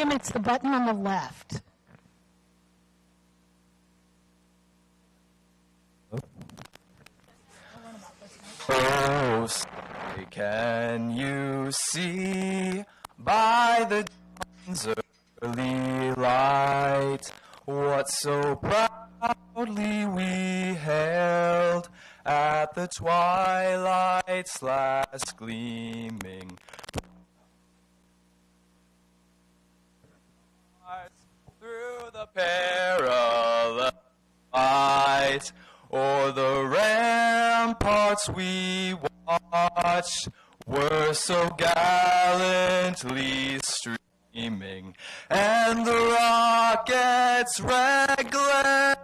Liam, it's the button on the left. Oh, say, can you see by the dawn's early light what so proudly we hailed at the twilight's last gleaming? Through the perilous fight, o'er the ramparts we watched, were so gallantly streaming, and the rockets' red glare,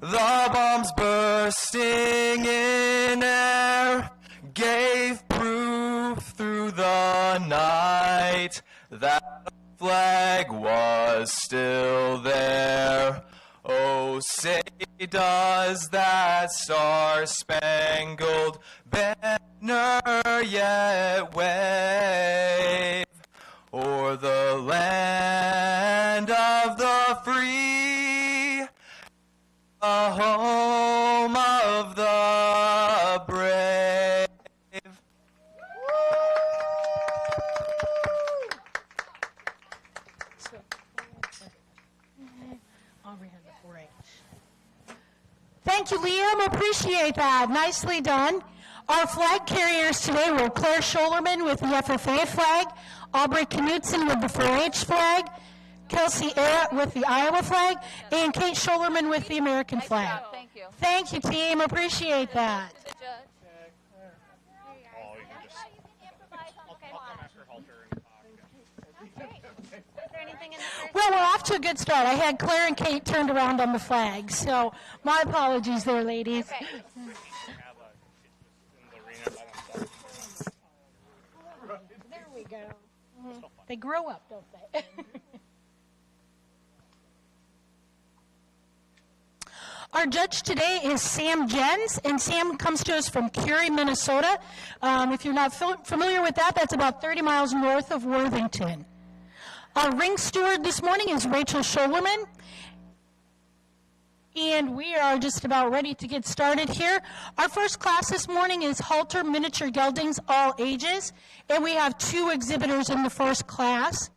the bombs bursting in air, gave proof through the night that the flag was still there. Oh, say does that star-spangled banner yet wave o'er the land of the free, the home of the brave? Thank you, Liam. Appreciate that. Nicely done. Our flag carriers today were Claire Scholerman with the FFA flag, Aubrey Knudsen with the 4-H flag, Kelsey Arrett with the Iowa flag, and Kate Scholerman with the American flag. Thank you. Thank you, team. Appreciate that. Well, we're off to a good start. I had Claire and Kate turned around on the flag, so my apologies there, ladies. Okay. There we go. They grow up, don't they? Our judge today is Sam Jens, and Sam comes to us from Curie, Minnesota. If you're not familiar with that, that's about 30 miles north of Worthington. Our ring steward this morning is Rachel Scholerman, and we are just about ready to get started here. Our first class this morning is halter miniature geldings, all ages, and we have 2 exhibitors in the first class.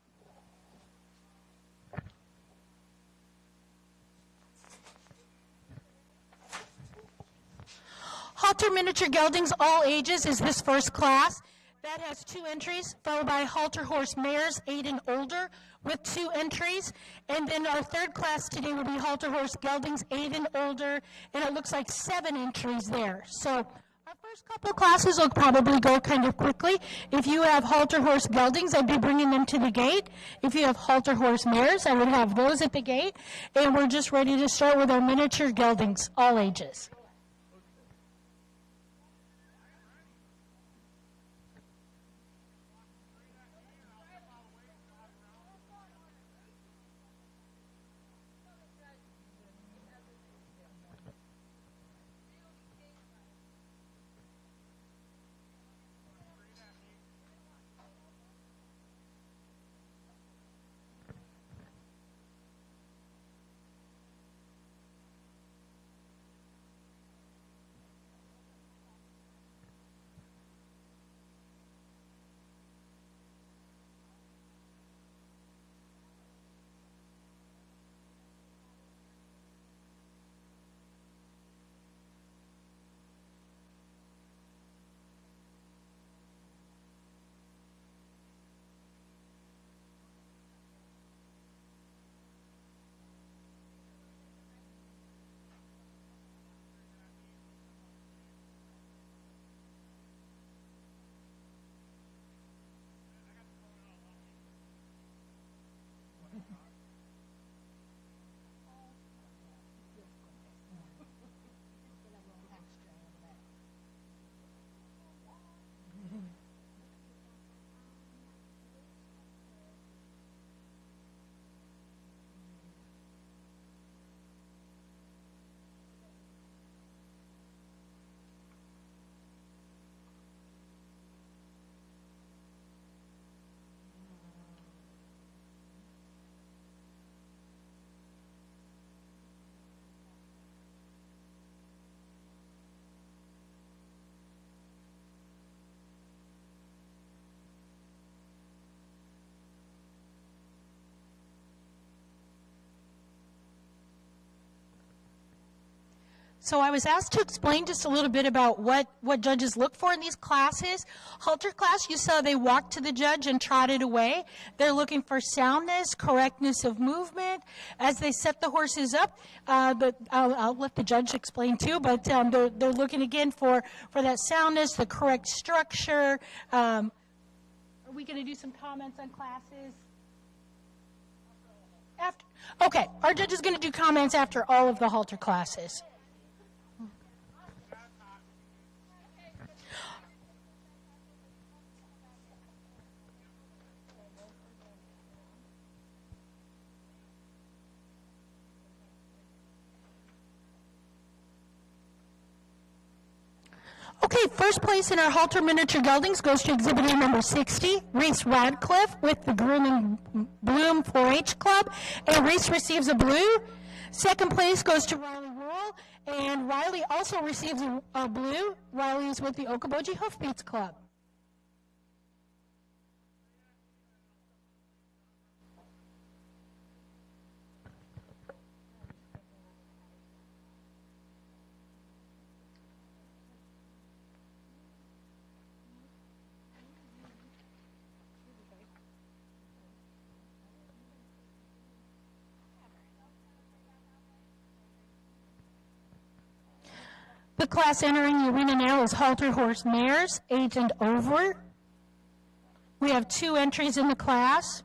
Halter miniature geldings, all ages is this first class. That has 2 entries, followed by halter horse mares 8 and older with 2 entries. And then our third class today will be halter horse geldings 8 and older, and it looks like 7 entries there. So our first couple of classes will probably go kind of quickly. If you have halter horse geldings, I'd be bringing them to the gate. If you have halter horse mares, I would have those at the gate. And we're just ready to start with our miniature geldings, all ages. So I was asked to explain just a little bit about what judges look for in these classes. Halter class, you saw they walked to the judge and trotted away. They're looking for soundness, correctness of movement. As they set the horses up, I'll let the judge explain too, but they're looking again for that soundness, the correct structure. Are we going to do some comments on classes? After, okay, our judge is going to do comments after all of the halter classes. Okay, first place in our halter miniature geldings goes to exhibitor number 60, Reese Radcliffe with the Groom and Bloom 4-H Club, and Reese receives a blue. Second place goes to Riley Rural, and Riley also receives a blue. Riley is with the Okoboji Hoofbeats Club. The class entering the arena now is halter horse mares, 8 and over. We have 2 entries in the class.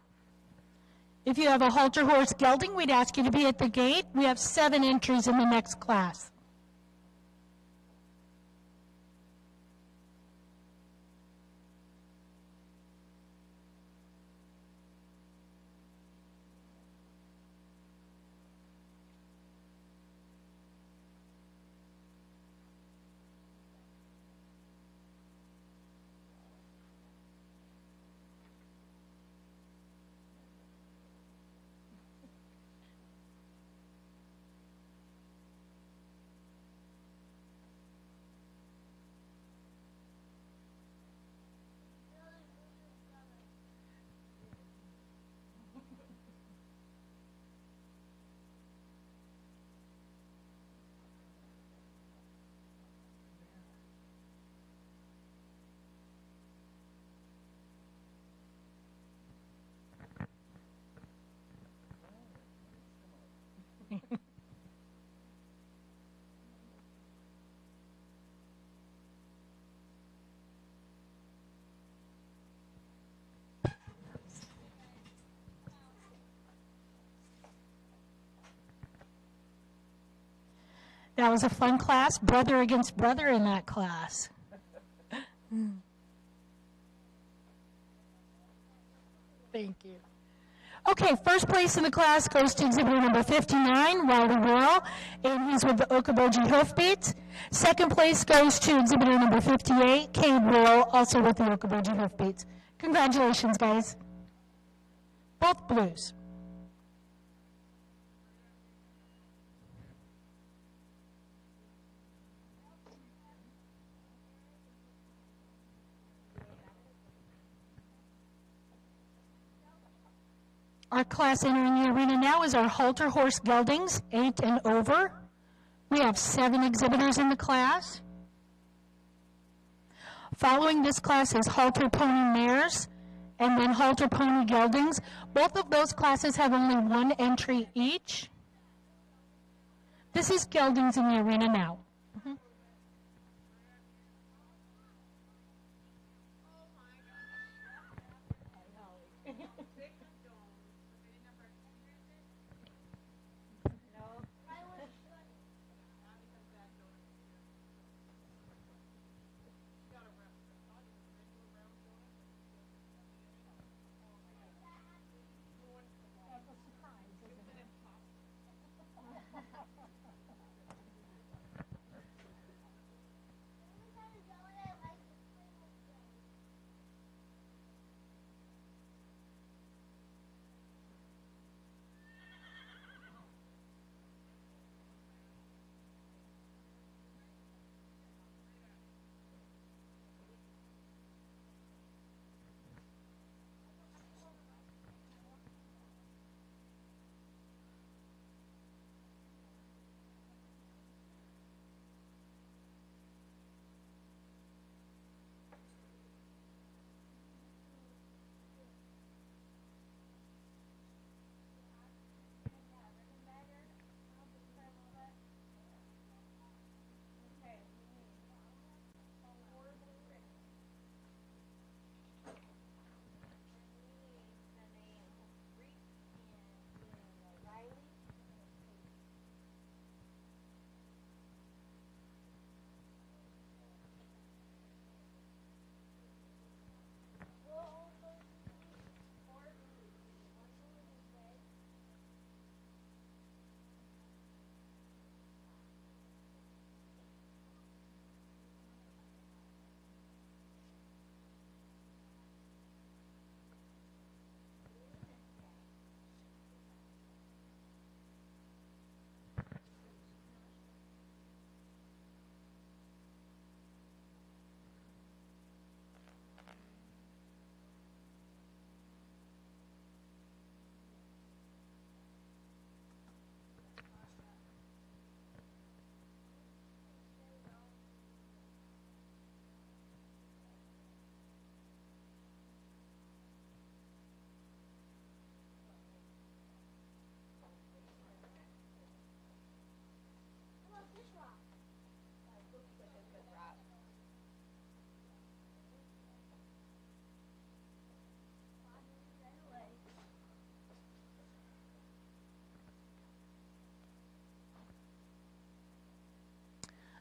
If you have a halter horse gelding, we'd ask you to be at the gate. We have 7 entries in the next class. That was a fun class, brother against brother in that class. Thank you. Okay, first place in the class goes to exhibitor number 59, Riley Rural, and he's with the Okoboji Hoofbeats. Second place goes to exhibitor number 58, Cade Rural, also with the Okoboji Hoofbeats. Congratulations, guys. Both blues. Our class entering the arena now is our halter horse geldings, 8 and over. We have 7 exhibitors in the class. Following this class is halter pony mares and then halter pony geldings. Both of those classes have only 1 entry each. This is geldings in the arena now.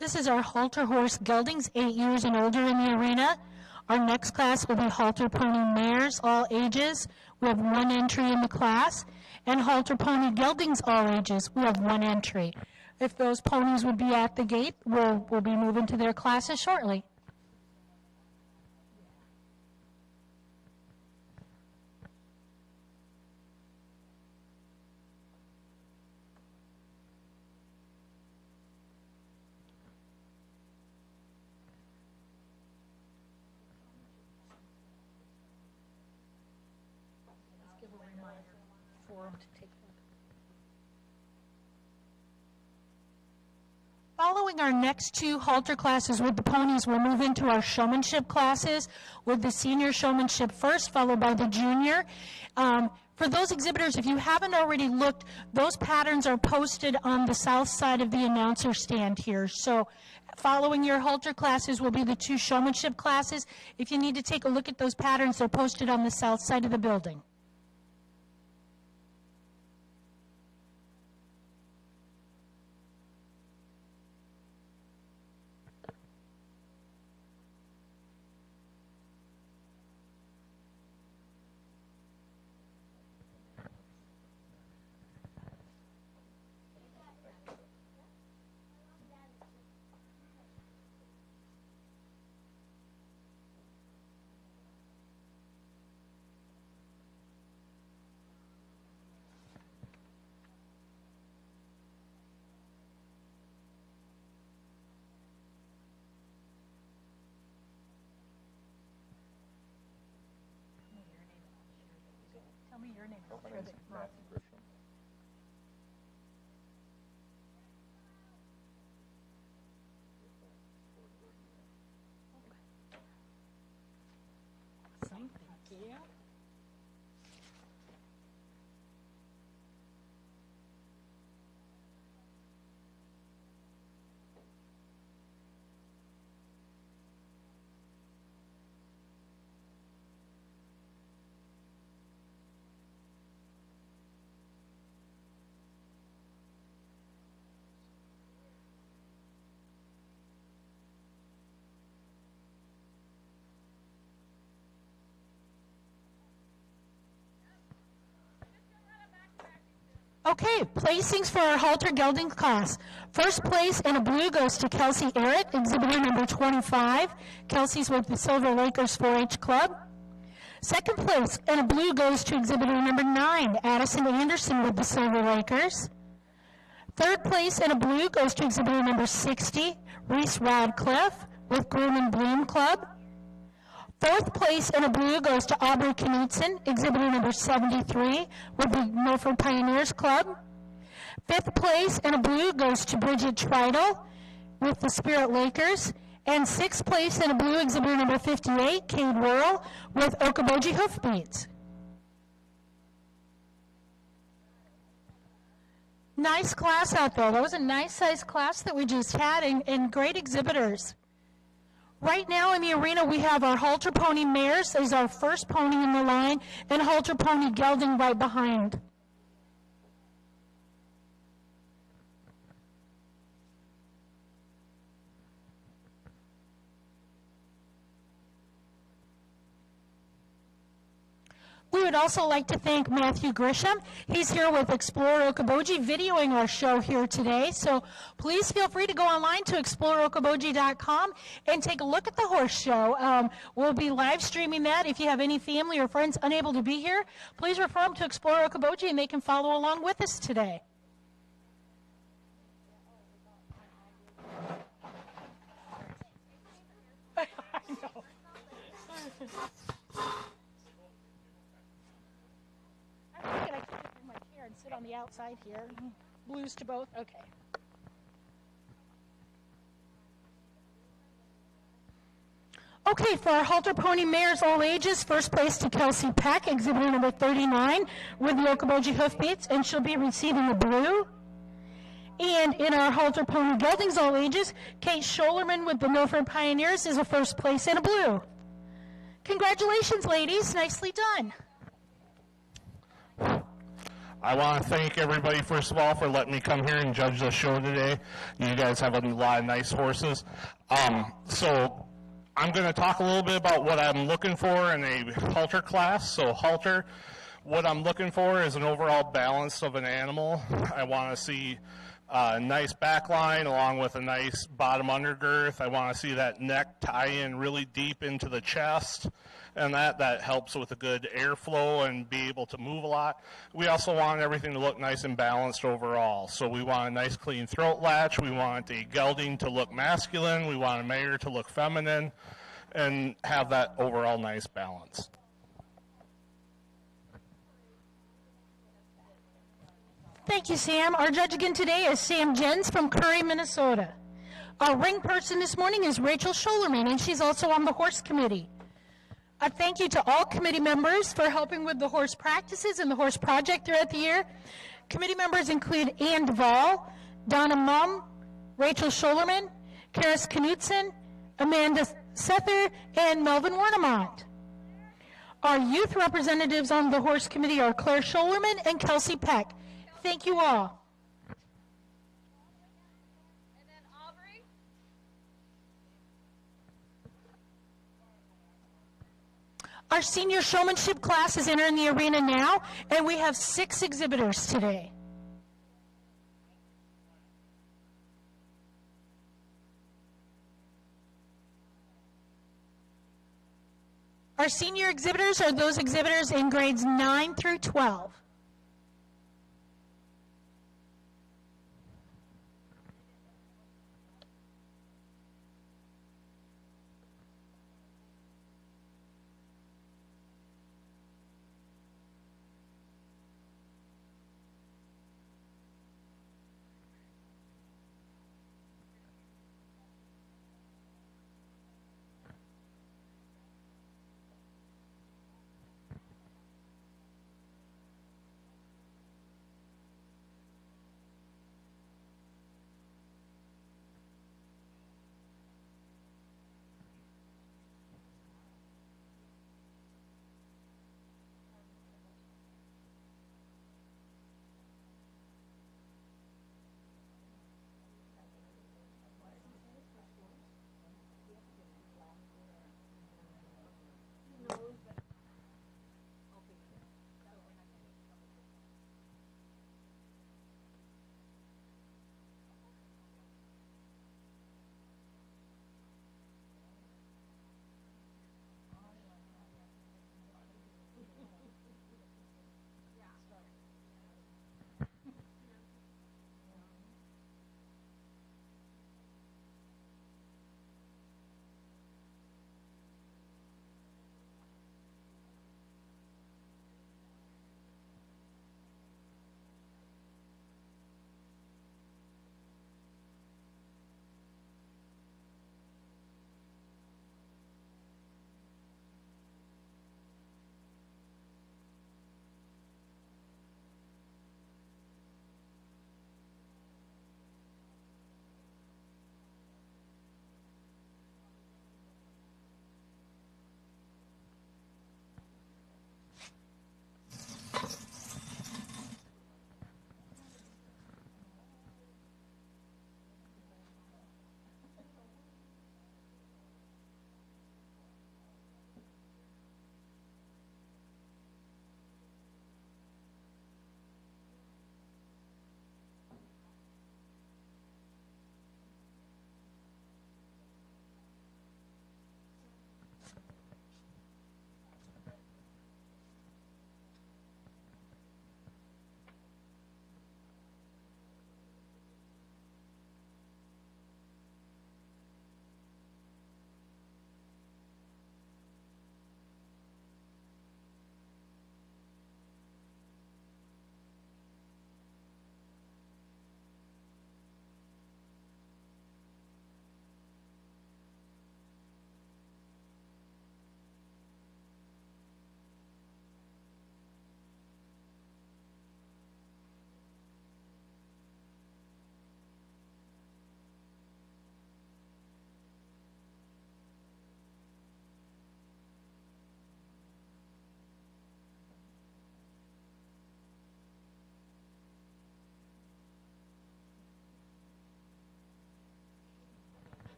This is our halter horse geldings, 8 years and older in the arena. Our next class will be halter pony mares, all ages. We have 1 entry in the class. And halter pony geldings, all ages. We have 1 entry. If those ponies would be at the gate, we'll be moving to their classes shortly. Following our next 2 halter classes with the ponies, we'll move into our showmanship classes with the senior showmanship first, followed by the junior. For those exhibitors, if you haven't already looked, those patterns are posted on the south side of the announcer stand here. So following your halter classes will be the 2 showmanship classes. If you need to take a look at those patterns, they're posted on the south side of the building. Tell me your name. My name is Matthew Grisham. Thank you. Okay, placings for our halter gelding class. First place in a blue goes to Kelsey Eric, exhibitor number 25. Kelsey's with the Silver Lakers 4-H Club. Second place in a blue goes to exhibitor number 9, Addison Anderson with the Silver Lakers. Third place in a blue goes to exhibitor number 60, Reese Radcliffe with Groom and Bloom Club. Fourth place in a blue goes to Aubrey Knutson, exhibitor number 73, with the Milford Pioneers Club. Fifth place in a blue goes to Bridget Tridle with the Spirit Lakers. And sixth place in a blue, exhibitor number 58, Cade Worrell with Okoboji Hoofbeats. Nice class out there. That was a nice sized class that we just had, and great exhibitors. Right now in the arena, we have our halter pony mares as our first pony in the line, and halter pony gelding right behind. We would also like to thank Matthew Grisham. He's here with Explore Okoboji videoing our show here today. So please feel free to go online to exploreokoboji.com and take a look at the horse show. We'll be live streaming that. If you have any family or friends unable to be here, please refer them to Explore Okoboji and they can follow along with us today. I know. I'm thinking I can get in my chair and sit on the outside here. Blues to both? Okay. Okay, for our halter pony mares all ages, first place to Kelsey Peck, exhibitor number 39, with the Okoboji Hoofbeats, and she'll be receiving a blue. And in our halter pony geldings all ages, Kate Scholerman with the Milford Pioneers is a first place in a blue. Congratulations, ladies. Nicely done. I want to thank everybody, first of all, for letting me come here and judge the show today. You guys have a lot of nice horses. So I'm going to talk a little bit about what I'm looking for in a halter class. So halter, what I'm looking for is an overall balance of an animal. I want to see a nice back line along with a nice bottom undergirth. I want to see that neck tie in really deep into the chest, and that helps with a good airflow and be able to move a lot. We also want everything to look nice and balanced overall. So we want a nice clean throat latch. We want a gelding to look masculine. We want a mare to look feminine and have that overall nice balance. Thank you, Sam. Our judge again today is Sam Jens from Curry, Minnesota. Our ring person this morning is Rachel Scholerman, and she's also on the horse committee. A thank you to all committee members for helping with the horse practices and the horse project throughout the year. Committee members include Ann Duvall, Donna Mumm, Rachel Scholerman, Karis Knudsen, Amanda Sether, and Melvin Warnemont. Our youth representatives on the horse committee are Claire Scholerman and Kelsey Peck. Thank you all. And then Aubrey. Our senior showmanship class is entering the arena now, and we have 6 exhibitors today. Our senior exhibitors are those exhibitors in grades 9 through 12.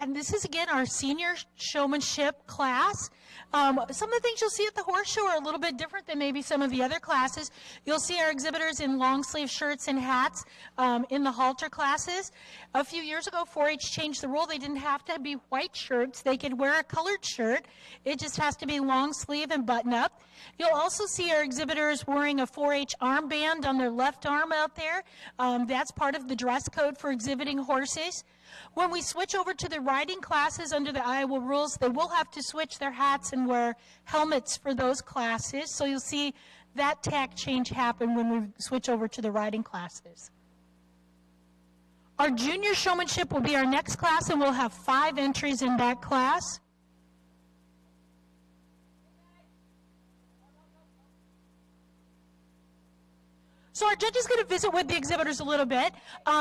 And this is, again, our senior showmanship class. Some of the things you'll see at the horse show are a little bit different than maybe some of the other classes. You'll see our exhibitors in long sleeve shirts and hats in the halter classes. A few years ago, 4-H changed the rule. They didn't have to be white shirts. They could wear a colored shirt. It just has to be long sleeve and button up. You'll also see our exhibitors wearing a 4-H armband on their left arm out there. That's part of the dress code for exhibiting horses. When we switch over to the riding classes under the Iowa rules, they will have to switch their hats and wear helmets for those classes. So you'll see that tack change happen when we switch over to the riding classes. Our junior showmanship will be our next class, and we'll have 5 entries in that class. So our judge is going to visit with the exhibitors a little bit.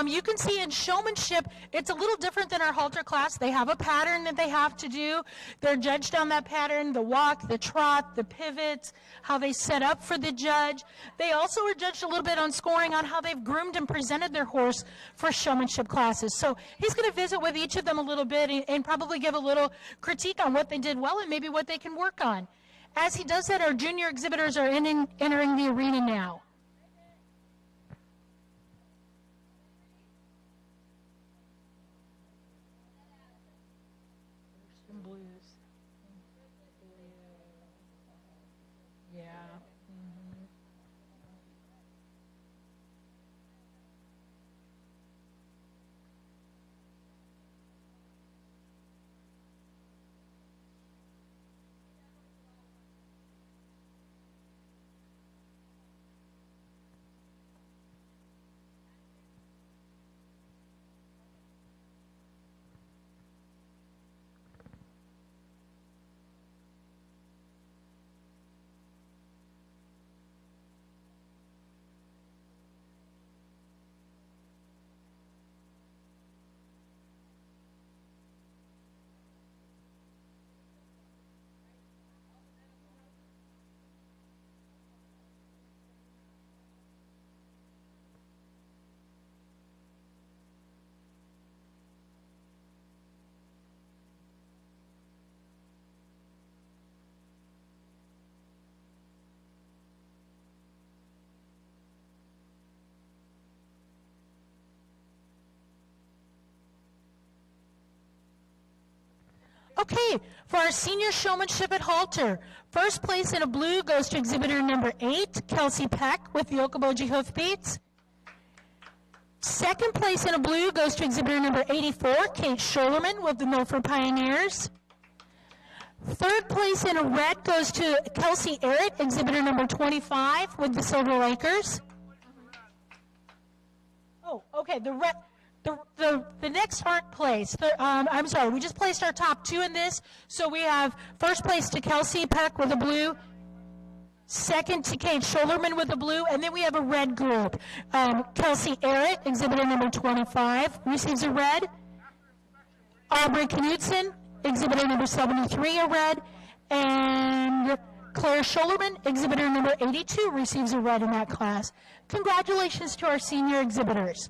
You can see in showmanship, it's a little different than our halter class. They have a pattern that they have to do. They're judged on that pattern, the walk, the trot, the pivots, how they set up for the judge. They also are judged a little bit on scoring on how they've groomed and presented their horse for showmanship classes. So he's going to visit with each of them a little bit and probably give a little critique on what they did well and maybe what they can work on. As he does that, our junior exhibitors are entering the arena now. Okay, for our senior showmanship at halter, first place in a blue goes to exhibitor number 8, Kelsey Peck with the Okoboji Hoofbeats. Second place in a blue goes to exhibitor number 84, Kate Scholerman with the Milford Pioneers. Third place in a red goes to Kelsey Arrett, exhibitor number 25 with the Silver Lakers. Oh, okay, the red. The next aren't placed. I'm sorry, we just placed our top 2 in this. So we have first place to Kelsey Peck with a blue, second to Kate Scholerman with a blue, and then we have a red group. Kelsey Arrett, exhibitor number 25, receives a red. Aubrey Knudsen, exhibitor number 73, a red. And Claire Scholerman, exhibitor number 82, receives a red in that class. Congratulations to our senior exhibitors.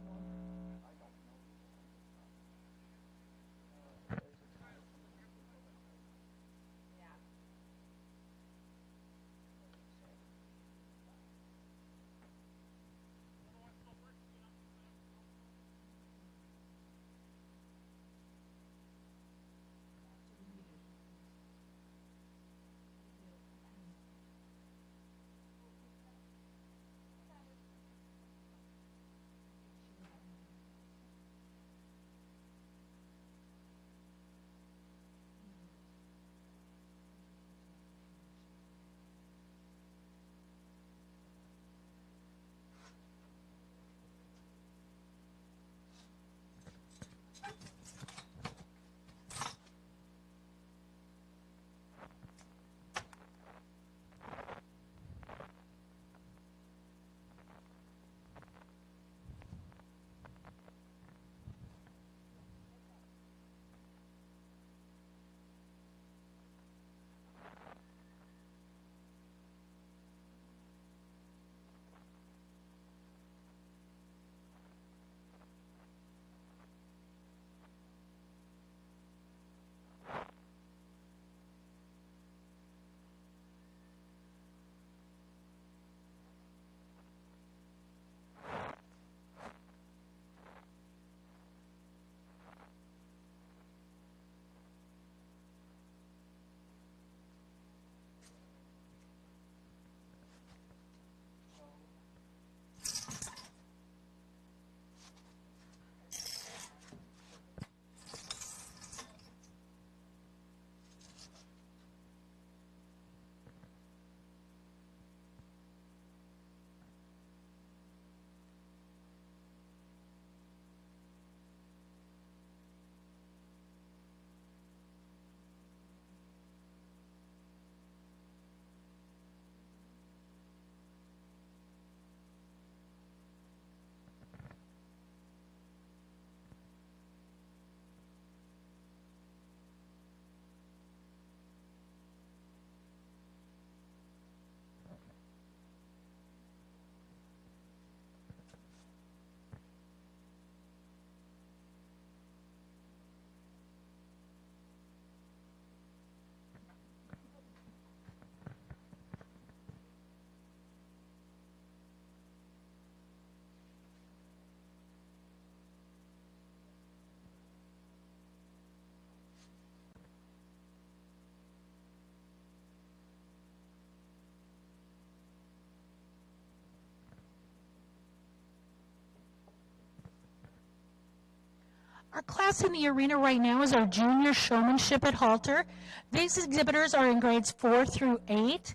Our class in the arena right now is our junior showmanship at Halter. These exhibitors are in grades 4 through 8.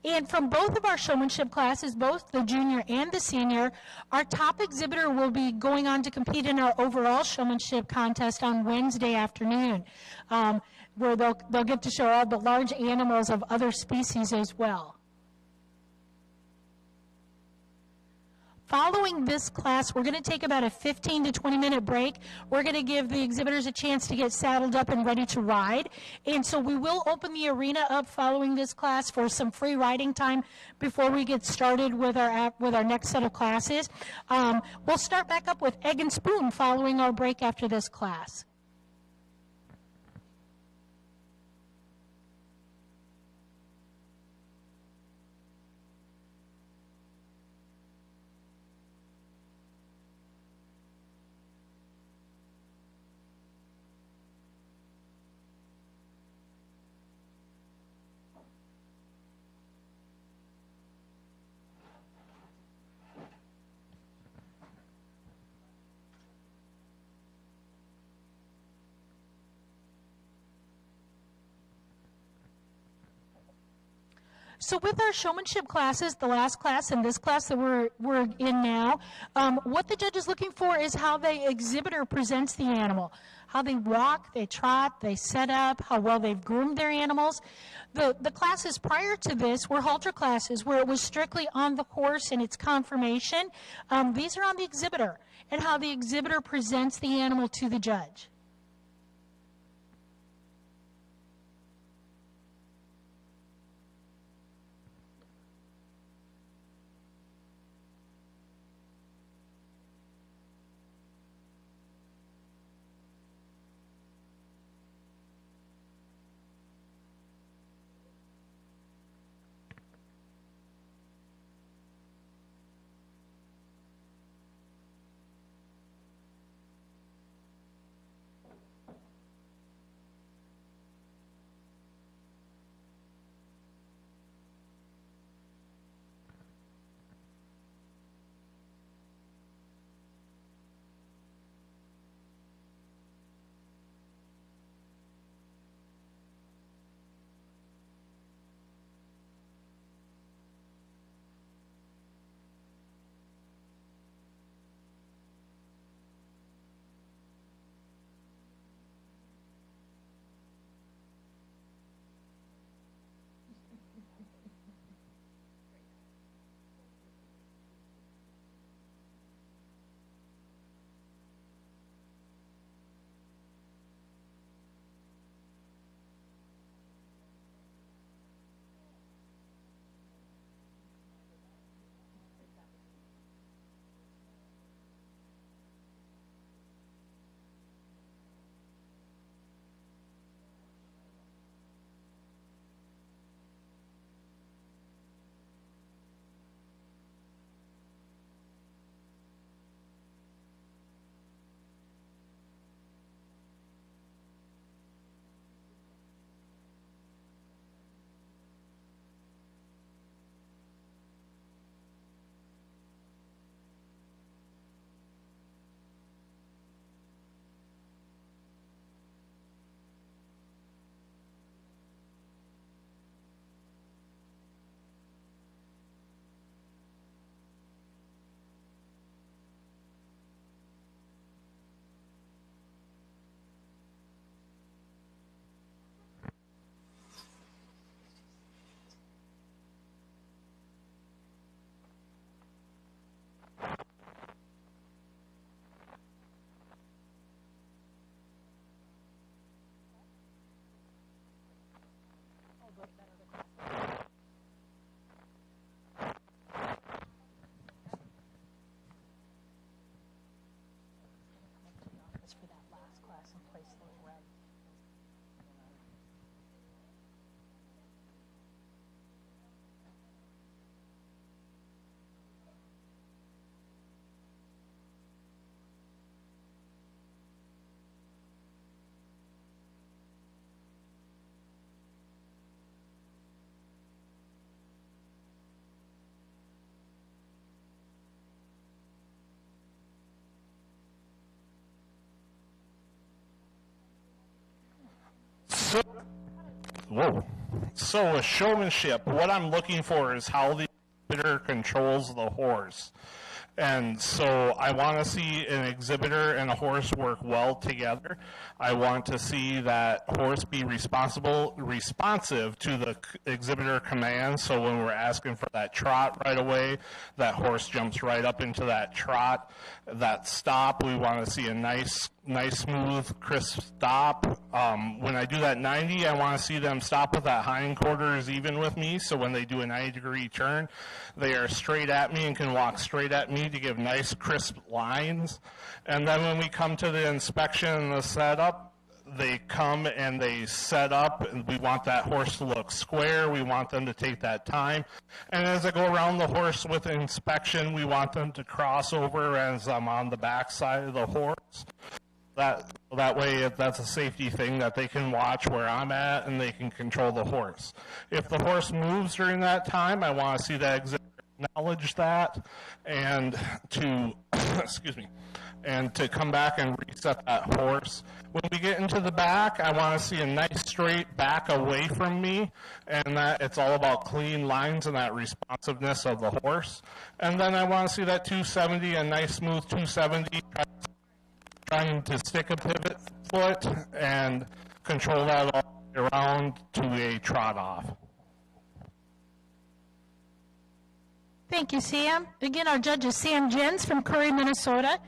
And from both of our showmanship classes, both the junior and the senior, our top exhibitor will be going on to compete in our overall showmanship contest on Wednesday afternoon, where they'll get to show all the large animals of other species as well. Following this class, we're going to take about a 15 to 20 minute break. We're going to give the exhibitors a chance to get saddled up and ready to ride. And so we will open the arena up following this class for some free riding time before we get started with our next set of classes. We'll start back up with Egg and Spoon following our break after this class. So with our showmanship classes, the last class and this class that we're in now, what the judge is looking for is how the exhibitor presents the animal, how they walk, they trot, they set up, how well they've groomed their animals. The classes prior to this were halter classes where it was strictly on the horse and its conformation. These are on the exhibitor and how the exhibitor presents the animal to the judge. Whoa. So with showmanship, what I'm looking for is how the exhibitor controls the horse. And so I want to see an exhibitor and a horse work well together. I want to see that horse be responsive to the exhibitor commands. So when we're asking for that trot right away, that horse jumps right up into that trot. That stop, we want to see a nice, smooth, crisp stop. When I do that 90, I want to see them stop with that hindquarters even with me. So when they do a 90-degree turn, they are straight at me and can walk straight at me to give nice, crisp lines. And then when we come to the inspection and the setup, they come and they set up, and we want that horse to look square. We want them to take that time. And as I go around the horse with inspection, we want them to cross over as I'm on the back side of the horse. That way, that's a safety thing that they can watch where I'm at and they can control the horse. If the horse moves during that time, I want to see that exhibitor acknowledge that and to, excuse me, and to come back and reset that horse. When we get into the back, I want to see a nice straight back away from me, and that it's all about clean lines and that responsiveness of the horse. And then I want to see that 270, a nice smooth 270, trying to stick a pivot foot and control that all the way around to a trot off. Thank you, Sam. Again, our judge is Sam Jens from Curry, Minnesota.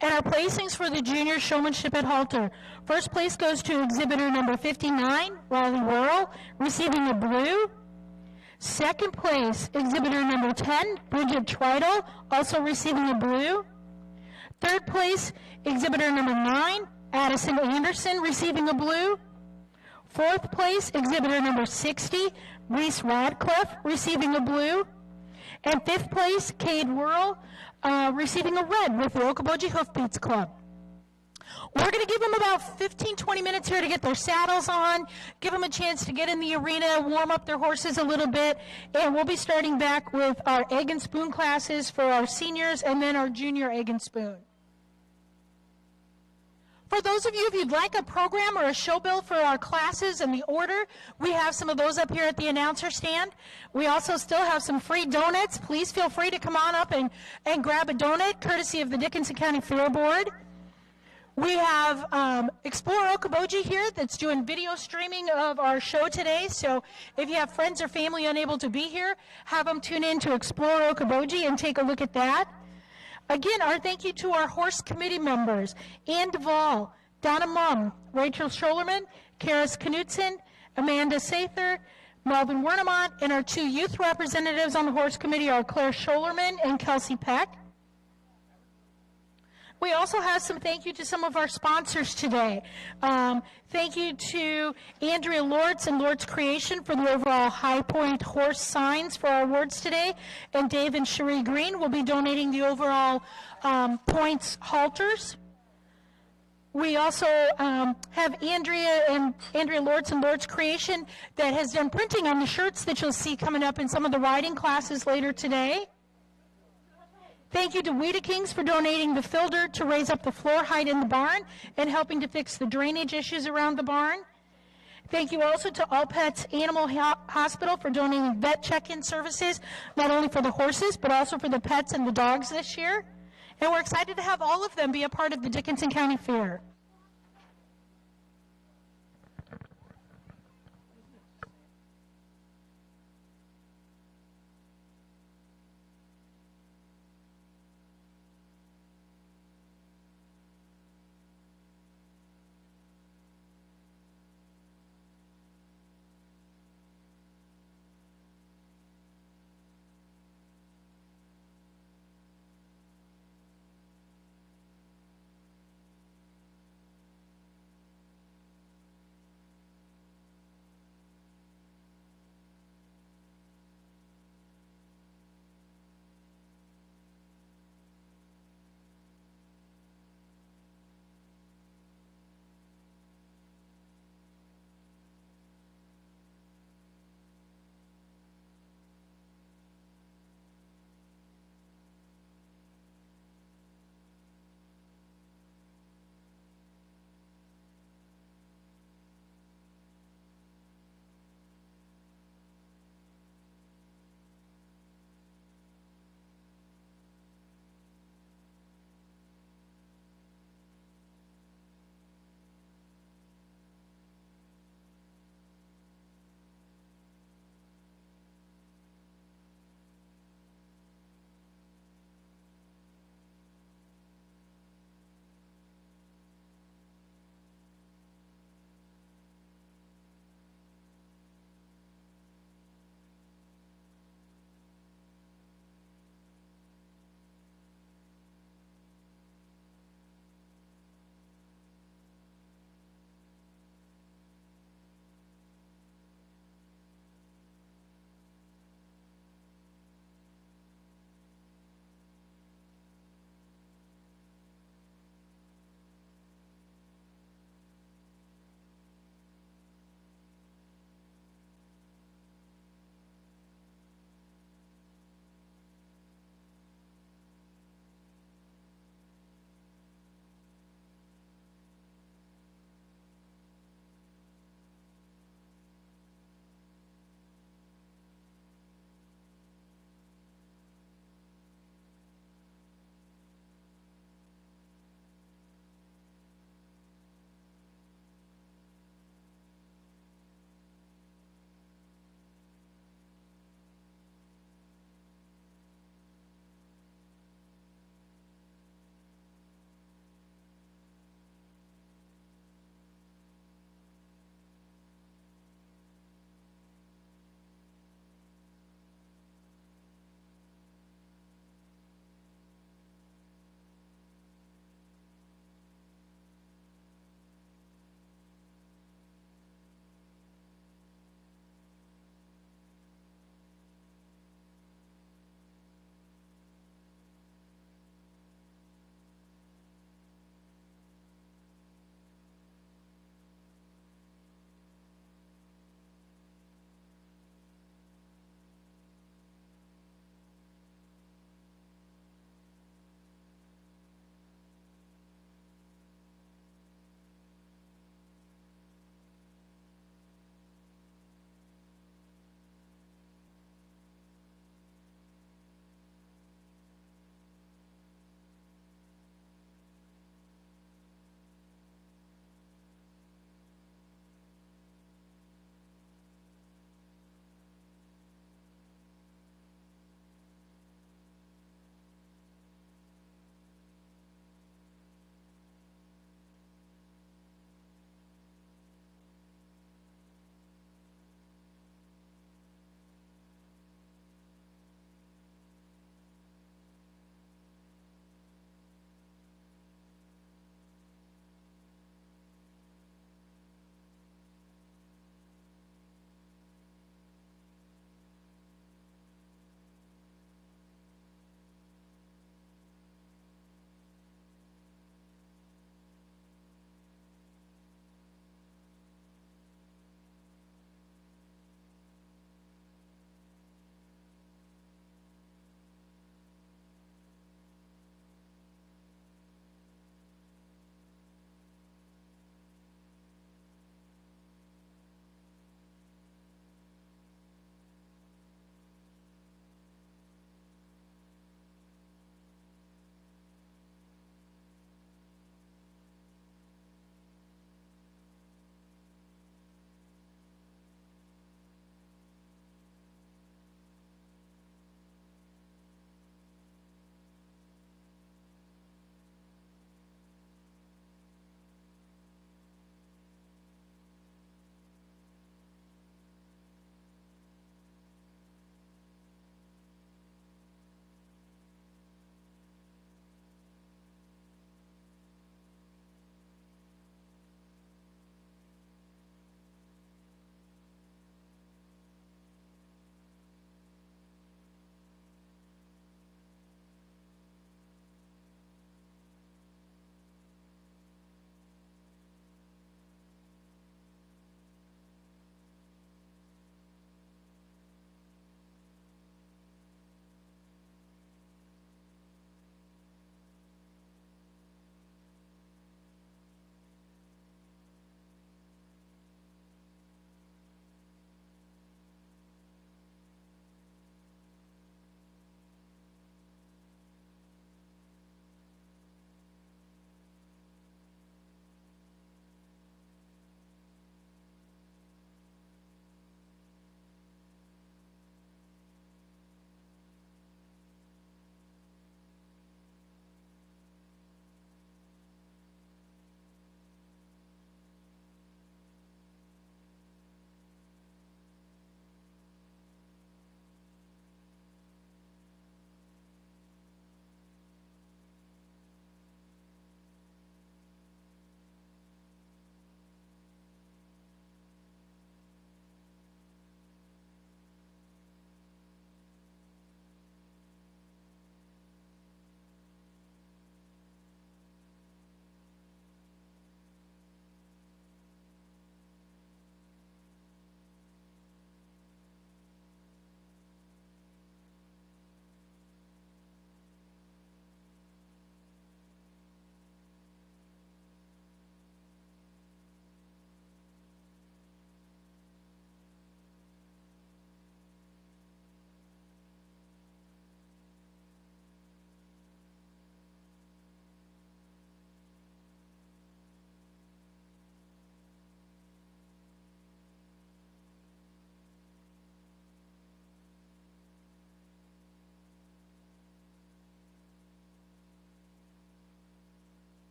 And our placings for the junior showmanship at halter. First place goes to exhibitor number 59, Riley Worrell, receiving a blue. Second place, exhibitor number 10, Bridget Tridle, also receiving a blue. Third place, exhibitor number 9, Addison Anderson, receiving a blue. Fourth place, exhibitor number 60, Reese Radcliffe, receiving a blue. And fifth place, Cade Worrell, receiving a red with the Okoboji Hoofbeats Club. We're going to give them about 15, 20 minutes here to get their saddles on, give them a chance to get in the arena, warm up their horses a little bit, and we'll be starting back with our egg and spoon classes for our seniors and then our junior egg and spoon. For those of you, if you'd like a program or a show bill for our classes and the order, we have some of those up here at the announcer stand. We also still have some free donuts. Please feel free to come on up and grab a donut, courtesy of the Dickinson County Fair Board. We have Explore Okoboji here that's doing video streaming of our show today. So if you have friends or family unable to be here, have them tune in to Explore Okoboji and take a look at that. Again, our thank you to our horse committee members, Ann Duvall, Donna Mum, Rachel Scholerman, Karis Knudsen, Amanda Sather, Melvin Wernemont, and our two youth representatives on the horse committee are Claire Scholerman and Kelsey Peck. We also have some thank you to some of our sponsors today. Thank you to Andrea Lortz and Lortz Creation for the overall High Point horse signs for our awards today. And Dave and Cherie Green will be donating the overall points halters. We also have Andrea Lortz and Lortz Creation that has done printing on the shirts that you'll see coming up in some of the riding classes later today. Thank you to Weeda Kings for donating the filter to raise up the floor height in the barn and helping to fix the drainage issues around the barn. Thank you also to All Pets Animal Hospital for donating vet check-in services, not only for the horses, but also for the pets and the dogs this year. And we're excited to have all of them be a part of the Dickinson County Fair.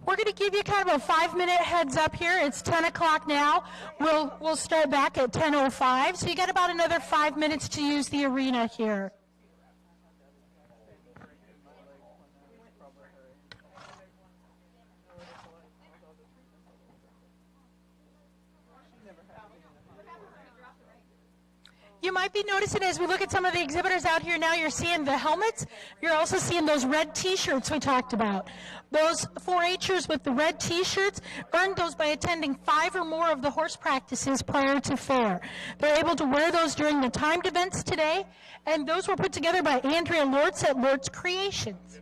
We're going to give you kind of a 5-minute heads up here. It's 10 o'clock now. We'll start back at 10:05. So you got about another 5 minutes to use the arena here. You might be noticing as we look at some of the exhibitors out here now, you're seeing the helmets. You're also seeing those red T-shirts we talked about. Those 4-H'ers with the red T-shirts earned those by attending 5 or more of the horse practices prior to fair. They're able to wear those during the timed events today, and those were put together by Andrea Lortz at Lortz Creations.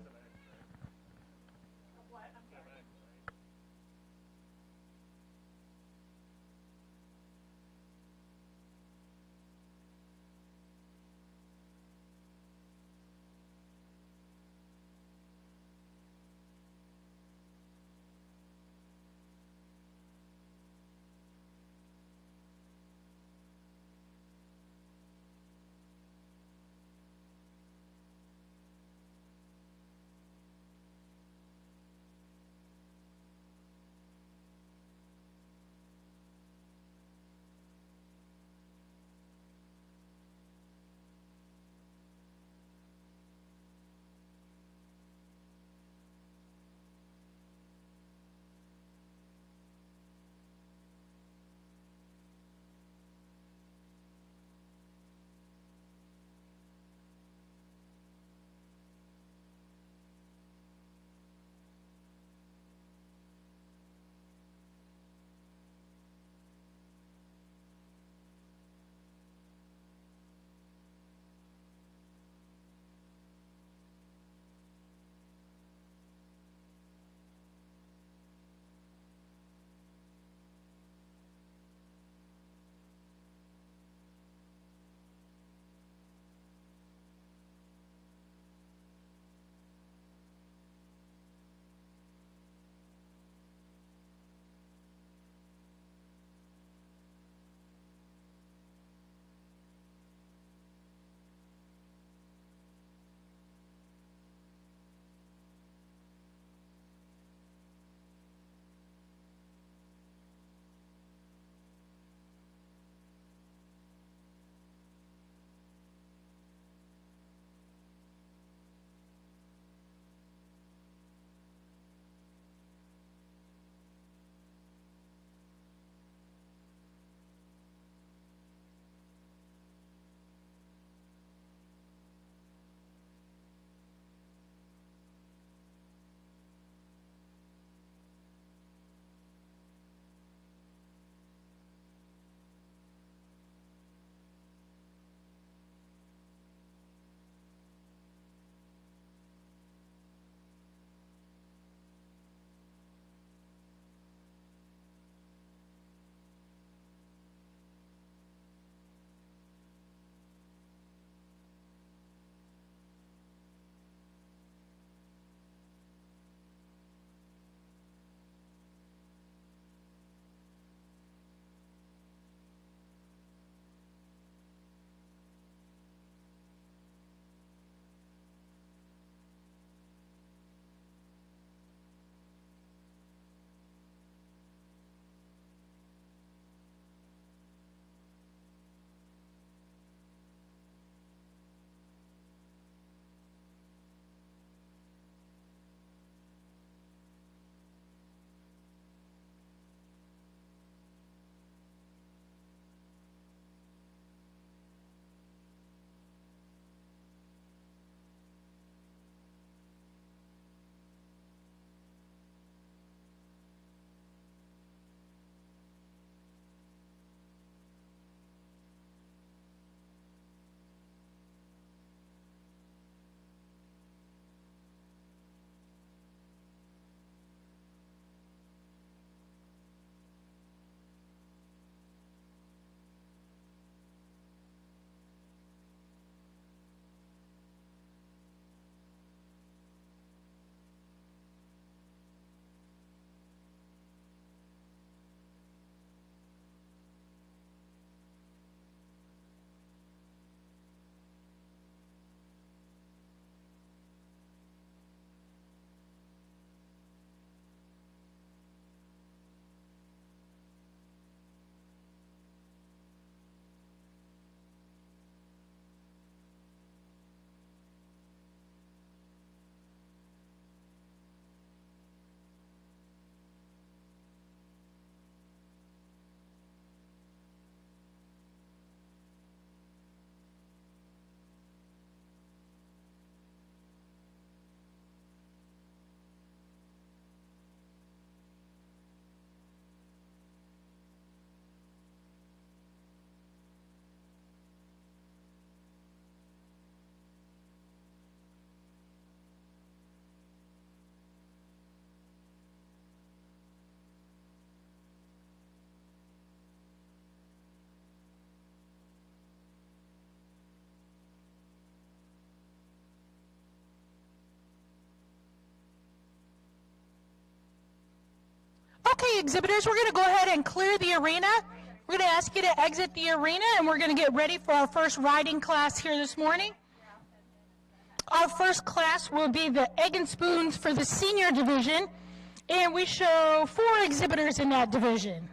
Okay, exhibitors, we're going to go ahead and clear the arena. We're going to ask you to exit the arena, and we're going to get ready for our first riding class here this morning. Our first class will be the Egg and Spoons for the senior division, and we show 4 exhibitors in that division.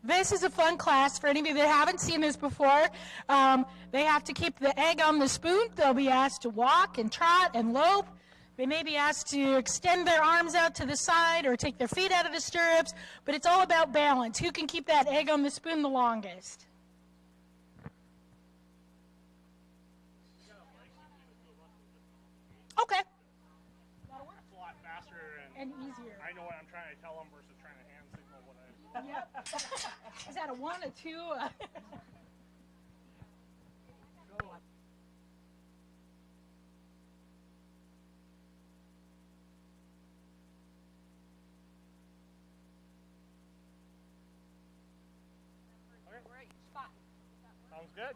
This is a fun class for any of you that haven't seen this before. They have to keep the egg on the spoon. They'll be asked to walk and trot and lope. They may be asked to extend their arms out to the side or take their feet out of the stirrups, but it's all about balance. Who can keep that egg on the spoon the longest? Okay. That'll work. It's a lot faster And easier. I know what I'm trying to tell them versus trying to hand signal what I... Yep. Is that a 1, a 2? Sounds good.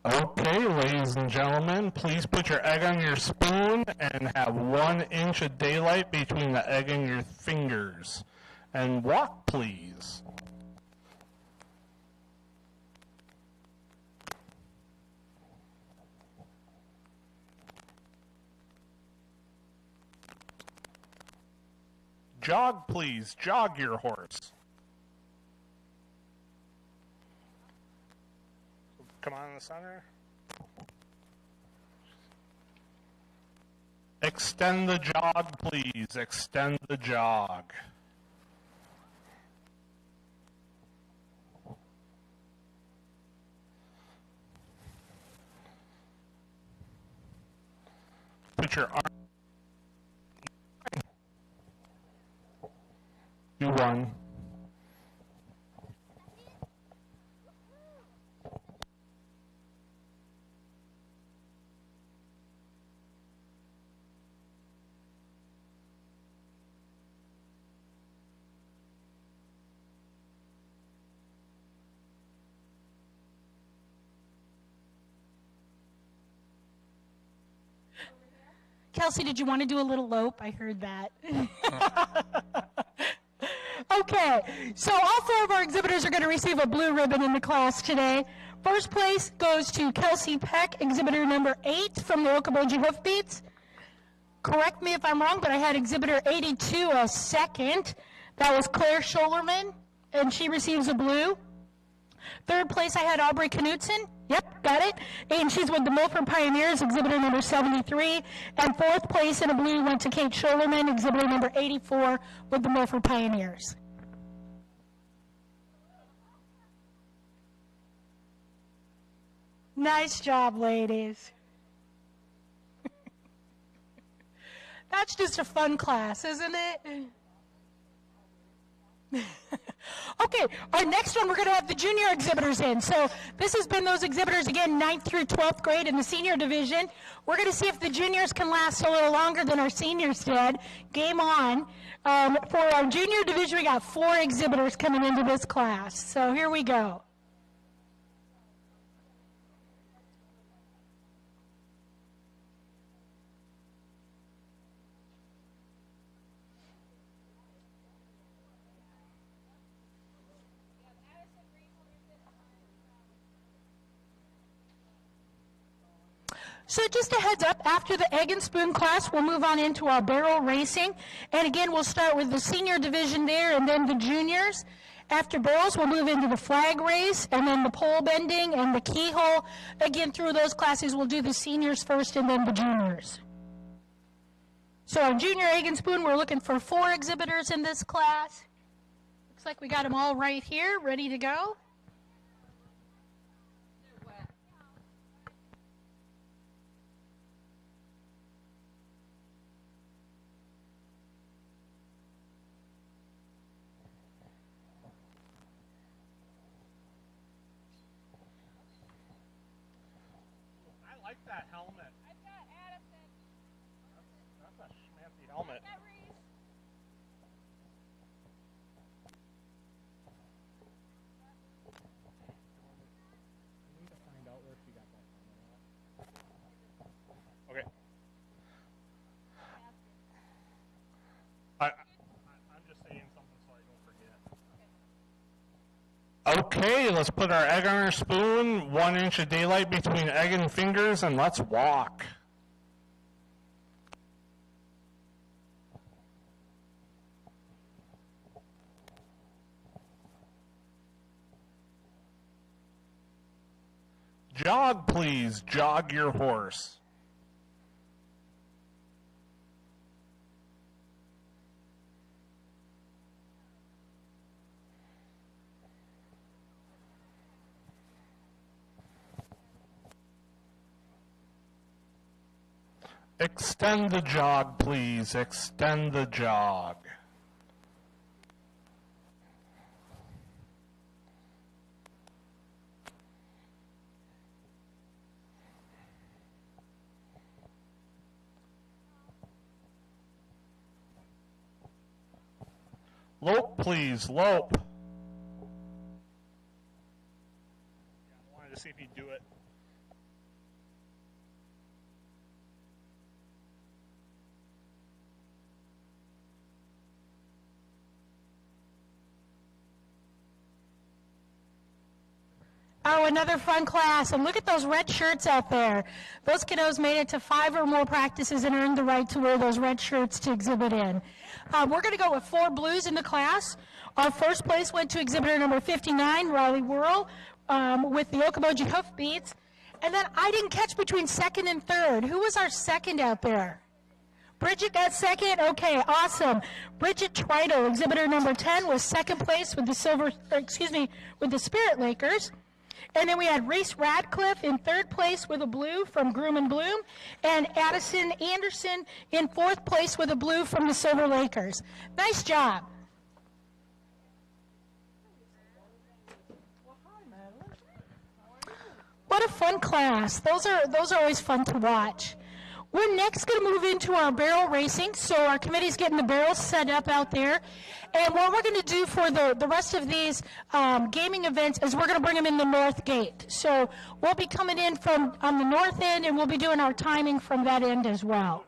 Okay, ladies and gentlemen, please put your egg on your spoon and have 1 inch of daylight between the egg and your fingers. And walk, please. Jog, please. Jog your horse. Come on in the center. Extend the jog, please. Extend the jog. Put your arm. Do 1. Kelsey, did you want to do a little lope? I heard that. Okay, so all 4 of our exhibitors are going to receive a blue ribbon in the class today. First place goes to Kelsey Peck, exhibitor number 8 from the Okoboji Hoofbeats. Correct me if I'm wrong, but I had exhibitor 82 as second. That was Claire Scholerman, and she receives a blue. Third place, I had Aubrey Knudsen. Yep, got it. And she's with the Milford Pioneers, exhibitor number 73. And fourth place in a blue went to Kate Scholerman, exhibitor number 84 with the Milford Pioneers. Nice job, ladies. That's just a fun class, isn't it? Okay, our next one, we're going to have the junior exhibitors in. So this has been those exhibitors, again, 9th through 12th grade in the senior division. We're going to see if the juniors can last a little longer than our seniors did. Game on. For our junior division, we got 4 exhibitors coming into this class. So here we go. So just a heads up, after the egg and spoon class, we'll move on into our barrel racing. And again, we'll start with the senior division there and then the juniors. After barrels, we'll move into the flag race and then the pole bending and the keyhole. Again, through those classes, we'll do the seniors first and then the juniors. So on junior egg and spoon, we're looking for 4 exhibitors in this class. Looks like we got them all right here, ready to go. I like that helmet. I've got Addison. That's a schmancy helmet. I've got Reese. Okay, let's put our egg on our spoon, 1 inch of daylight between egg and fingers, and let's walk. Jog, please. Jog your horse. Extend the jog, please. Extend the jog. Lope, please. Lope. I wanted to see if you'd do it. Oh, another fun class. And look at those red shirts out there. Those kiddos made it to 5 or more practices and earned the right to wear those red shirts to exhibit in. We're going to go with 4 blues in the class. Our first place went to exhibitor number 59, Riley Whirl, with the Okoboji Hoofbeats. And then I didn't catch between second and third. Who was our second out there? Bridget got second? Okay, awesome. Bridget Trido, exhibitor number 10, was second place with the with the Spirit Lakers. And then we had Reese Radcliffe in third place with a blue from Groom and Bloom, and Addison Anderson in fourth place with a blue from the Silver Lakers. Nice job. What a fun class. Those are always fun to watch. We're next going to move into our barrel racing. So our committee's getting the barrels set up out there. And what we're going to do for the rest of these gaming events is we're going to bring them in the north gate. So we'll be coming in from on the north end, and we'll be doing our timing from that end as well.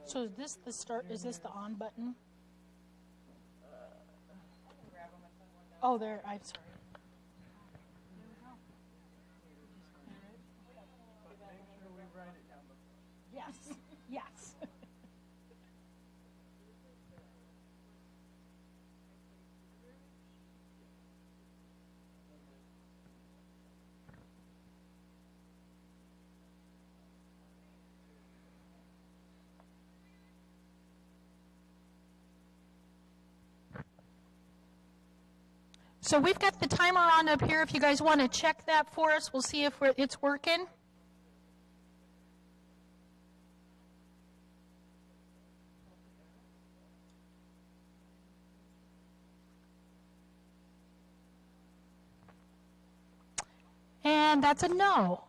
So is this the start? Is this the on button? Oh, there. I'm sorry. Yes. Yes. So we've got the timer on up here. If you guys want to check that for us, we'll see if it's working. And that's a no.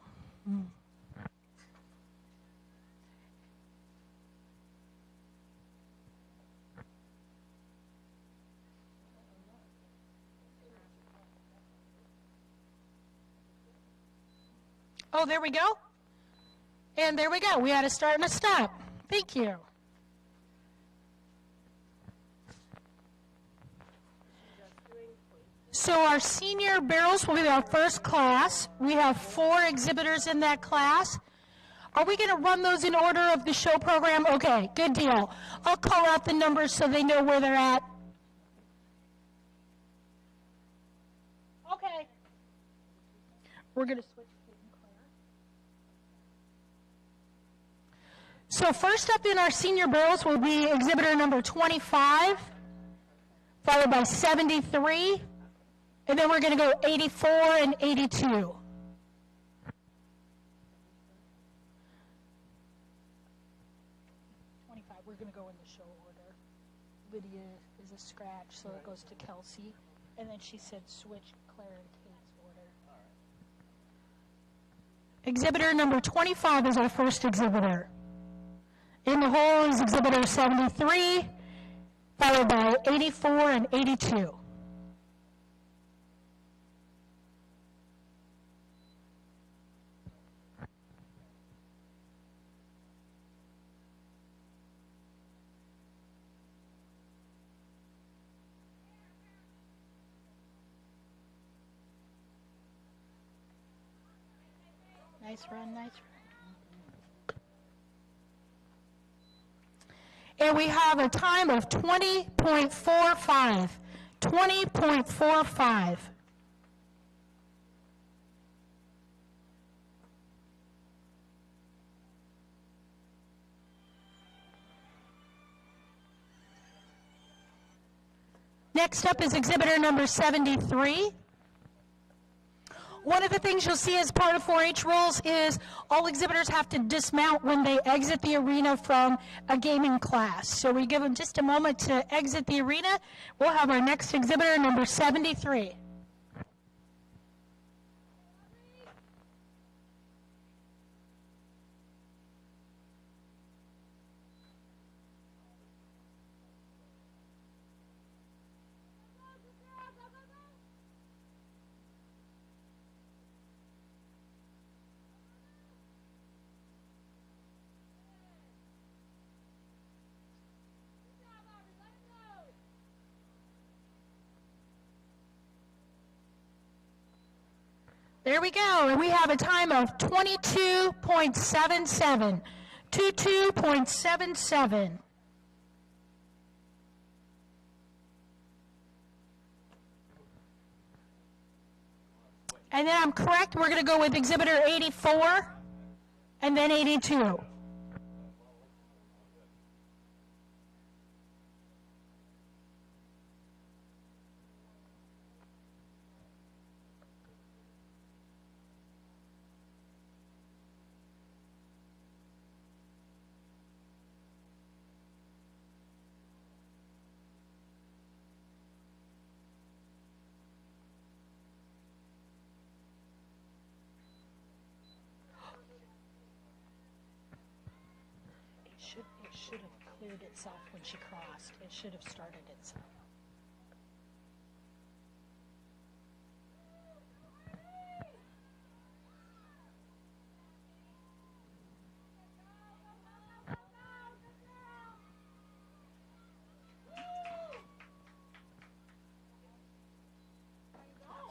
Oh, there we go. And there we go. We had a start and a stop. Thank you. So our senior barrels will be our first class. We have 4 exhibitors in that class. Are we going to run those in order of the show program? Okay, good deal. I'll call out the numbers so they know where they're at. Okay. We're going to switch. So first up in our senior barrels will be exhibitor number 25, followed by 73, and then we're going to go 84 and 82. 25, we're going to go in the show order. Lydia is a scratch, so it goes to Kelsey, and then she said switch Claire and Kate's order. Exhibitor number 25 is our first exhibitor. In the hole is exhibitor 73, followed by 84 and 82. Nice run, nice run. And we have a time of 20.45. 20.45. Next up is exhibitor number 73. One of the things you'll see as part of 4-H rules is all exhibitors have to dismount when they exit the arena from a gaming class. So we give them just a moment to exit the arena. We'll have our next exhibitor, number 73. There we go, and we have a time of 22.77. 22.77. And then I'm correct, we're going to go with exhibitor 84 and then 82. It should have cleared itself when she crossed. It should have started itself.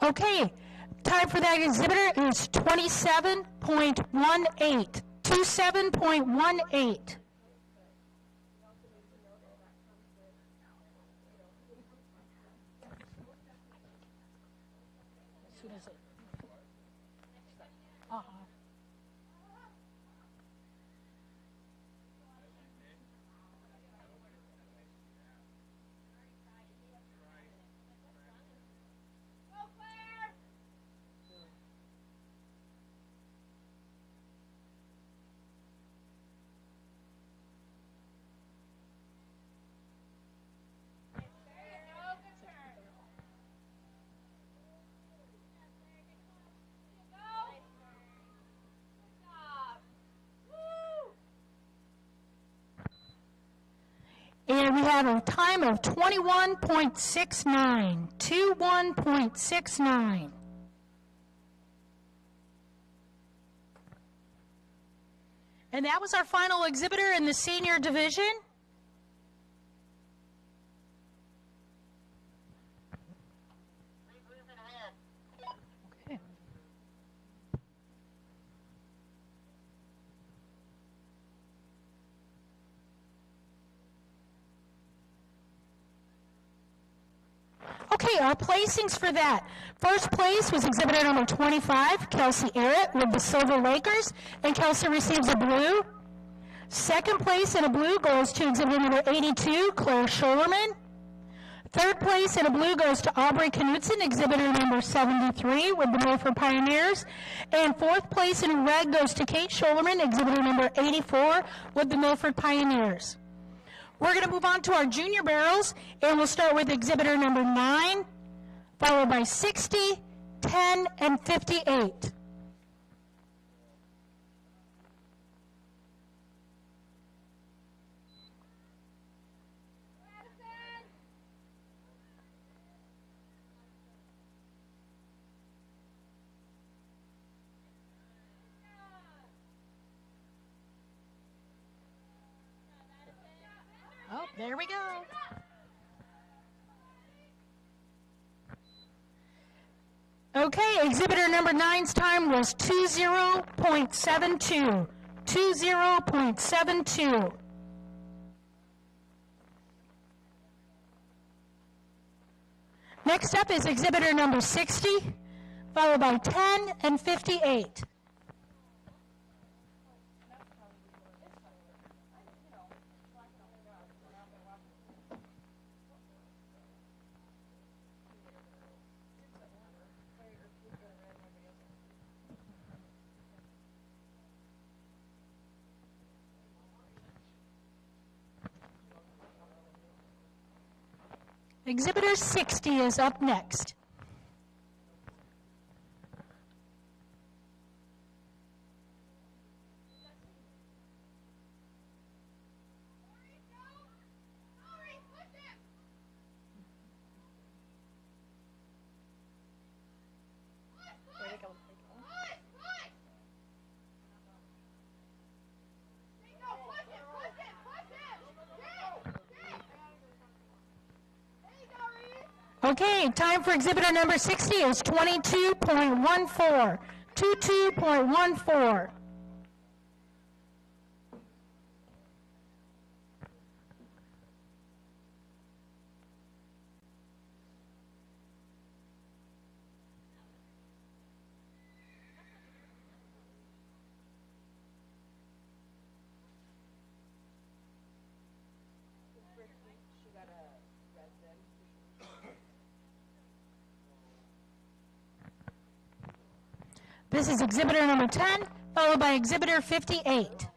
Okay, time for that exhibitor is 27.18. 27.18. And we have a time of 21.69. 21.69. And that was our final exhibitor in the senior division. Okay. Okay, our placings for that. First place was exhibitor number 25, Kelsey Arrett with the Silver Lakers, and Kelsey receives a blue. Second place in a blue goes to exhibitor number 82, Claire Scholerman. Third place in a blue goes to Aubrey Knudsen, exhibitor number 73 with the Milford Pioneers. And fourth place in a red goes to Kate Scholerman, exhibitor number 84 with the Milford Pioneers. We're going to move on to our junior barrels, and we'll start with exhibitor number 9, followed by 60, 10, and 58. There we go. Okay, exhibitor number 9's time was 20.72. 20.72. Next up is exhibitor number 60, followed by 10 and 58. Exhibitor 60 is up next. Okay, time for exhibitor number 60 is 22.14. 22.14. This is exhibitor number 10, followed by exhibitor 58.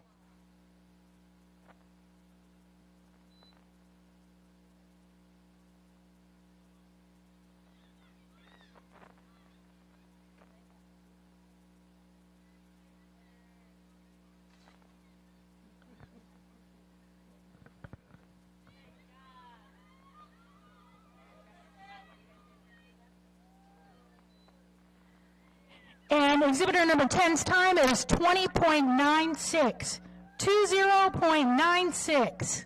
And exhibitor number 10's time is 20.96. 20.96.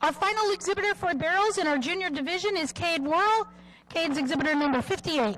Our final exhibitor for barrels in our junior division is Cade Worrell. Cade's exhibitor number 58.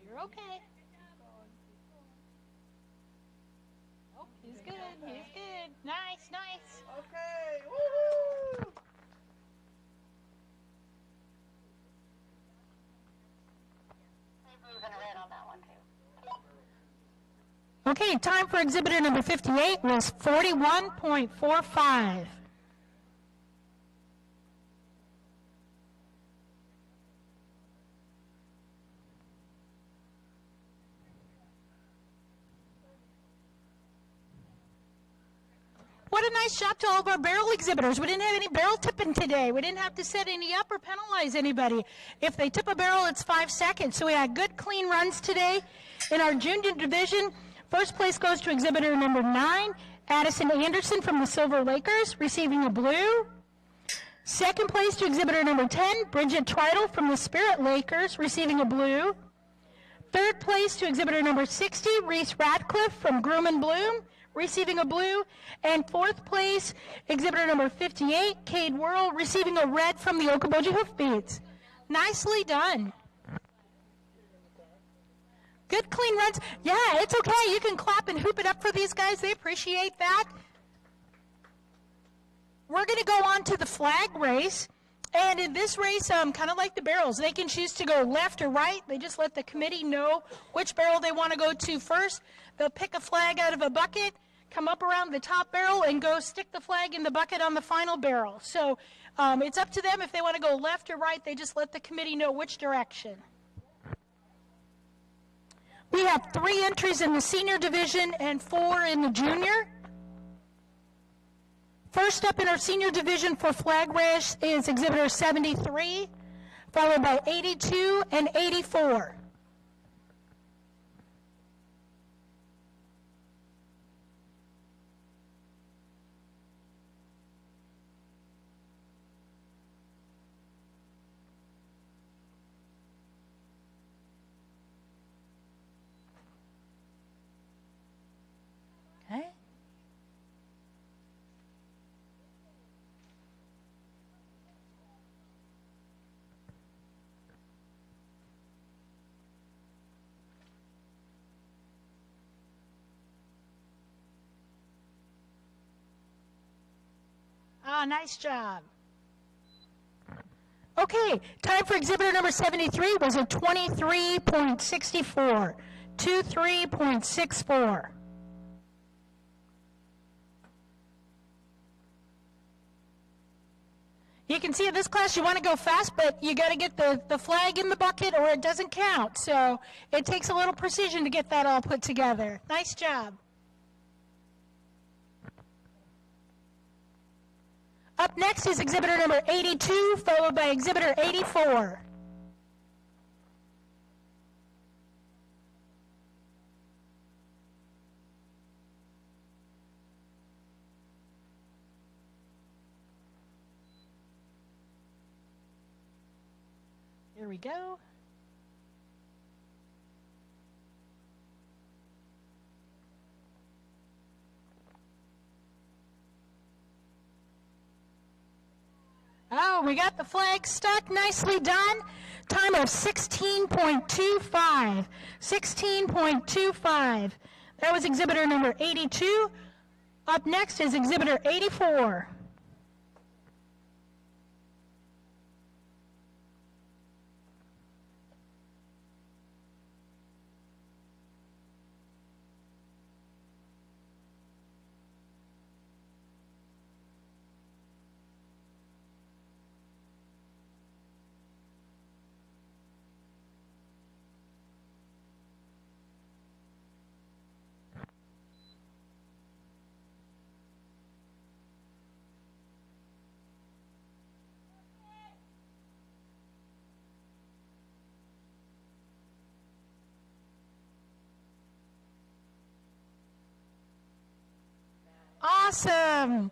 You're okay. Oh, he's good. He's good. Nice, nice. Okay, woohoo! Okay, time for exhibitor number 58 was 41.45. What a nice job to all of our barrel exhibitors. We didn't have any barrel tipping today. We didn't have to set any up or penalize anybody. If they tip a barrel, it's 5 seconds. So we had good, clean runs today. In our junior division, first place goes to exhibitor number 9, Addison Anderson from the Silver Lakers, receiving a blue. Second place to exhibitor number 10, Bridget Tridle from the Spirit Lakers, receiving a blue. Third place to exhibitor number 60, Reese Radcliffe from Groom and Bloom, receiving a blue. And fourth place, exhibitor number 58, Cade Worrell, receiving a red from the Okoboji Hoofbeats. Nicely done. Good, clean runs. Yeah, it's okay. You can clap and hoop it up for these guys. They appreciate that. We're going to go on to the flag race. And in this race, kind of like the barrels, they can choose to go left or right. They just let the committee know which barrel they want to go to first. They'll pick a flag out of a bucket, come up around the top barrel and go stick the flag in the bucket on the final barrel. So it's up to them if they want to go left or right. They just let the committee know which direction. We have 3 entries in the senior division and 4 in the junior. First up in our senior division for flag race is exhibitor 73, followed by 82 and 84. Okay. Ah, nice job. Okay, time for exhibitor number 73 was a 23.64. 23.64. You can see in this class you want to go fast, but you got to get the flag in the bucket or it doesn't count. So it takes a little precision to get that all put together. Nice job. Up next is exhibitor number 82, followed by exhibitor 84. Here we go. Oh, we got the flag stuck. Nicely done. Time of 16.25. 16.25. That was exhibitor number 82. Up next is exhibitor 84. Awesome.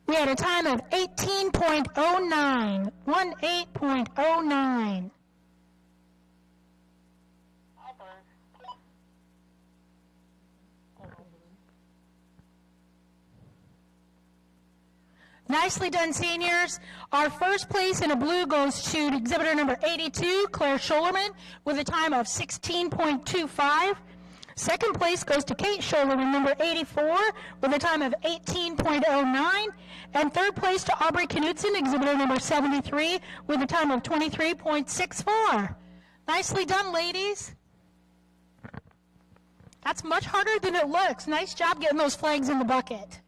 We had a time of 18.09. 18.09. Nicely done, seniors. Our first place in a blue goes to exhibitor number 82, Claire Scholerman, with a time of 16.25. Second place goes to Kate Scholerman, number 84, with a time of 18.09. And third place to Aubrey Knudsen, exhibitor number 73, with a time of 23.64. Nicely done, ladies. That's much harder than it looks. Nice job getting those flags in the bucket.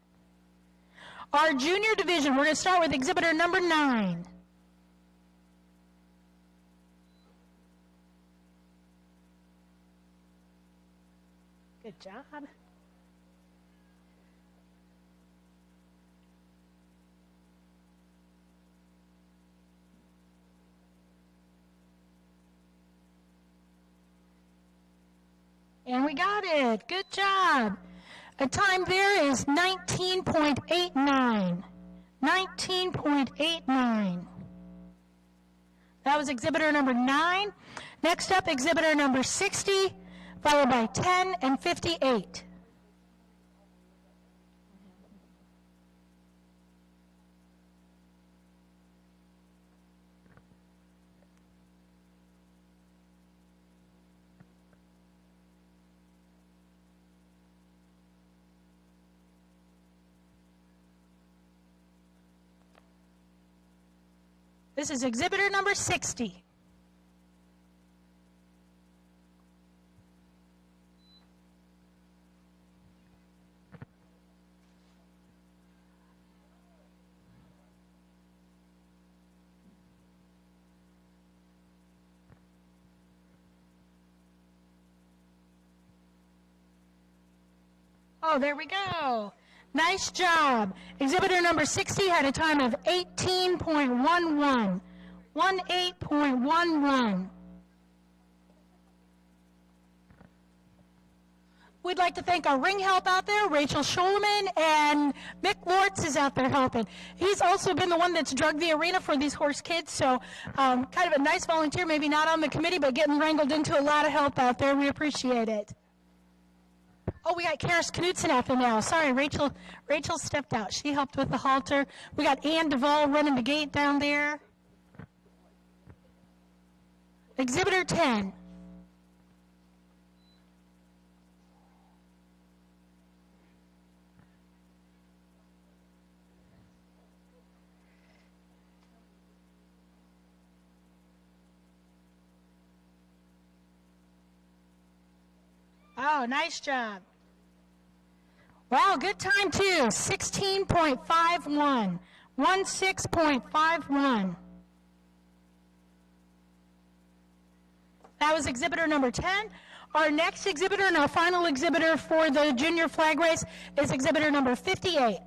Our junior division, we're going to start with exhibitor number 9. Good job. And we got it. Good job. The time there is 19.89. 19.89. That was exhibitor number 9. Next up, exhibitor number 60, followed by 10 and 58. This is exhibitor number 60. Oh, there we go. Nice job. Exhibitor number 60 had a time of 18.11. 18.11. We'd like to thank our ring help out there, Rachel Scholman, and Mick Lortz is out there helping. He's also been the one that's drugged the arena for these horse kids, so kind of a nice volunteer, maybe not on the committee, but getting wrangled into a lot of help out there. We appreciate it. Oh, we got Karis Knudsen out there now. Sorry, Rachel stepped out. She helped with the halter. We got Ann Duvall running the gate down there. Exhibitor 10. Oh, nice job. Wow, good time too. 16.51. 16.51. That was exhibitor number 10. Our next exhibitor and our final exhibitor for the junior flag race is exhibitor number 58.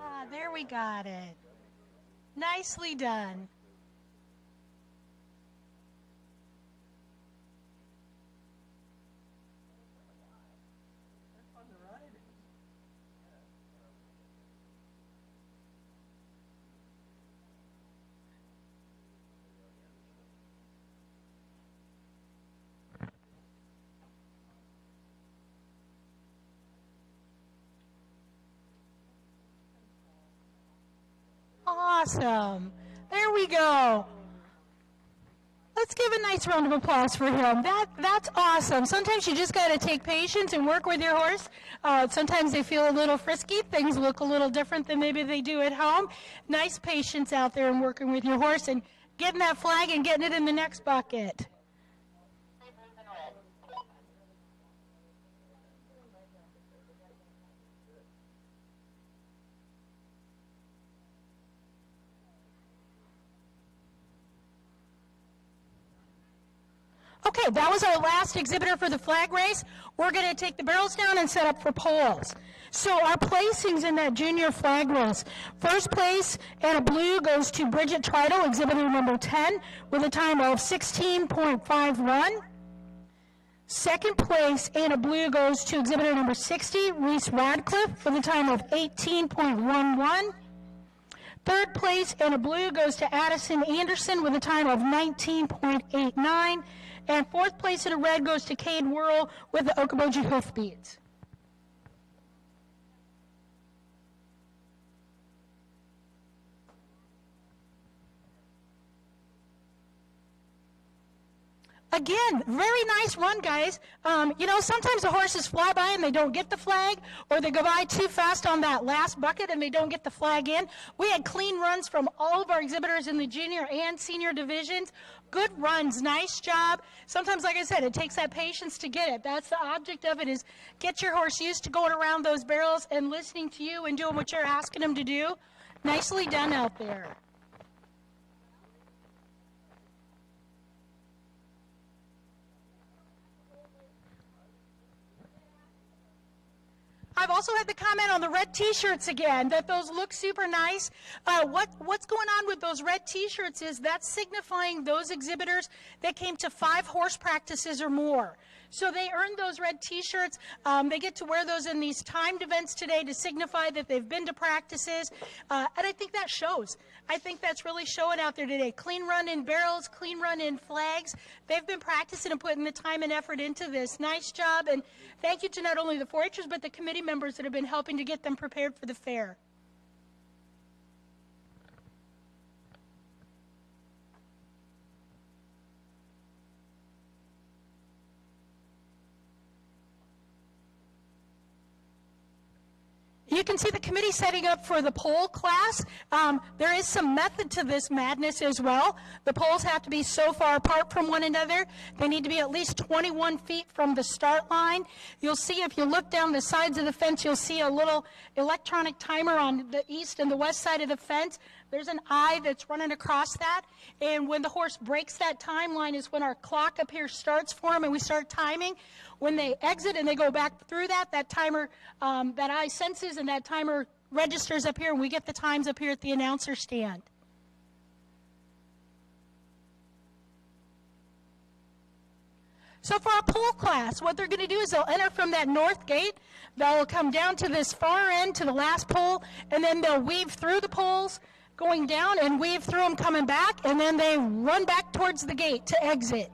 Ah, there we got it. Nicely done. Awesome. There we go. Let's give a nice round of applause for him. That's awesome. Sometimes you just got to take patience and work with your horse. Sometimes they feel a little frisky. Things look a little different than maybe they do at home. Nice patience out there and working with your horse and getting that flag and getting it in the next bucket. Okay, that was our last exhibitor for the flag race. We're going to take the barrels down and set up for polls. So our placings in that junior flag race. First place and a blue goes to Bridget Tritle, exhibitor number 10, with a time of 16.51. Second place and a blue goes to exhibitor number 60, Reese Radcliffe, with a time of 18.11. Third place and a blue goes to Addison Anderson with a time of 19.89. And fourth place in a red goes to Cade Whirl with the Okoboji Hoofbeats. Again, very nice run, guys. Sometimes the horses fly by and they don't get the flag, or they go by too fast on that last bucket and they don't get the flag in. We had clean runs from all of our exhibitors in the junior and senior divisions. Good runs, nice job. Sometimes, like I said, it takes that patience to get it. That's the object of it, is get your horse used to going around those barrels and listening to you and doing what you're asking him to do. Nicely done out there. also had the comment on the red T-shirts again, that those look super nice. What's going on with those red T-shirts is that's signifying those exhibitors that came to 5 horse practices or more. So they earned those red T-shirts. They get to wear those in these timed events today to signify that they've been to practices. And I think that shows. I think that's really showing out there today. Clean run in barrels, clean run in flags. They've been practicing and putting the time and effort into this. Nice job. And thank you to not only the 4-H'ers, but the committee members that have been helping to get them prepared for the fair. You can see the committee setting up for the pole class. There is some method to this madness as well. The poles have to be so far apart from one another. They need to be at least 21 feet from the start line. You'll see if you look down the sides of the fence, you'll see a little electronic timer on the east and the west side of the fence. There's an eye that's running across that. And when the horse breaks that timeline is when our clock up here starts for them and we start timing. When they exit and they go back through that timer, that eye senses and that timer registers up here and we get the times up here at the announcer stand. So for our pole class, what they're going to do is they'll enter from that north gate, they'll come down to this far end to the last pole, and then they'll weave through the poles, going down and weave through them coming back, and then they run back towards the gate to exit.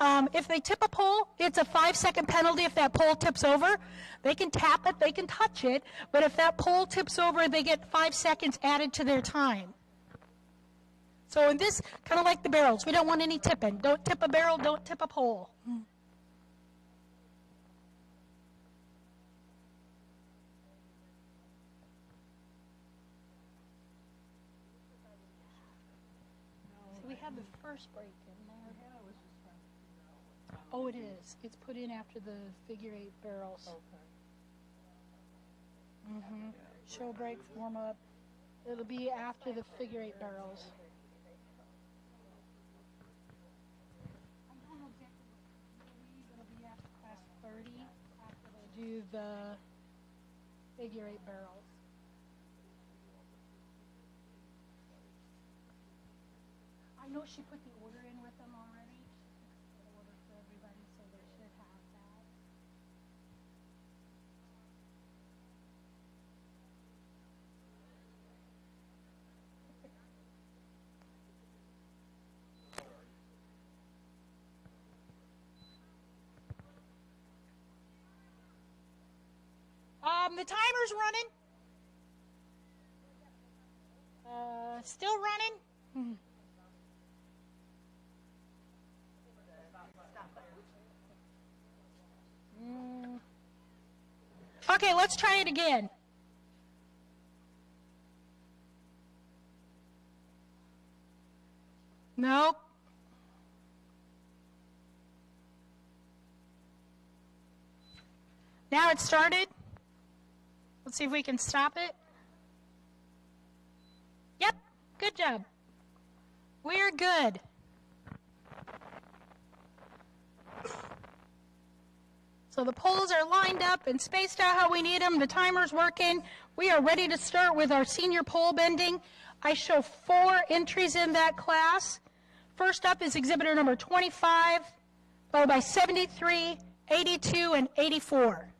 If they tip a pole, it's a 5-second penalty if that pole tips over. They can tap it, they can touch it, but if that pole tips over, they get 5 seconds added to their time. So in this, kind of like the barrels, we don't want any tipping. Don't tip a barrel, don't tip a pole. So we have the first break in there. Oh, it is. It's put in after the figure 8 barrels. Mm-hmm. Show break, warm up. It'll be after the figure 8 barrels. I don't know exactly what it'll be after class 30, after they do the figure 8 barrels. I know she put the order in with them already. An order for everybody, so they should have that. The timer's running. Still running. Okay, let's try it again. Nope. Now it started. Let's see if we can stop it. Yep, good job. We're good. So the poles are lined up and spaced out how we need them. The timer's working. We are ready to start with our senior pole bending. I show 4 entries in that class. First up is exhibitor number 25, followed by 73, 82, and 84.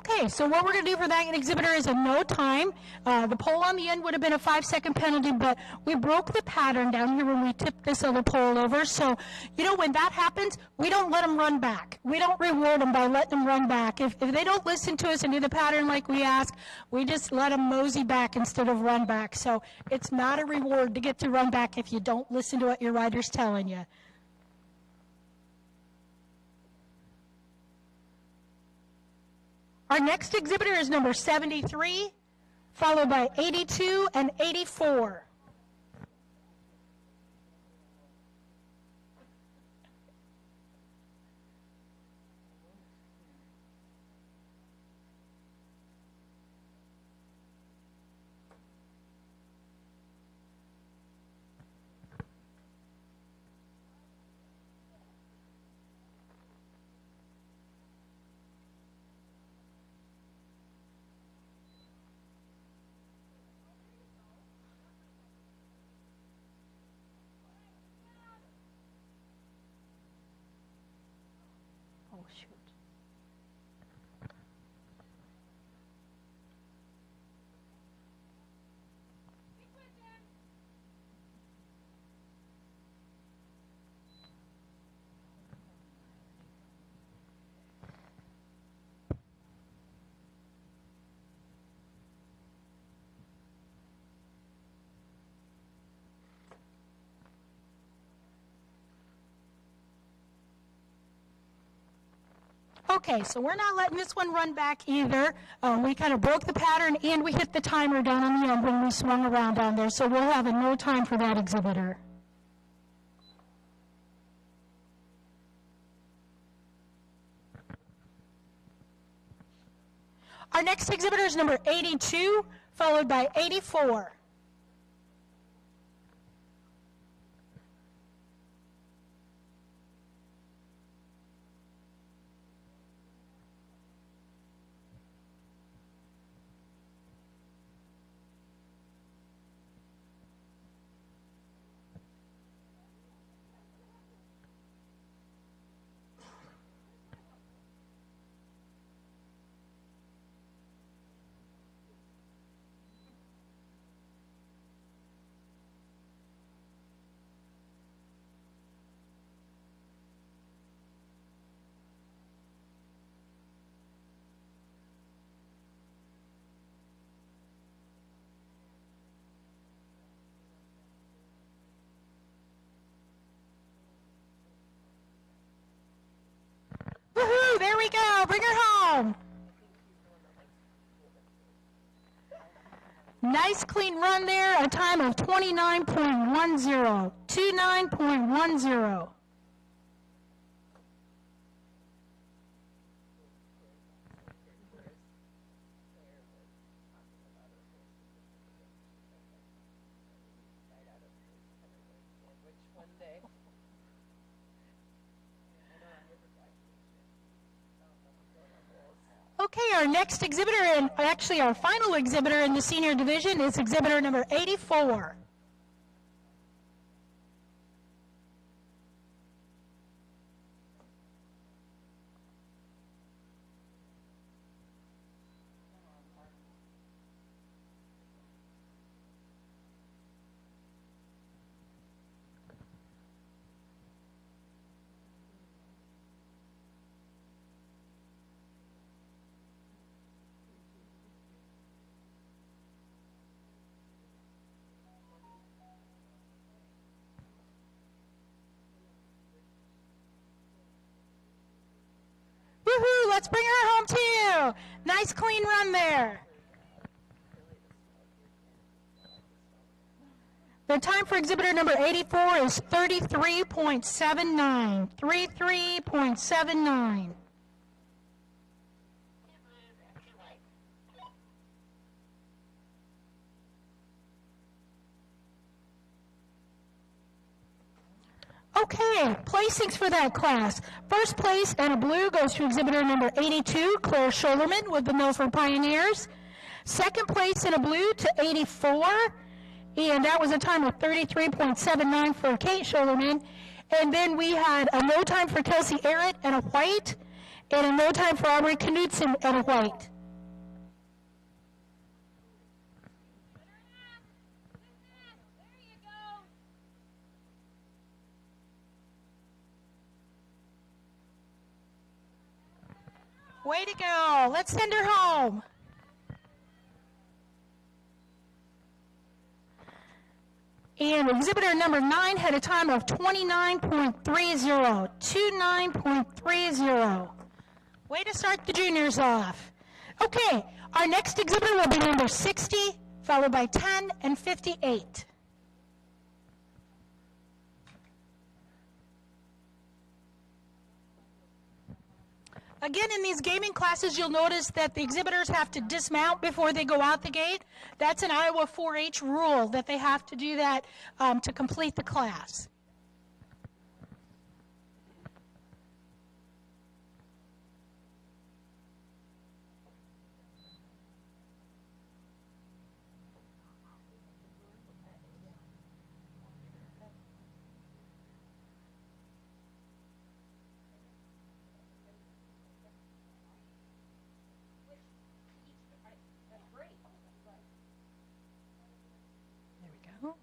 Okay, so what we're going to do for that exhibitor is a no time. The pole on the end would have been a 5-second penalty, but we broke the pattern down here when we tipped this other pole over. So, you know, when that happens, we don't let them run back. We don't reward them by letting them run back. If they don't listen to us and do the pattern like we ask, we just let them mosey back instead of run back. So it's not a reward to get to run back if you don't listen to what your rider's telling you. Our next exhibitor is number 73, followed by 82 and 84. Oh, shoot. Okay, so we're not letting this one run back either. We kind of broke the pattern and we hit the timer down on the end when we swung around down there, so we'll have a no time for that exhibitor. Our next exhibitor is number 82, followed by 84. Woohoo, there we go, bring her home. Nice clean run there, a time of 29.10, 29.10. Okay, our next exhibitor, and actually our final exhibitor in the senior division is exhibitor number 84. Woohoo, let's bring her home too. Nice clean run there. The time for exhibitor number 84 is 33.79, 33.79. Okay, placings for that class. First place and a blue goes to exhibitor number 82, Claire Schollerman with the Milford Pioneers. Second place in a blue to 84, and that was a time of 33.79 for Kate Schollerman. And then we had a no time for Kelsey Arrett and a white, and a no time for Aubrey Knudsen and a white. Way to go. Let's send her home. And exhibitor number 9 had a time of 29.30. 29.30. Way to start the juniors off. Okay, our next exhibitor will be number 60, followed by 10 and 58. Again, in these gaming classes, you'll notice that the exhibitors have to dismount before they go out the gate. That's an Iowa 4-H rule that they have to do that to complete the class. There we go.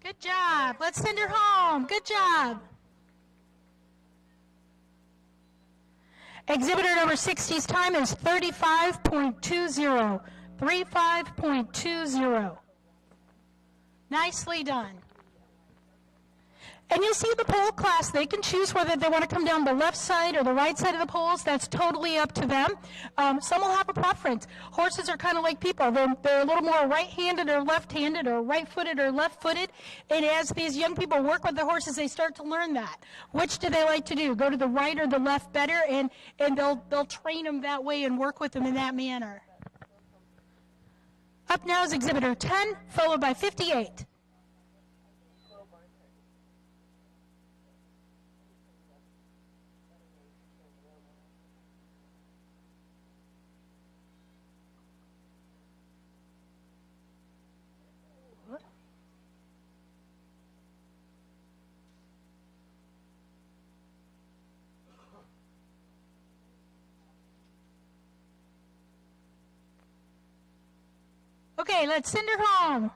Good job. Let's send her home. Good job. Exhibitor number 60's time is 35.20. 35.20. Nicely done. And you'll see the pole class, they can choose whether they want to come down the left side or the right side of the poles. That's totally up to them. Some will have a preference. Horses are kind of like people. They're a little more right-handed or left-handed or right-footed or left-footed. And as these young people work with the horses, they start to learn that. Which do they like to do? Go to the right or the left better? And they'll train them that way and work with them in that manner. Up now is exhibitor 10, followed by 58. Okay, let's send her home.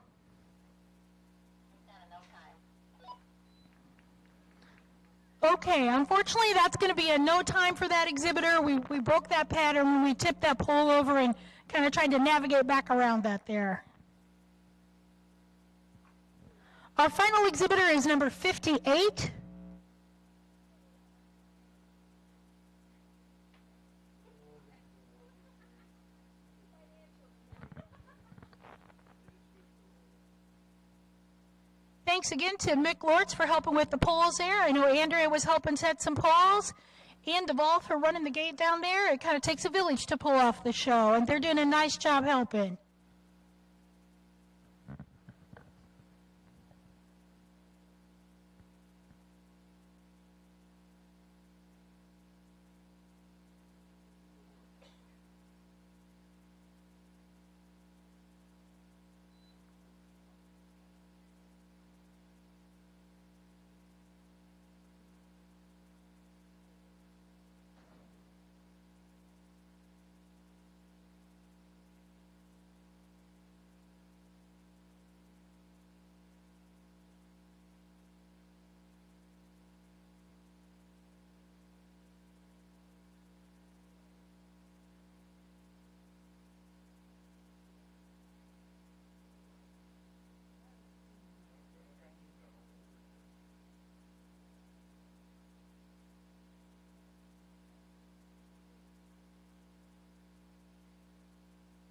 Okay, unfortunately, that's going to be a no time for that exhibitor. We broke that pattern when we tipped that pole over and kind of tried to navigate back around that there. Our final exhibitor is number 58. Thanks again to Mick Lortz for helping with the poles there. I know Andrea was helping set some poles. And Duvall for running the gate down there. It kind of takes a village to pull off the show, and they're doing a nice job helping.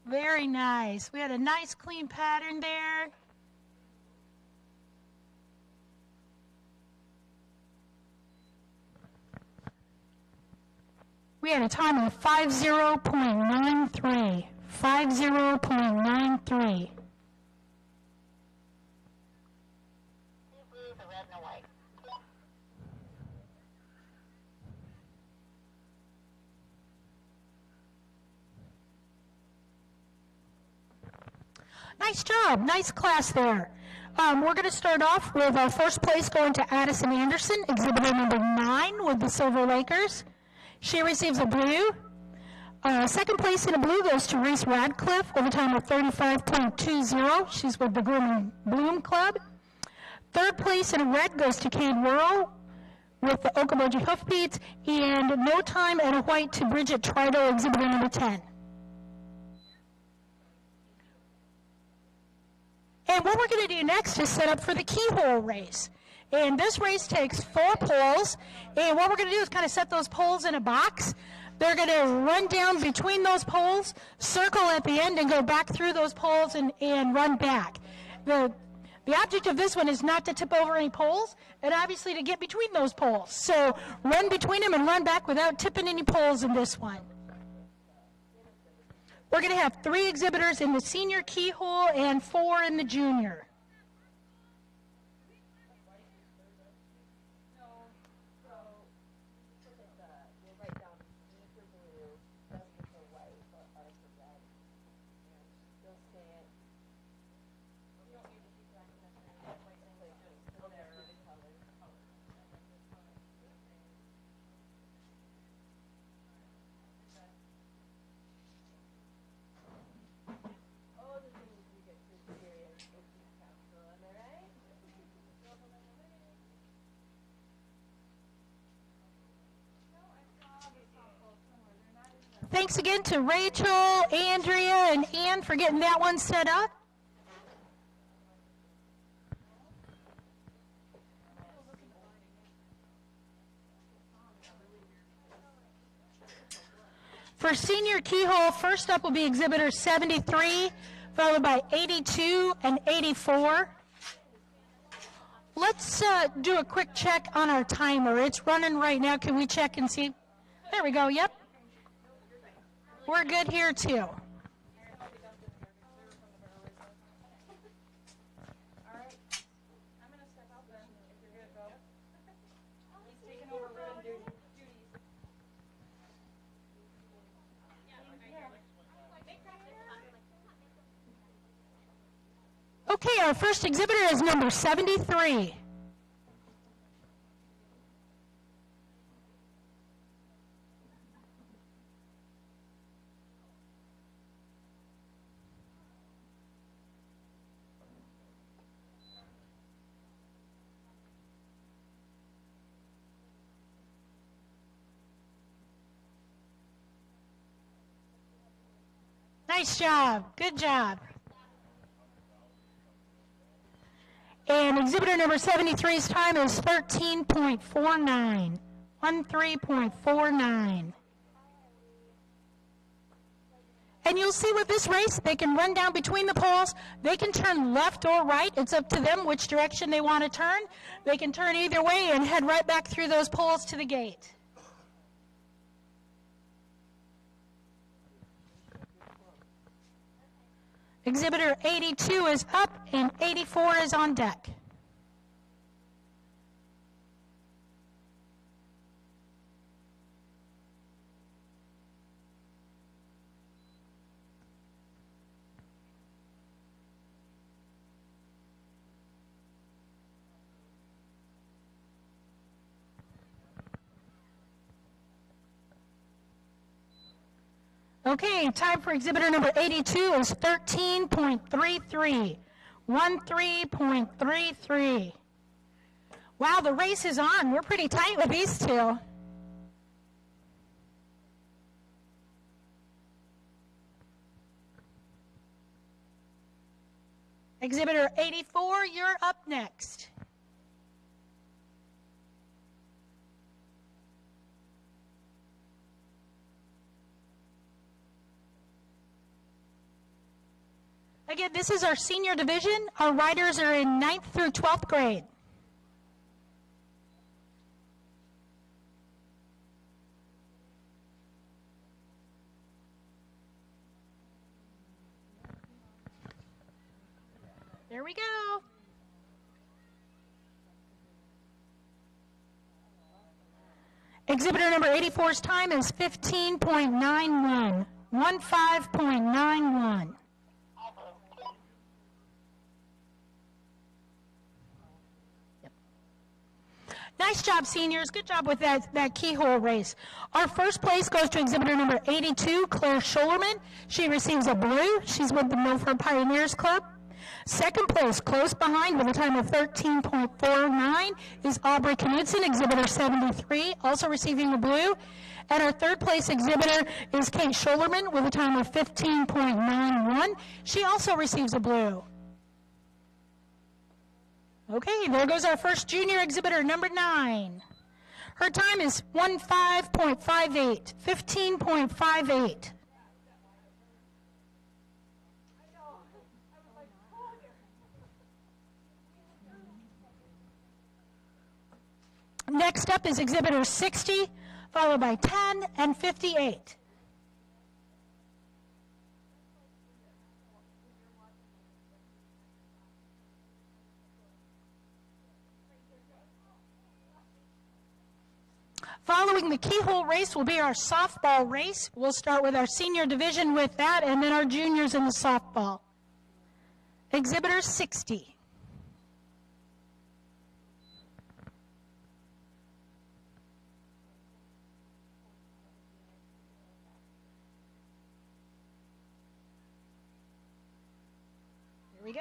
Very nice. We had a nice clean pattern there. We had a time of 50.93. 50.93. Nice job. Nice class there. We're going to start off with our first place going to Addison Anderson, exhibitor number 9 with the Silver Lakers. She receives a blue. Second place in the blue goes to Reese Radcliffe with a time of 35.20. She's with the Bloom Club. Third place in the red goes to Kate Worrell with the Okoboji Hoofbeats, and no time in a white to Bridget Trido, exhibitor number 10. And what we're going to do next is set up for the keyhole race. And this race takes 4 poles, and what we're going to do is kind of set those poles in a box. They're going to run down between those poles, circle at the end, and go back through those poles and run back. The object of this one is not to tip over any poles, and obviously to get between those poles. So run between them and run back without tipping any poles in this one. We're going to have 3 exhibitors in the senior keyhole and 4 in the junior. Thanks again to Rachel, Andrea, and Ann for getting that one set up. For senior keyhole, first up will be exhibitor 73, followed by 82 and 84. Let's do a quick check on our timer. It's running right now. Can we check and see? There we go. Yep. We're good here, too. All right. I'm going to step out then, if you're good, Bo. He's taking over running duties. Okay, our first exhibitor is number 73. Nice job. Good job. And exhibitor number 73's time is 13.49. 13.49. And you'll see with this race, they can run down between the poles. They can turn left or right. It's up to them which direction they want to turn. They can turn either way and head right back through those poles to the gate. Exhibitor 82 is up and 84 is on deck. Okay, time for exhibitor number 82 is 13.33. 13.33. Wow, the race is on. We're pretty tight with these two. Exhibitor 84, you're up next. Again, this is our senior division. Our riders are in 9th through 12th grade. There we go. Exhibitor number 84's time is 15.91. 15.91. Nice job, seniors. Good job with that keyhole race. Our first place goes to exhibitor number 82, Claire Scholerman. She receives a blue. She's with the Milford Pioneers Club. Second place, close behind with a time of 13.49, is Aubrey Knudsen, exhibitor 73, also receiving a blue. And our third place exhibitor is Kate Scholerman with a time of 15.91. She also receives a blue. Okay, there goes our first junior exhibitor, number 9. Her time is 15.58, 15.58. Next up is exhibitor 60, followed by 10 and 58. Following the keyhole race will be our softball race. We'll start with our senior division with that, and then our juniors in the softball. Exhibitor 60. Here we go.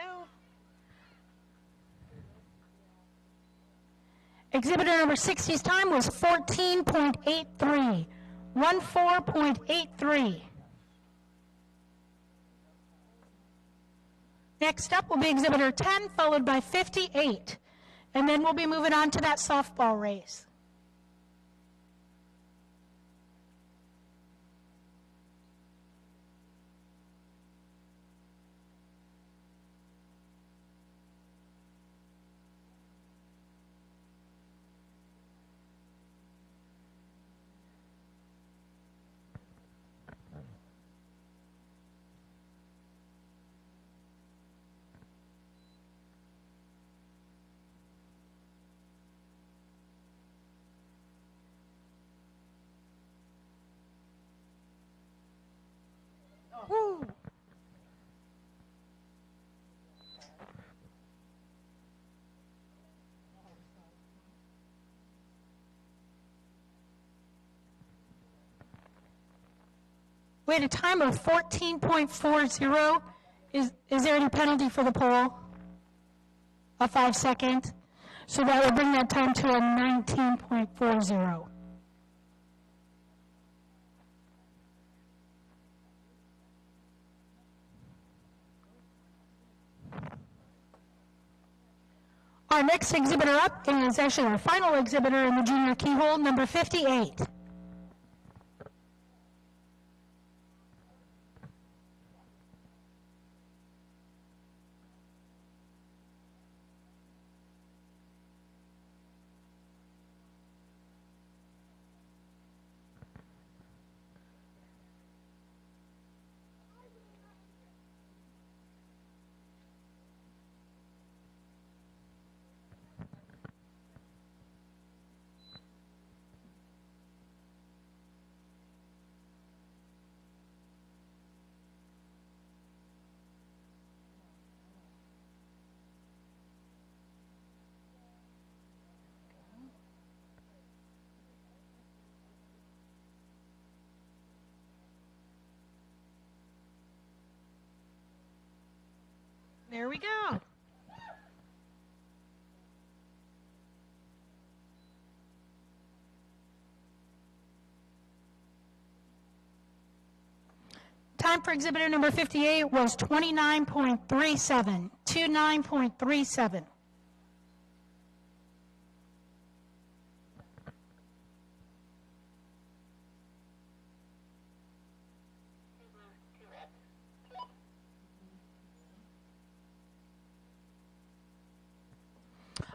Exhibitor number 60's time was 14.83, 14.83. Next up will be exhibitor 10, followed by 58. And then we'll be moving on to that softball race. Woo! We had a time of 14.40. Is there any penalty for the poll? A 5 second? So that would bring that time to a 19.40. Our next exhibitor up is actually our final exhibitor in the junior keyhole, number 58. There we go. Time for exhibitor number 58 was 29.37, 29.37.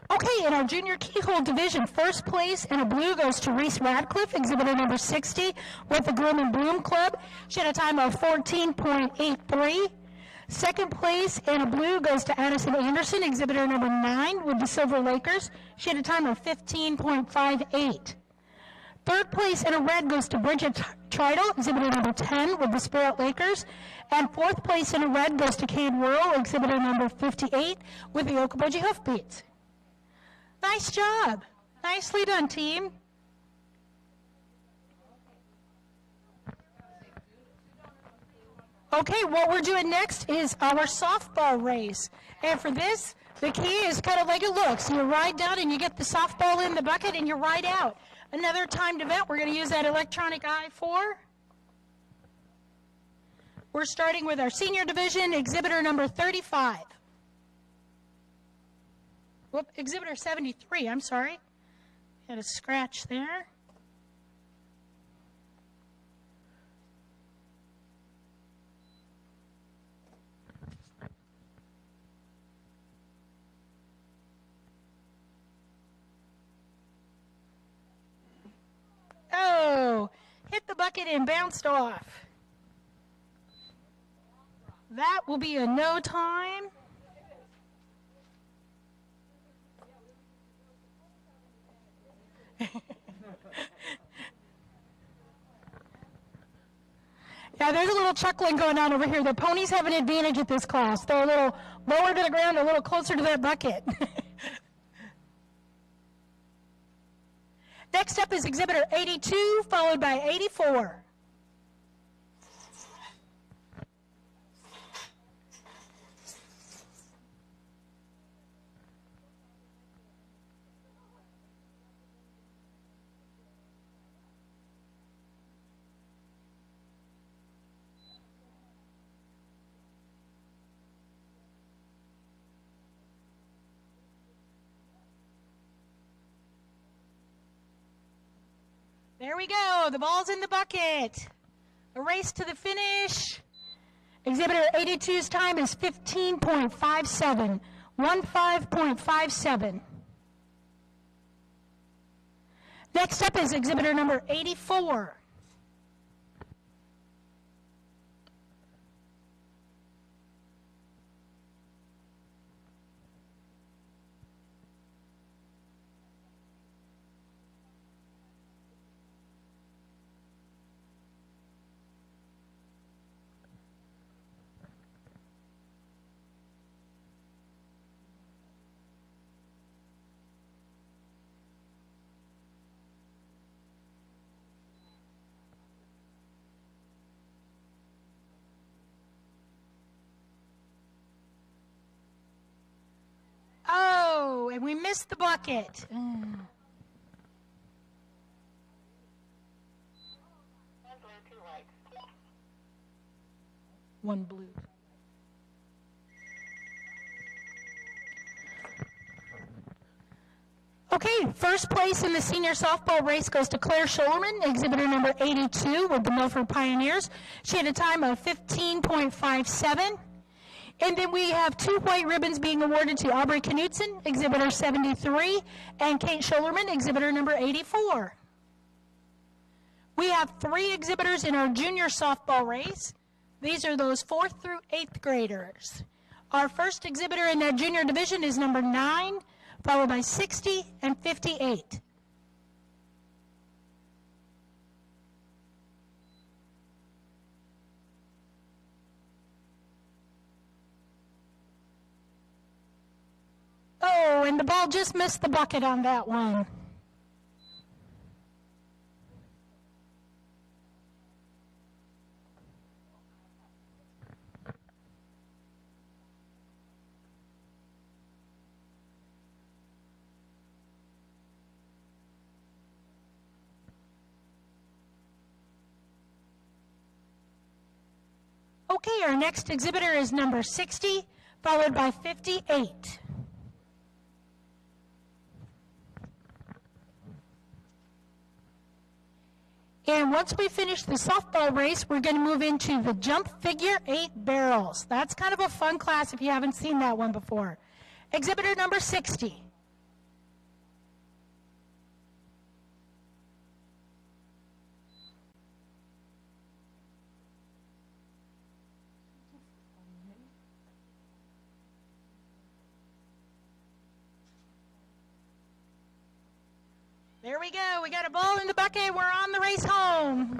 Okay, in our junior keyhole division, first place in a blue goes to Reese Radcliffe, exhibitor number 60, with the Groom and Bloom Club. She had a time of 14.83. Second place in a blue goes to Addison Anderson, exhibitor number 9, with the Silver Lakers. She had a time of 15.58. Third place in a red goes to Bridget Tritle, exhibitor number 10, with the Spirit Lakers. And fourth place in a red goes to Cade Worrell, exhibitor number 58, with the Okoboji Hoofbeats. Nice job. Nicely done, team. Okay, what we're doing next is our softball race. And for this, the key is kind of like it looks. You ride down and you get the softball in the bucket and you ride out. Another timed event, we're going to use that electronic eye for. We're starting with our senior division, exhibitor number 35. Whoop, exhibitor 73, I'm sorry. Had a scratch there. Oh, hit the bucket and bounced off. That will be a no time. Yeah, there's a little chuckling going on over here. The ponies have an advantage at this class. They're a little lower to the ground, a little closer to that bucket. Next up is exhibitor 82, followed by 84. There we go. The ball's in the bucket. A race to the finish. Exhibitor 82's time is 15.57. 15.57. Next up is exhibitor number 84. Oh, and we missed the bucket. One blue. Okay, first place in the senior softball race goes to Claire Scholerman, exhibitor number 82 with the Milford Pioneers. She had a time of 15.57. And then we have 2 white ribbons being awarded to Aubrey Knutson, exhibitor 73, and Kate Scholerman, exhibitor number 84. We have 3 exhibitors in our junior softball race. These are those 4th through 8th graders. Our first exhibitor in that junior division is number 9, followed by 60 and 58. Oh, and the ball just missed the bucket on that one. Okay, our next exhibitor is number 60, followed by 58. And once we finish the softball race, we're going to move into the jump figure 8 barrels. That's kind of a fun class if you haven't seen that one before. Exhibitor number 60. There we go. We got a ball in the bucket. We're on the race home.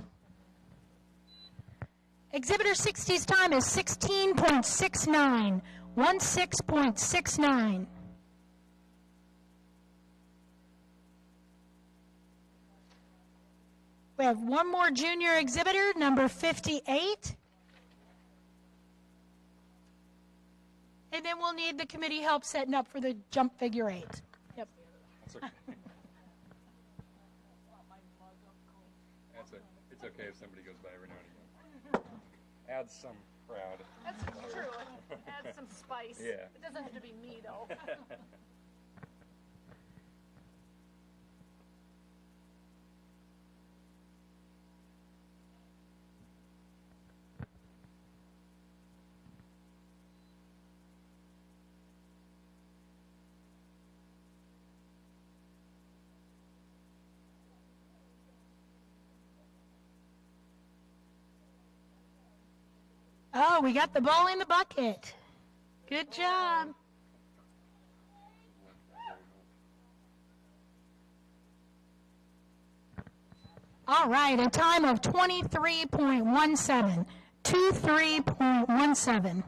Exhibitor 60's time is 16.69. 16.69. We have one more junior exhibitor, number 58. And then we'll need the committee help setting up for the jump figure 8. Yep. It's okay if somebody goes by every now and again. Add some crowd. That's true. Add some spice. Yeah. It doesn't have to be me, though. Oh, we got the ball in the bucket. Good job. All right, a time of 23.17. 23.17.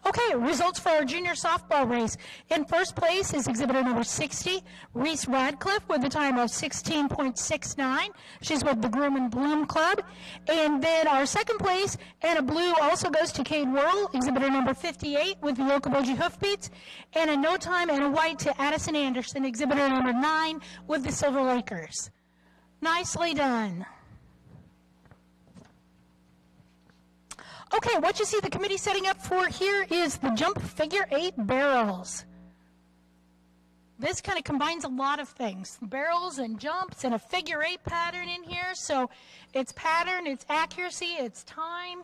Okay, results for our junior softball race. In first place is exhibitor number 60, Reese Radcliffe, with a time of 16.69. She's with the Groom and Bloom Club. And then our second place, Anna Blue, also goes to Cade Whirl, exhibitor number 58, with the Okoboji Hoofbeats. And a no time and a white to Addison Anderson, exhibitor number 9, with the Silver Lakers. Nicely done. Okay, what you see the committee setting up for here is the jump figure 8 barrels. This kind of combines a lot of things, barrels and jumps and a figure 8 pattern in here. So it's pattern, it's accuracy, it's time.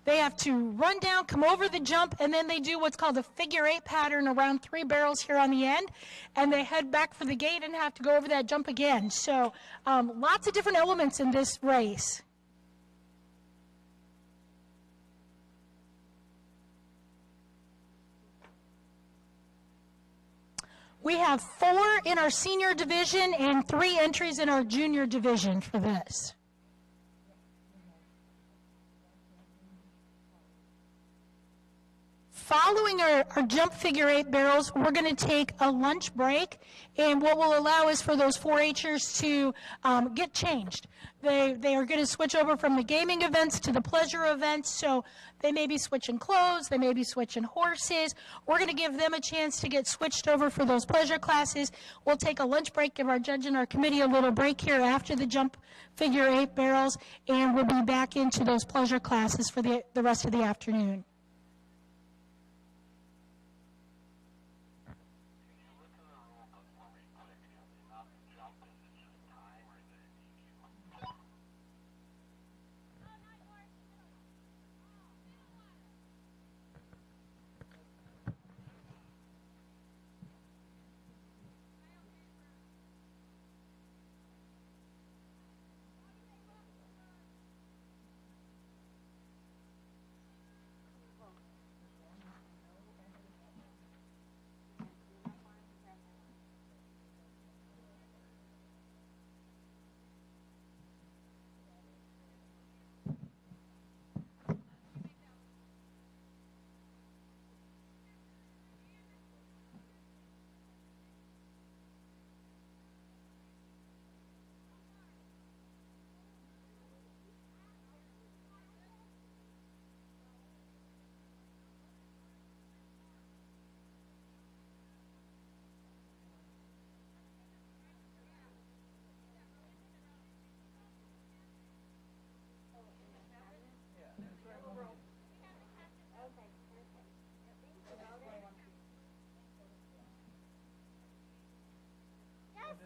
They have to run down, come over the jump, and then they do what's called a figure 8 pattern around 3 barrels here on the end, and they head back for the gate and have to go over that jump again. So lots of different elements in this race. We have 4 in our senior division and 3 entries in our junior division for this. Following our jump figure 8 barrels, we're going to take a lunch break, and what will allow is for those 4-Hers to get changed. They are going to switch over from the gaming events to the pleasure events, so they may be switching clothes, they may be switching horses. We're going to give them a chance to get switched over for those pleasure classes. We'll take a lunch break, give our judge and our committee a little break here after the jump figure 8 barrels, and we'll be back into those pleasure classes for the rest of the afternoon.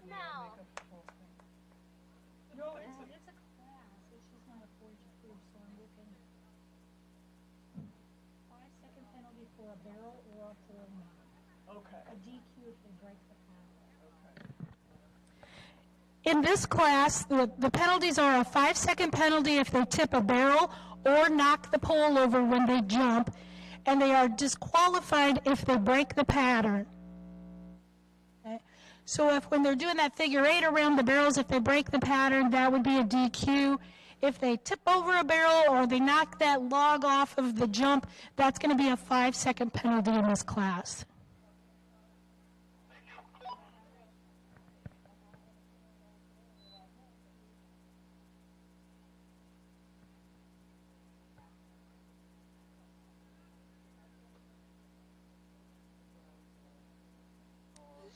Now. No, it's a class. It's just not a forge approved, so I'm looking. 5-second penalty for a barrel or a full knock. Okay. A DQ if they break the pattern. In this class, the penalties are a 5-second penalty if they tip a barrel or knock the pole over when they jump, and they are disqualified if they break the pattern. So if when they're doing that figure 8 around the barrels, if they break the pattern, that would be a DQ. If they tip over a barrel or they knock that log off of the jump, that's going to be a 5-second penalty in this class.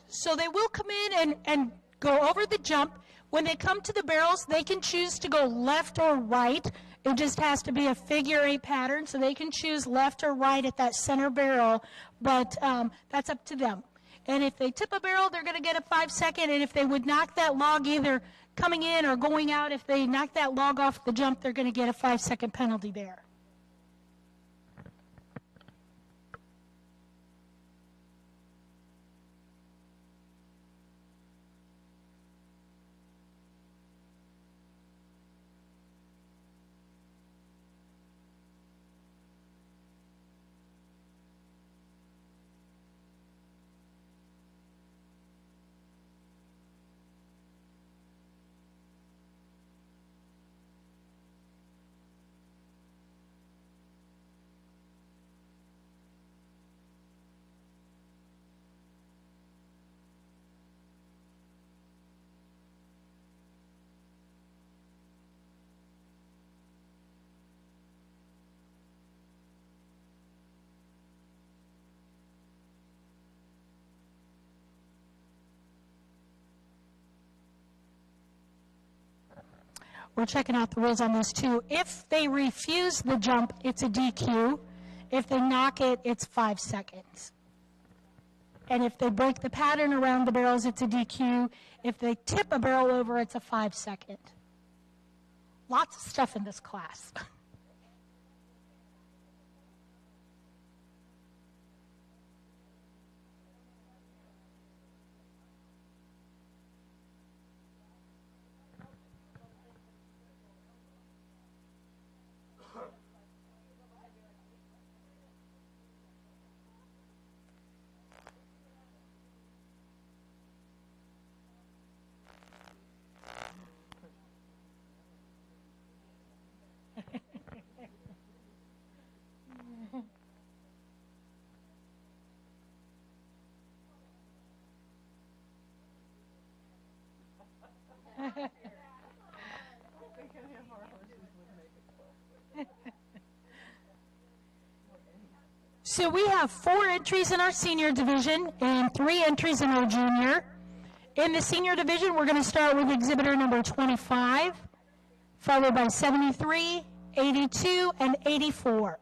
So they will come in and go over the jump. When they come to the barrels, they can choose to go left or right. It just has to be a figure 8 pattern, so they can choose left or right at that center barrel, but that's up to them. And if they tip a barrel, they're going to get a 5-second, and if they would knock that log either coming in or going out, if they knock that log off the jump, they're going to get a 5-second penalty there. We're checking out the rules on this too. If they refuse the jump, it's a DQ. If they knock it, it's 5 seconds. And if they break the pattern around the barrels, it's a DQ. If they tip a barrel over, it's a 5-second. Lots of stuff in this class. So we have 4 entries in our senior division and 3 entries in our junior. In the senior division, we're going to start with exhibitor number 25, followed by 73, 82, and 84.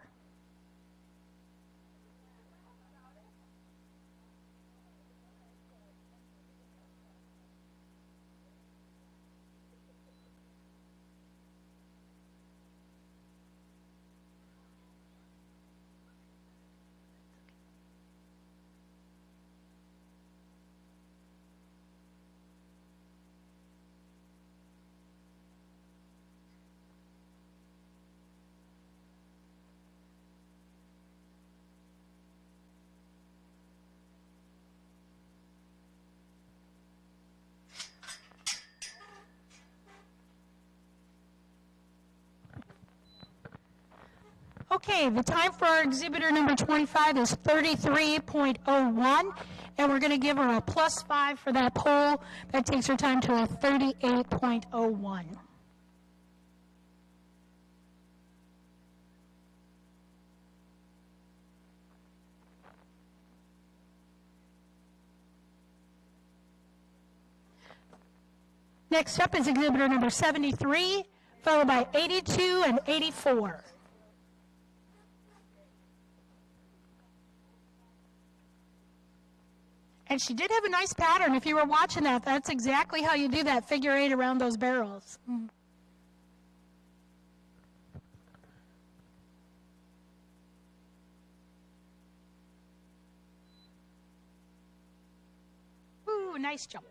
Okay, the time for our exhibitor number 25 is 33.01, and we're going to give her a +5 for that pole. That takes her time to a 38.01. Next up is exhibitor number 73, followed by 82 and 84. And she did have a nice pattern. If you were watching that, that's exactly how you do that figure 8 around those barrels. Ooh, nice jump.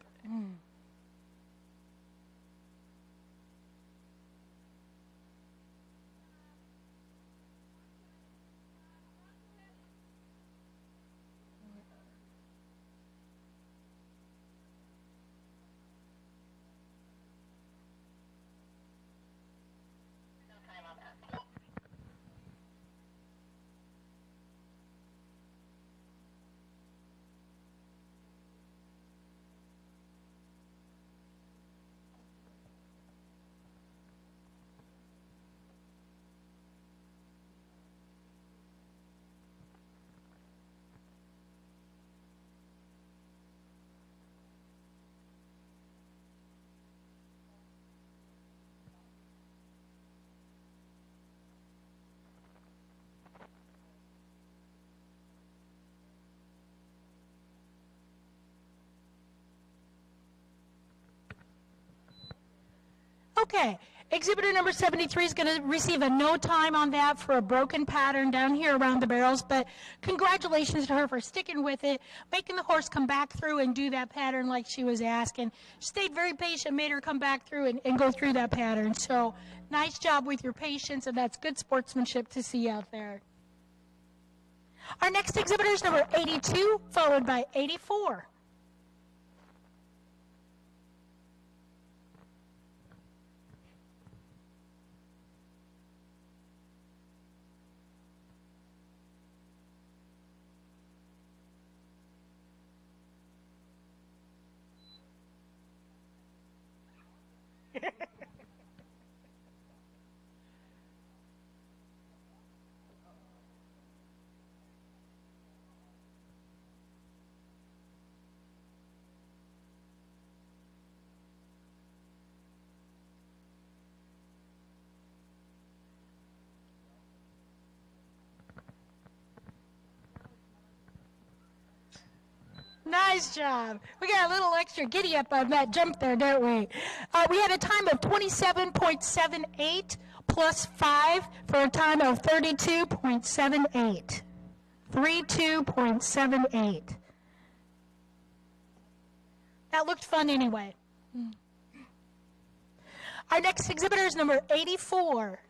Okay, exhibitor number 73 is going to receive a no time on that for a broken pattern down here around the barrels, but congratulations to her for sticking with it, making the horse come back through and do that pattern like she was asking. She stayed very patient, made her come back through and go through that pattern. So nice job with your patience, and that's good sportsmanship to see out there. Our next exhibitor is number 82, followed by 84. Nice job. We got a little extra giddy up on that jump there, don't we? We had a time of 27.78 plus 5 for a time of 32.78. 32.78. That looked fun anyway. Our next exhibitor is number 84.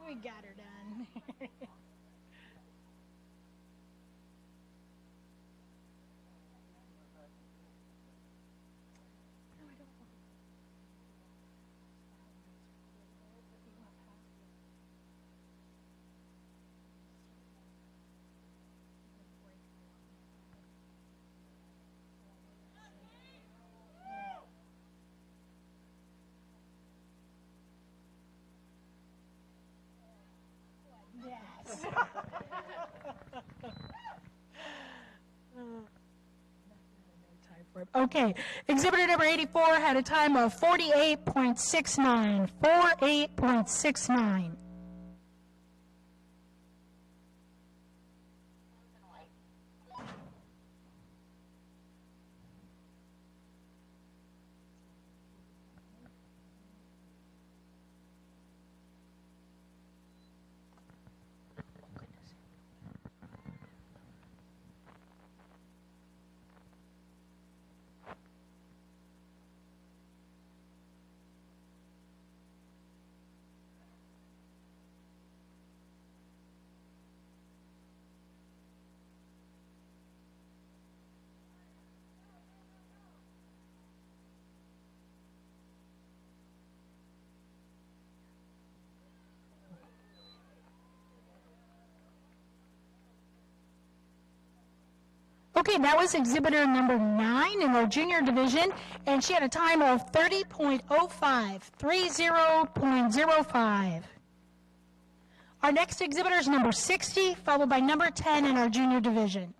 We got her done. Yes. Okay, exhibitor number 84 had a time of 48.69. 48.69. Okay, that was exhibitor number 9 in our junior division, and she had a time of 30.05, 30.05. Our next exhibitor is number 60, followed by number 10 in our junior division.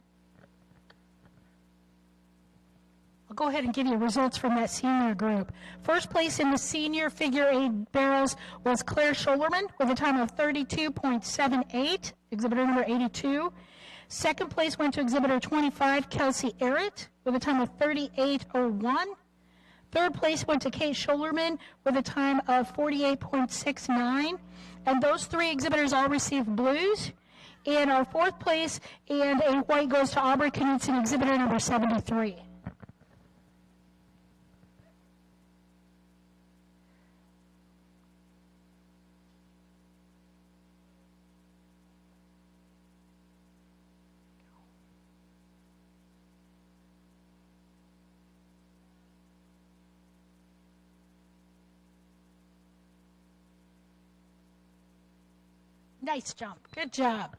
I'll go ahead and give you results from that senior group. First place in the senior figure 8 barrels was Claire Scholerman with a time of 32.78, exhibitor number 82. Second place went to exhibitor 25, Kelsey Arrett, with a time of 38.01. Third place went to Kate Scholerman with a time of 48.69. And those 3 exhibitors all received blues. And our fourth place and a white goes to Aubrey Knudsen, exhibitor number 73. Nice jump. Good job.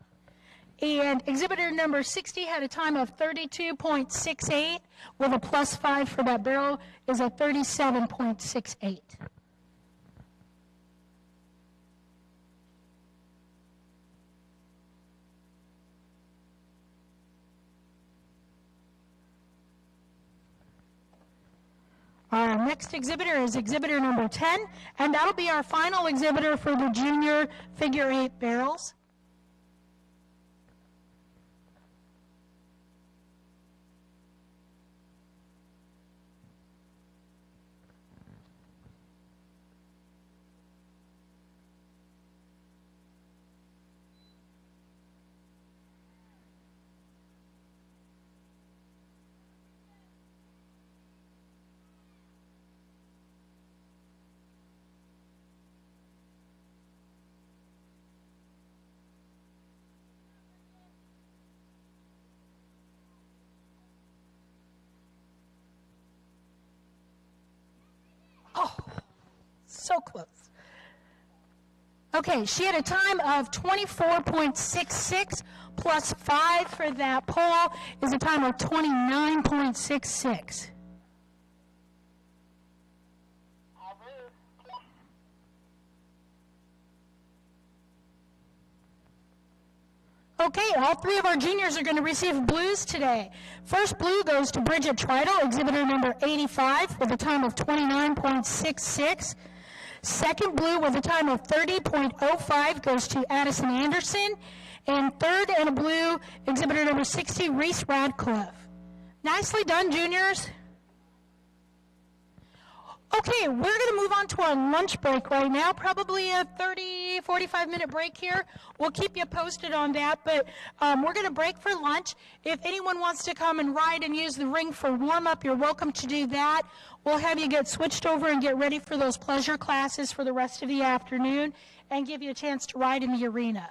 And exhibitor number 60 had a time of 32.68, with a +5 for that barrel is a 37.68. Our next exhibitor is exhibitor number 10, and that'll be our final exhibitor for the junior figure 8 barrels. Oh, so close. Okay, she had a time of 24.66 plus 5 for that pole is a time of 29.66. Okay, all three of our juniors are going to receive blues today. First blue goes to Bridget Trital, exhibitor number 85, with a time of 29.66. Second blue with a time of 30.05 goes to Addison Anderson. And third and a blue, exhibitor number 60, Reese Radcliffe. Nicely done, juniors. Okay, we're going to move on to our lunch break right now, probably a 30, 45-minute break here. We'll keep you posted on that, but we're going to break for lunch. If anyone wants to come and ride and use the ring for warm-up, you're welcome to do that. We'll have you get switched over and get ready for those pleasure classes for the rest of the afternoon and give you a chance to ride in the arena.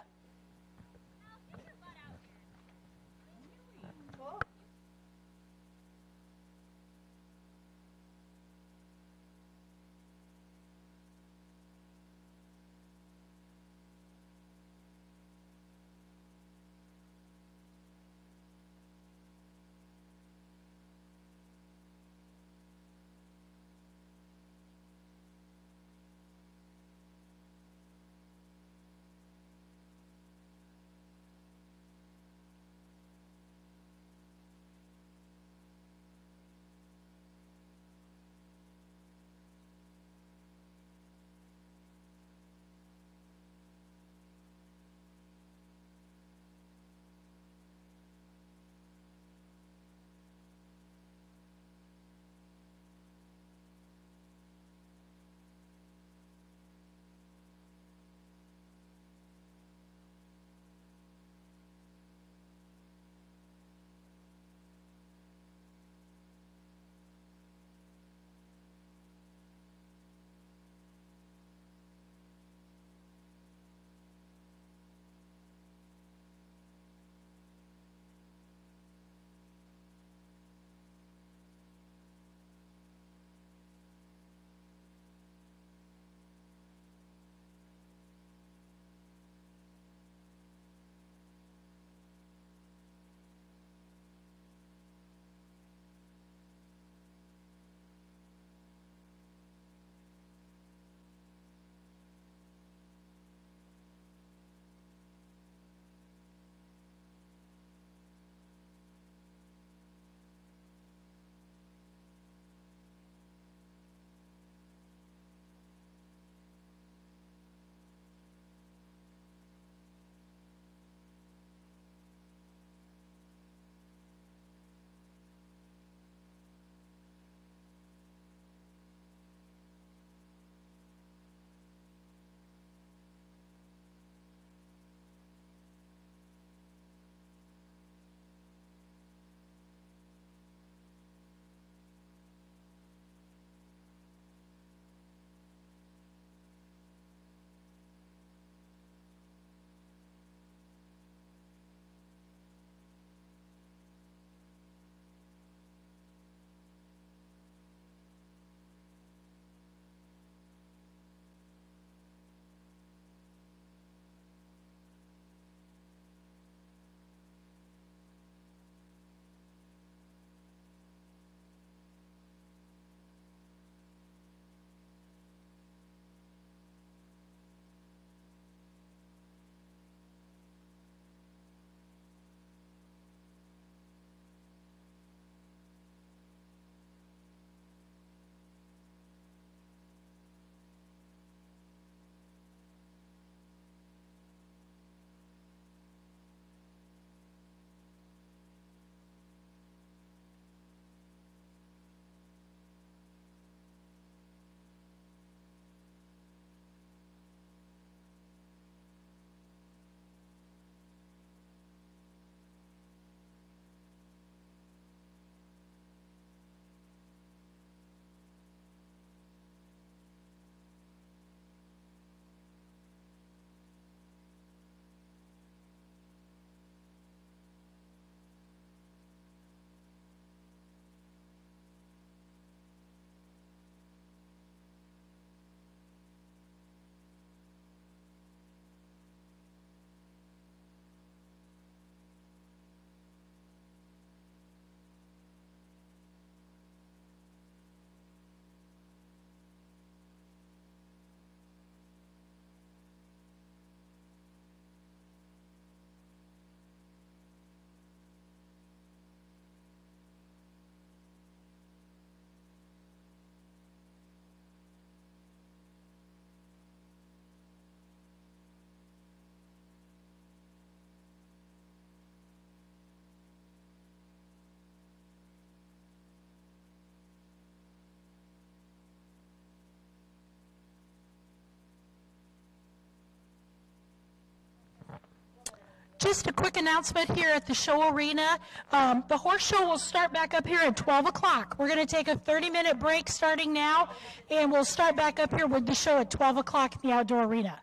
just a quick announcement here at the show arena. The horse show will start back up here at 12 o'clock. We're going to take a 30-minute break starting now, and we'll start back up here with the show at 12 o'clock in the outdoor arena.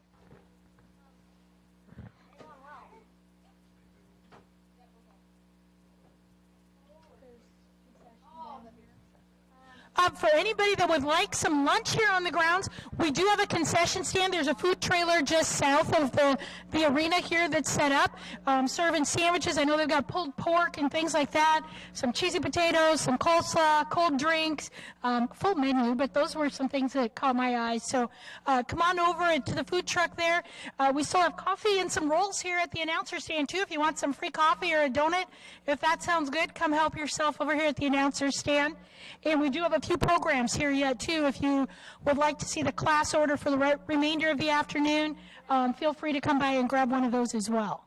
For anybody that would like some lunch here on the grounds, we do have a concession stand. There's a food trailer just south of the arena here that's set up, serving sandwiches. I know they've got pulled pork and things like that, some cheesy potatoes, some coleslaw, cold drinks, full menu, but those were some things that caught my eyes. So come on over to the food truck there. We still have coffee and some rolls here at the announcer stand too. If you want some free coffee or a donut, if that sounds good, come help yourself over here at the announcer stand. And we do have a few programs here yet too. If you would like to see the class order for the remainder of the afternoon, feel free to come by and grab one of those as well.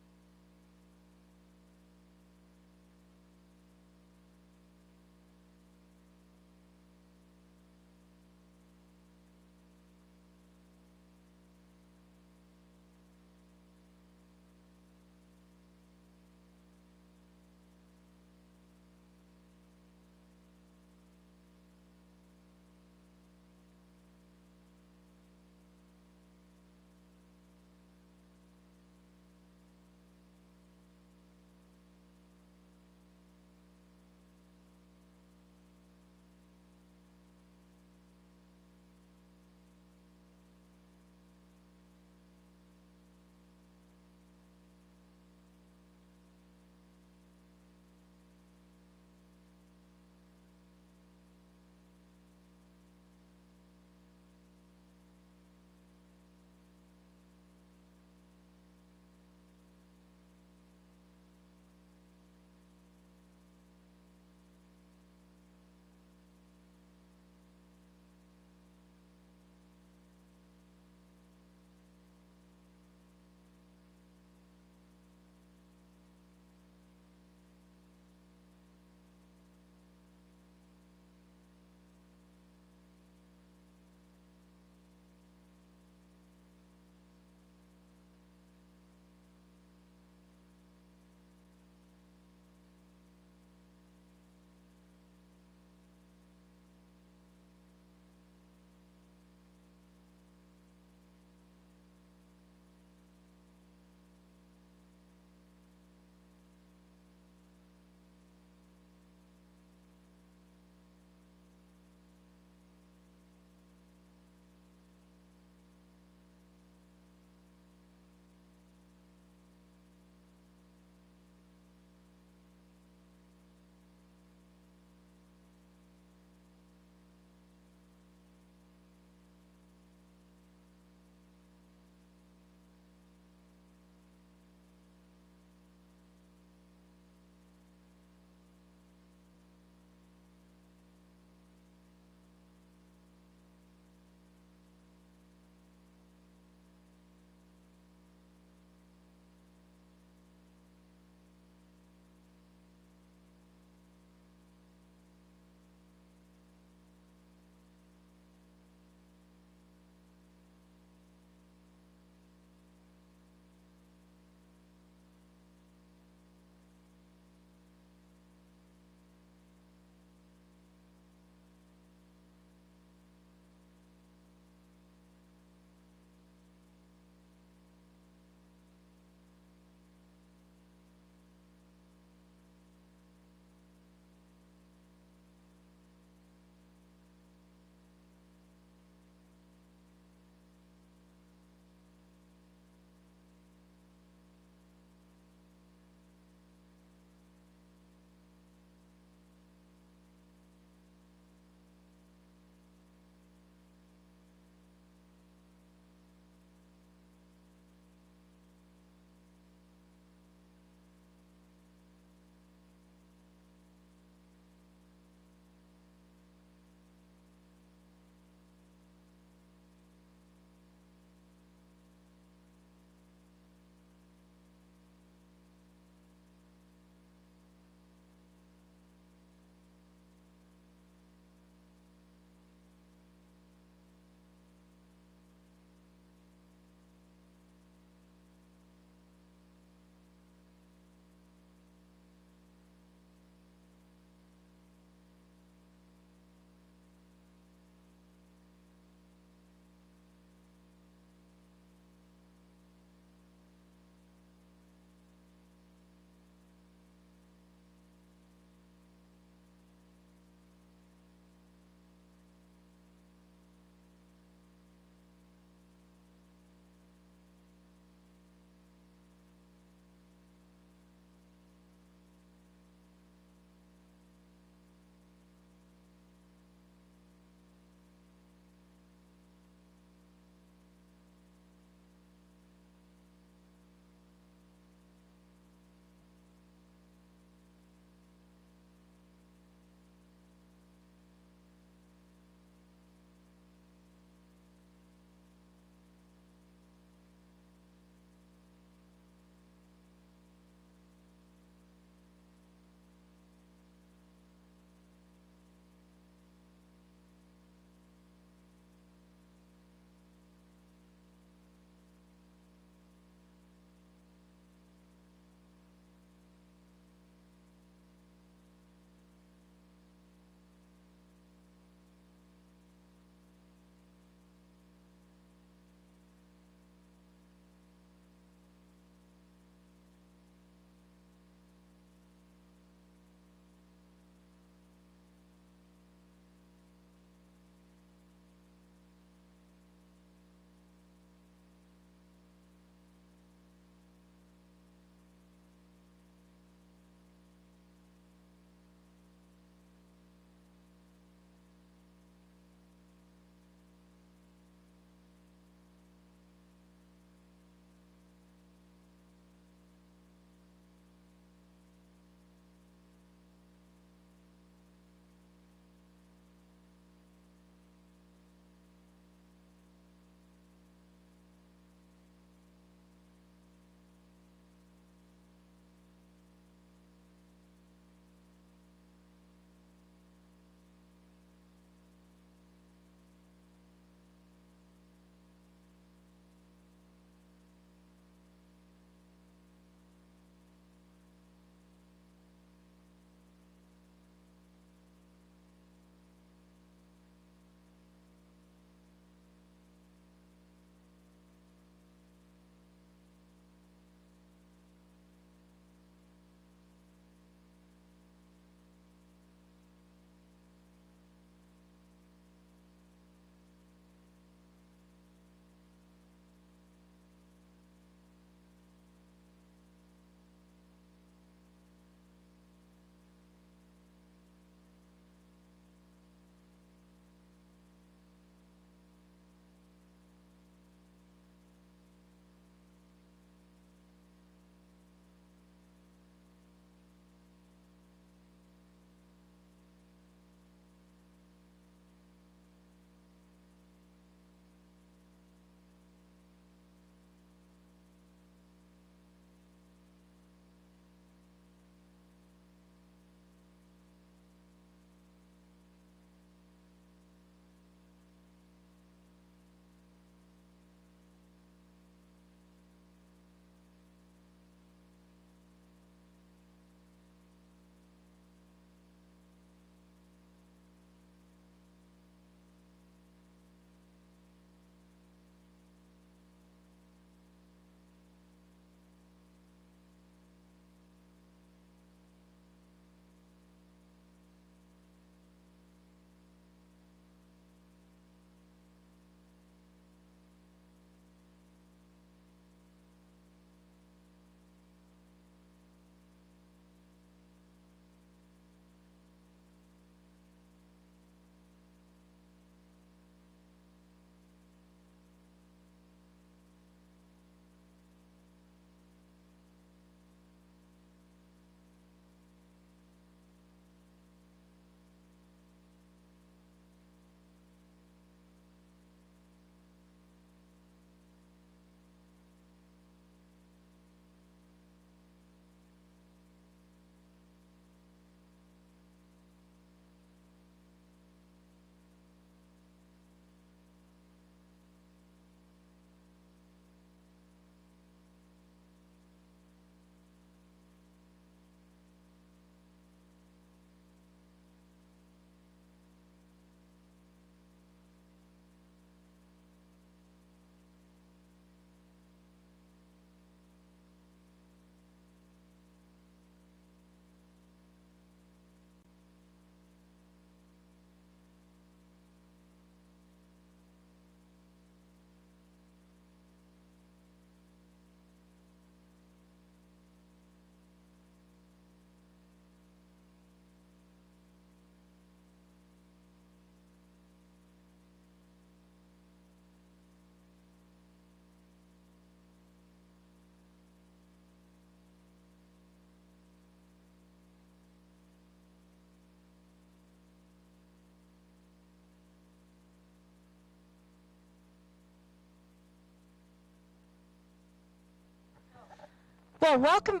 Well, welcome.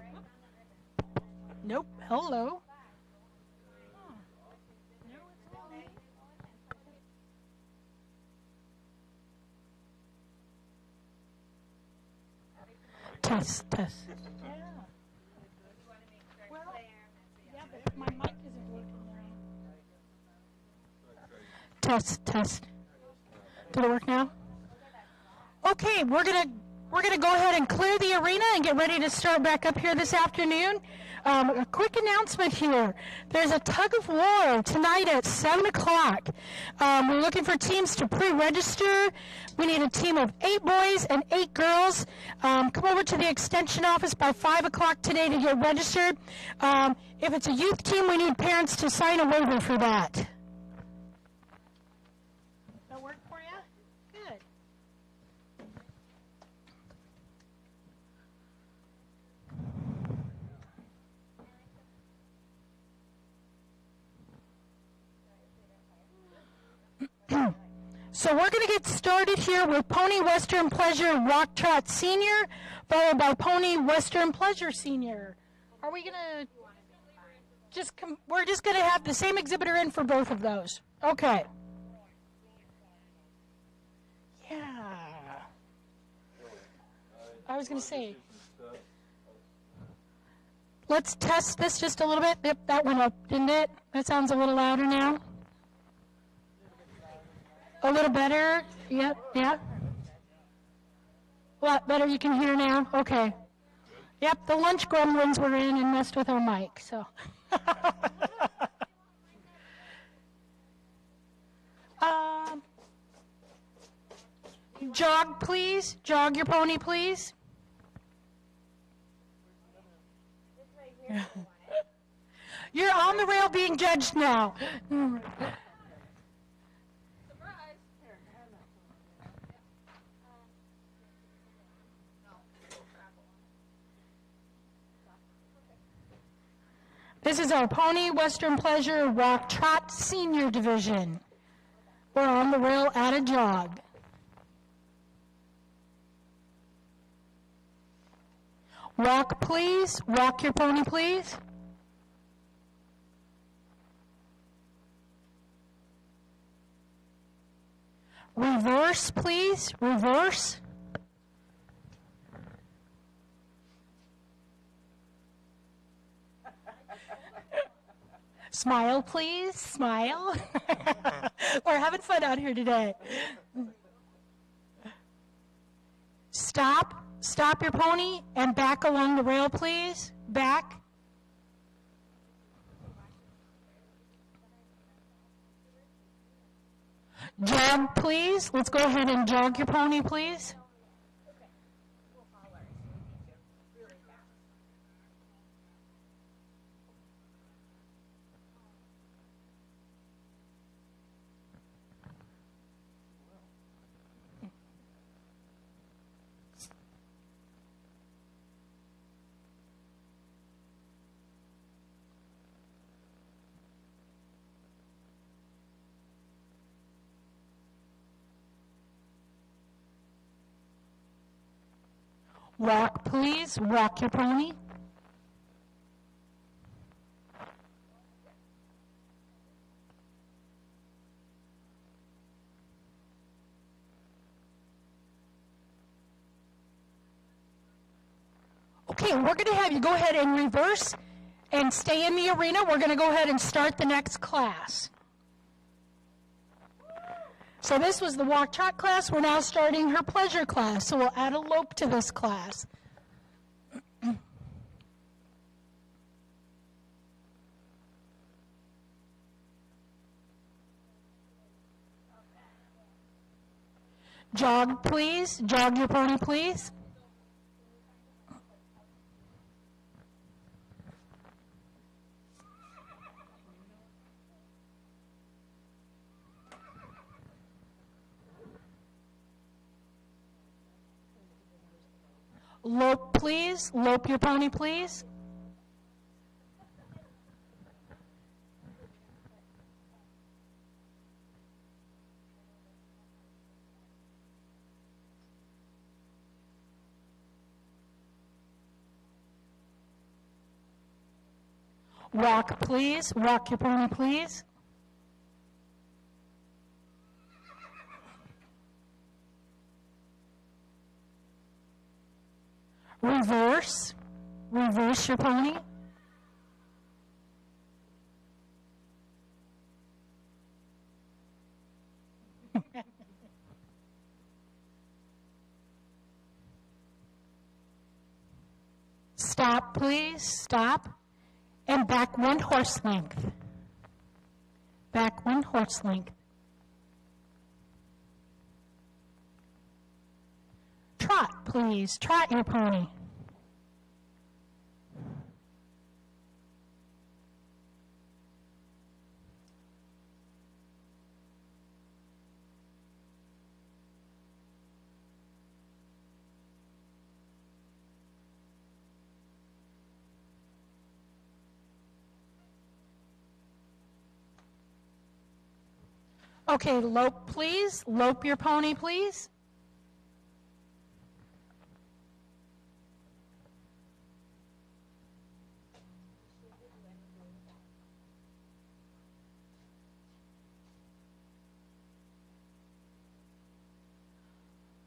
Nope. Hello. Test, test. Yeah. Well, yeah, but my mic isn't working now. Test, test. Did it work now? Okay, we're gonna go ahead and clear the arena and get ready to start back up here this afternoon. A quick announcement here. There's a tug of war tonight at 7 o'clock. We're looking for teams to pre-register. We need a team of 8 boys and 8 girls. Come over to the extension office by 5 o'clock today to get registered. If it's a youth team, we need parents to sign a waiver for that. That work for you? Good. So we're going to get started here with Pony Western Pleasure Rock Trot Senior, followed by Pony Western Pleasure Senior. Are we going to just come? We're just going to have the same exhibitor in for both of those. Okay. Yeah. I was going to say, let's test this just a little bit. Yep, that went up, didn't it? That sounds a little louder now. A little better? Yep, yeah. A lot better, you can hear now? Okay. Yep, the lunch gremlins were in and messed with our mic, so. Jog, please. Jog your pony, please. You're on the rail being judged now. This is our Pony Western Pleasure Rock Trot Senior Division. We're on the rail at a jog. Walk, please. Walk your pony, please. Reverse, please. Reverse. Smile, please. Smile. We're having fun out here today. Stop. Stop your pony and back along the rail, please. Back. Jog, please. Let's go ahead and jog your pony, please. Walk, please. Walk your pony. Okay, we're going to have you go ahead and reverse and stay in the arena. We're going to go ahead and start the next class. So this was the walk trot class. We're now starting her pleasure class. So we'll add a lope to this class. Jog, please. Jog your pony, please. Lope, please. Lope your pony, please. Walk, please. Walk your pony, please. Reverse. Reverse your pony. Stop, please. Stop. And back 1 horse length. Back 1 horse length. Trot, please. Trot your pony. Okay, lope, please. Lope your pony, please.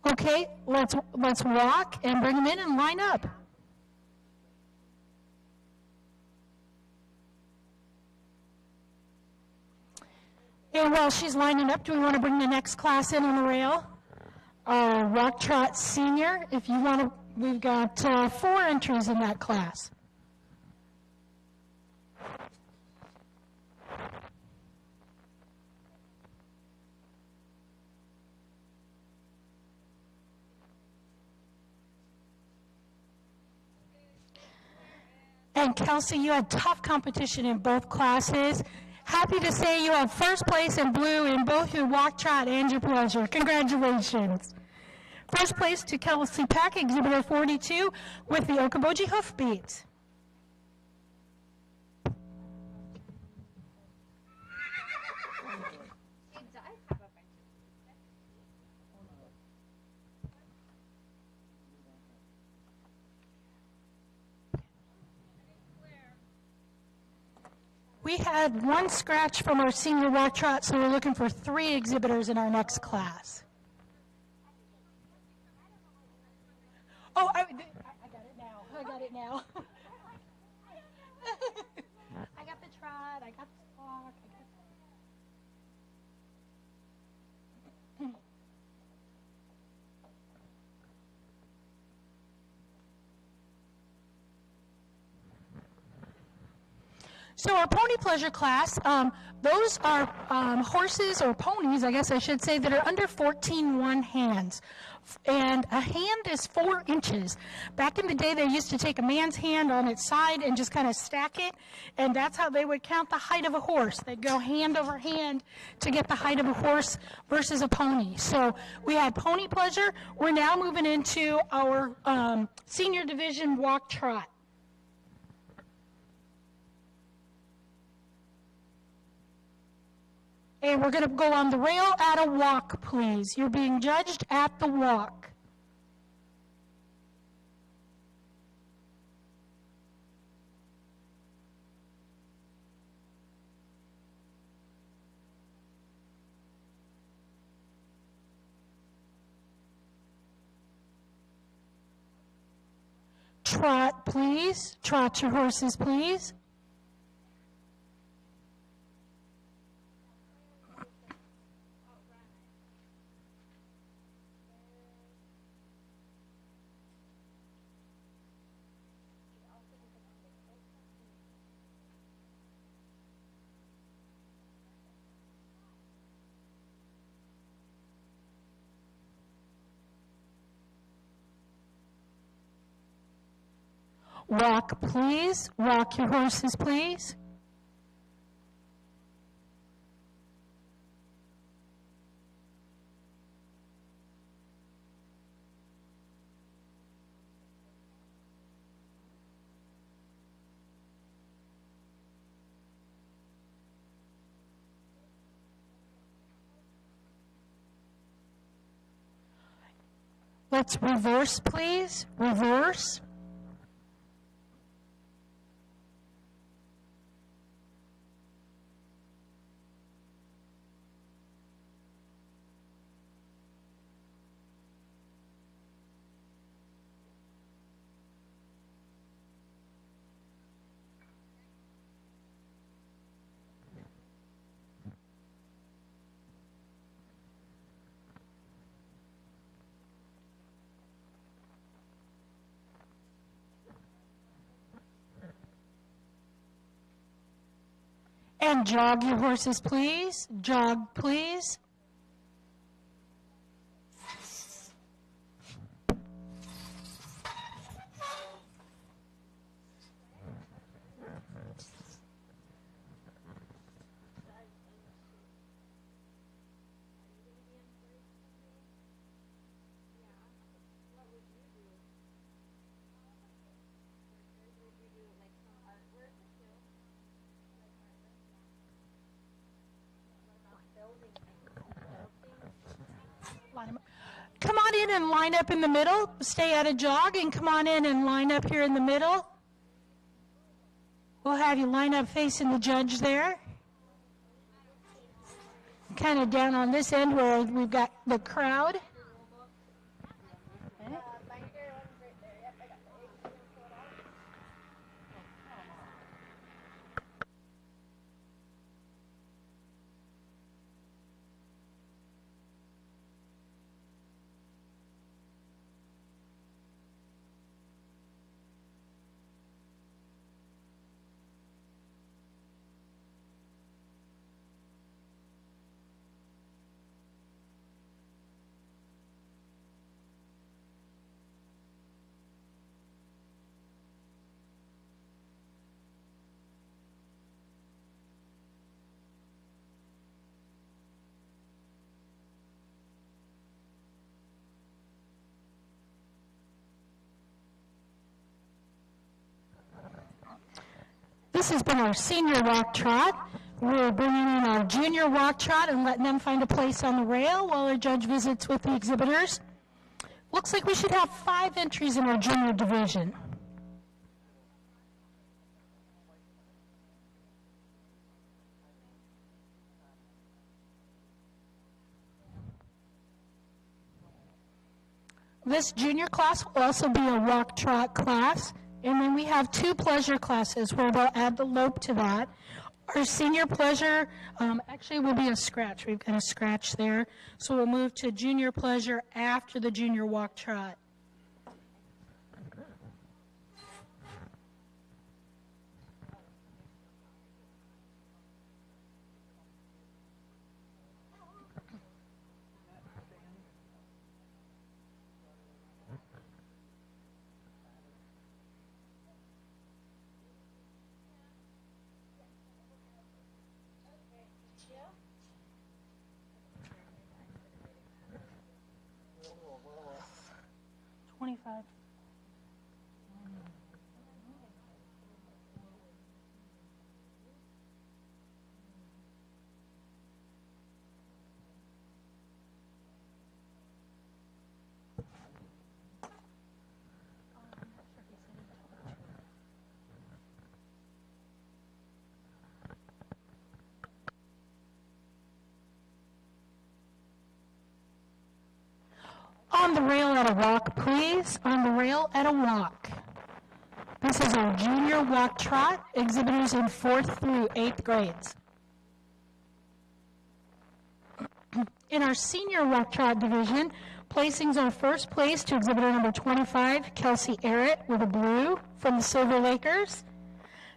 Okay, let's walk and bring them in and line up. And while she's lining up, do we want to bring the next class in on the rail? Rock Trot Senior, if you want to, we've got 4 entries in that class. And Kelsey, you had tough competition in both classes. Happy to say you have first place in blue in both your walk, trot, and your pleasure. Congratulations. First place to Kelsey Peck, exhibitor 42, with the Okoboji hoofbeat. We had 1 scratch from our senior walk trot, so we're looking for 3 exhibitors in our next class. Oh, I got it now. I got it now. I got the trot. I got the walk. So our pony pleasure class, those are horses or ponies, I guess I should say, that are under 14 hands. And a hand is 4 inches. Back in the day, they used to take a man's hand on its side and just kind of stack it, and that's how they would count the height of a horse. They'd go hand over hand to get the height of a horse versus a pony. So we had pony pleasure. We're now moving into our senior division walk trot. And we're going to go on the rail at a walk, please. You're being judged at the walk. Trot, please. Trot your horses, please. Walk, please. Walk your horses, please. Let's reverse, please. Reverse. And jog your horses, please. Jog, please. Come on in and line up in the middle. Stay at a jog and come on in and line up here in the middle. We'll have you line up facing the judge there. Kind of down on this end where we've got the crowd. This has been our senior walk trot. We're bringing in our junior walk trot and letting them find a place on the rail while our judge visits with the exhibitors. Looks like we should have 5 entries in our junior division. This junior class will also be a walk trot class. And then we have 2 pleasure classes where we'll add the lope to that. Our senior pleasure actually will be a scratch. We've got a scratch there. So we'll move to junior pleasure after the junior walk trot. On the rail at a walk, please. On the rail at a walk. This is our junior walk trot, exhibitors in 4th through 8th grades. In our senior walk trot division, placings are first place to exhibitor number 25, Kelsey Arrett, with a blue from the Silver Lakers.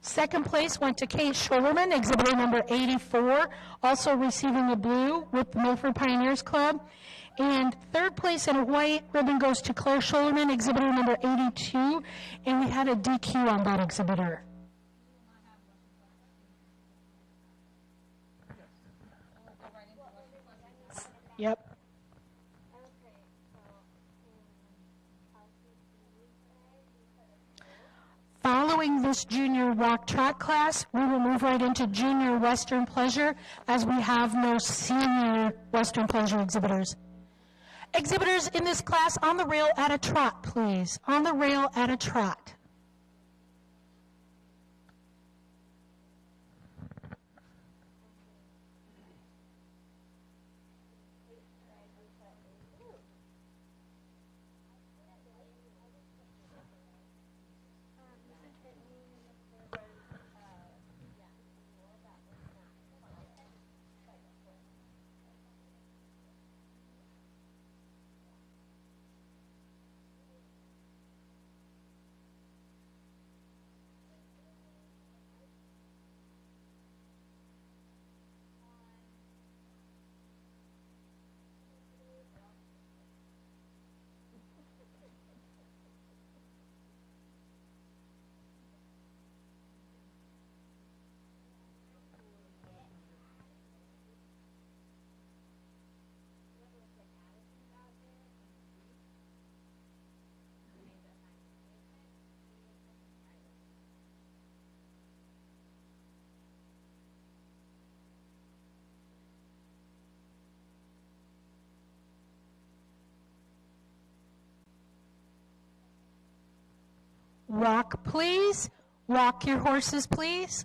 Second place went to Kate Schollerman, exhibitor number 84, also receiving a blue with the Milford Pioneers Club. And third place in a white ribbon goes to Claire Schollerman, exhibitor number 82, and we had a DQ on that exhibitor. Yep. Following this junior walk trot class, we will move right into junior Western pleasure as we have no senior Western pleasure exhibitors. Exhibitors in this class on the rail at a trot, please. On the rail at a trot. Walk, please. Walk your horses, please.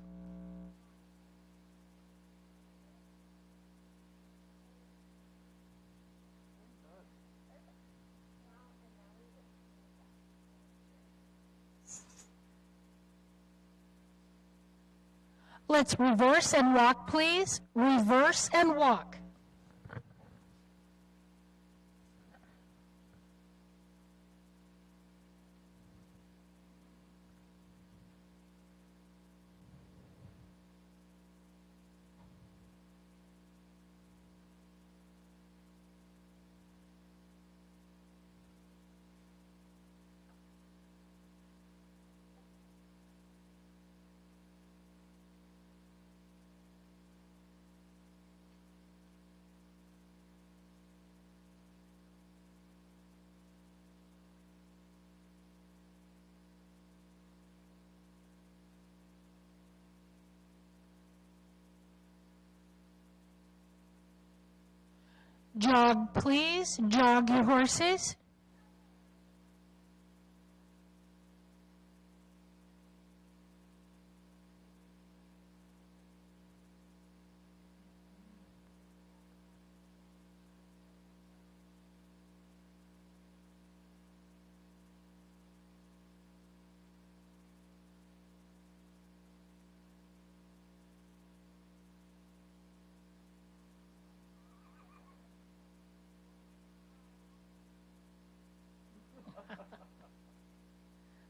Let's reverse and walk, please. Reverse and walk. Jog, please. Jog your horses.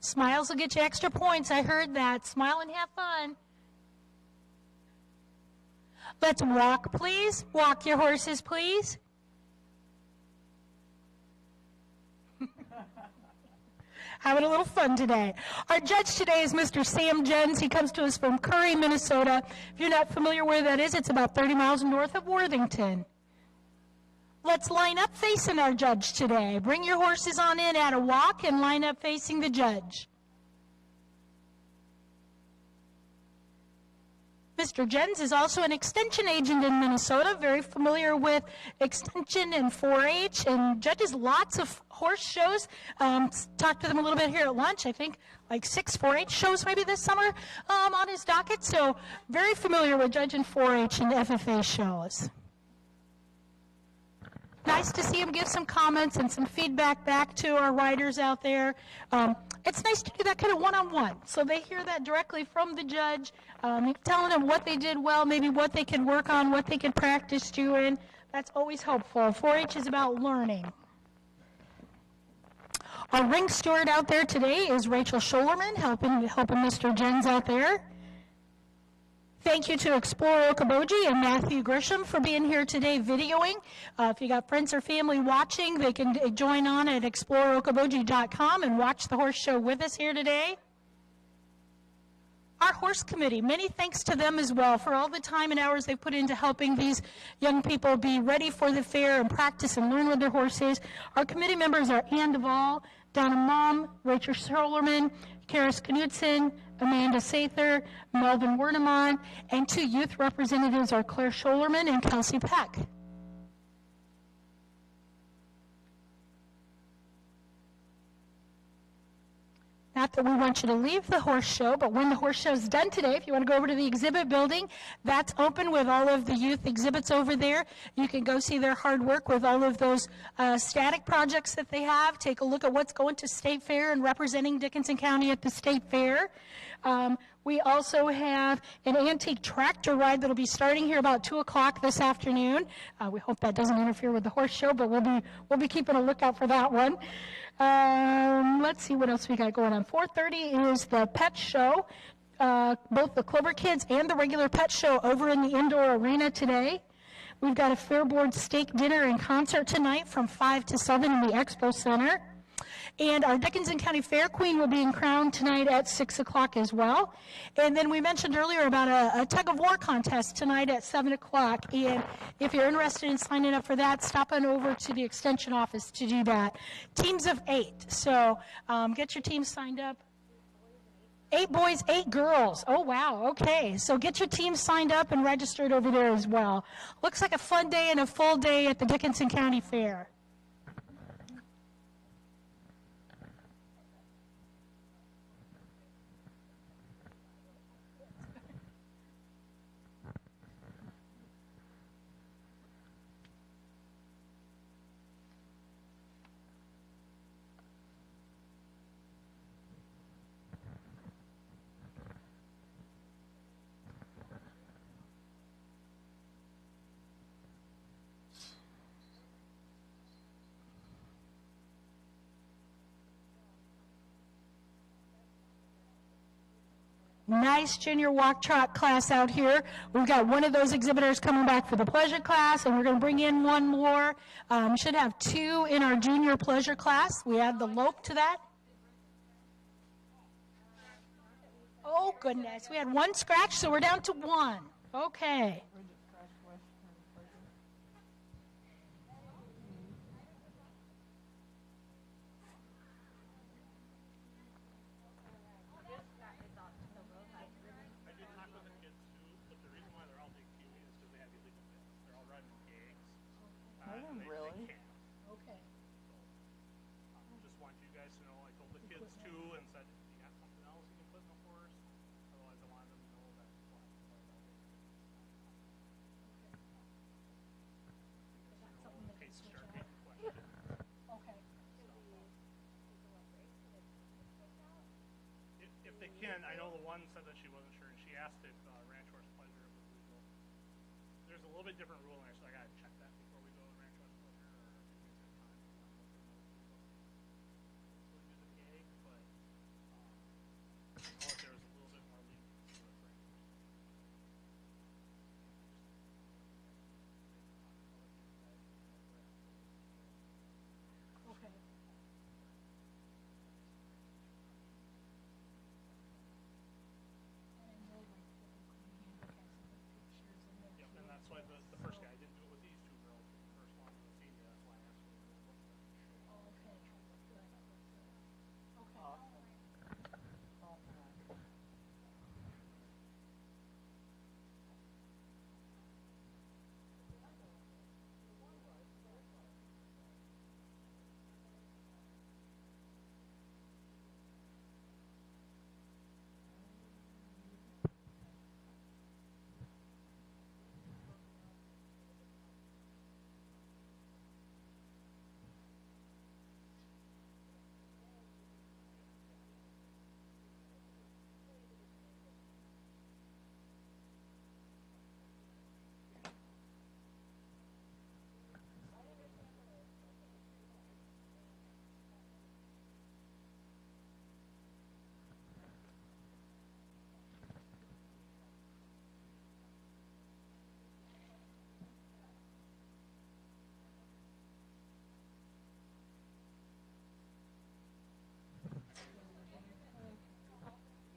Smiles will get you extra points. I heard that. Smile and have fun. Let's walk, please. Walk your horses, please. Having a little fun today. Our judge today is Mr. Sam Jens. He comes to us from Curry, Minnesota. If you're not familiar where that is, it's about 30 miles north of Worthington. Let's line up facing our judge today. Bring your horses on in at a walk and line up facing the judge. Mr. Jens is also an extension agent in Minnesota, very familiar with extension and 4-H, and judges lots of horse shows. Talked to them a little bit here at lunch. I think like 6 4-H shows maybe this summer on his docket. So very familiar with judging 4-H and FFA shows. Nice to see him give some comments and some feedback back to our riders out there. It's nice to do that kind of one-on-one, so they hear that directly from the judge, telling them what they did well, maybe what they can work on, what they can practice doing. That's always helpful. 4-H is about learning. Our ring steward out there today is Rachel Scholerman, helping Mr. Jens out there. Thank you to Explorer Okoboji and Matthew Grisham for being here today videoing. If you got friends or family watching, they can join on at explorerOkoboji.com and watch the horse show with us here today. Our horse committee, many thanks to them as well for all the time and hours they put into helping these young people be ready for the fair and practice and learn with their horses. Our committee members are Ann Duvall, Donna Mom, Rachel Scholerman, Karis Knudsen, Amanda Sather, Melvin Wernemann, and 2 youth representatives are Claire Scholerman and Kelsey Peck. Not that we want you to leave the horse show, but when the horse show is done today, if you want to go over to the exhibit building, that's open with all of the youth exhibits over there. You can go see their hard work with all of those static projects that they have. Take a look at what's going to State Fair and representing Dickinson County at the State Fair. We also have an antique tractor ride that'll be starting here about 2 o'clock this afternoon. We hope that doesn't interfere with the horse show, but we'll be keeping a lookout for that one. Let's see what else we got going on. 4:30 is the pet show, both the Clover Kids and the regular pet show over in the indoor arena today. We've got a Fair Board steak dinner and concert tonight from 5 to 7 in the Expo Center. And our Dickinson County Fair Queen will be crowned tonight at 6 o'clock as well. And then we mentioned earlier about a tug-of-war contest tonight at 7 o'clock. And if you're interested in signing up for that, stop on over to the Extension office to do that. Teams of 8. So get your team signed up. 8 boys, 8 girls. Oh, wow. Okay. So get your team signed up and registered over there as well. Looks like a fun day and a full day at the Dickinson County Fair. Nice junior walk trot class out here. We've got one of those exhibitors coming back for the pleasure class, and we're going to bring in one more. Should have two in our junior pleasure class. We add the lope to that. Oh, goodness. We had one scratch, so we're down to one. Okay. Really? Okay. Just want you guys to know, I told the kids too, and said, if you got something else you can put in the horse, otherwise I wanted them to know that. Okay, start taking questions. Okay. If they can, I know the one said that she wasn't sure, and she asked if ranch horse pleasure was legal. There's a little bit different rule in there, so I gotta check that before we go to ranch horse pleasure, or if you guys have time. We'll use a gag, but I know that there's a little bit more leniency with ranch horse. Okay. Yep, and that's why the first guy didn't do it with these two girls. The first one was a senior, that's why I asked for the look at the show. Okay.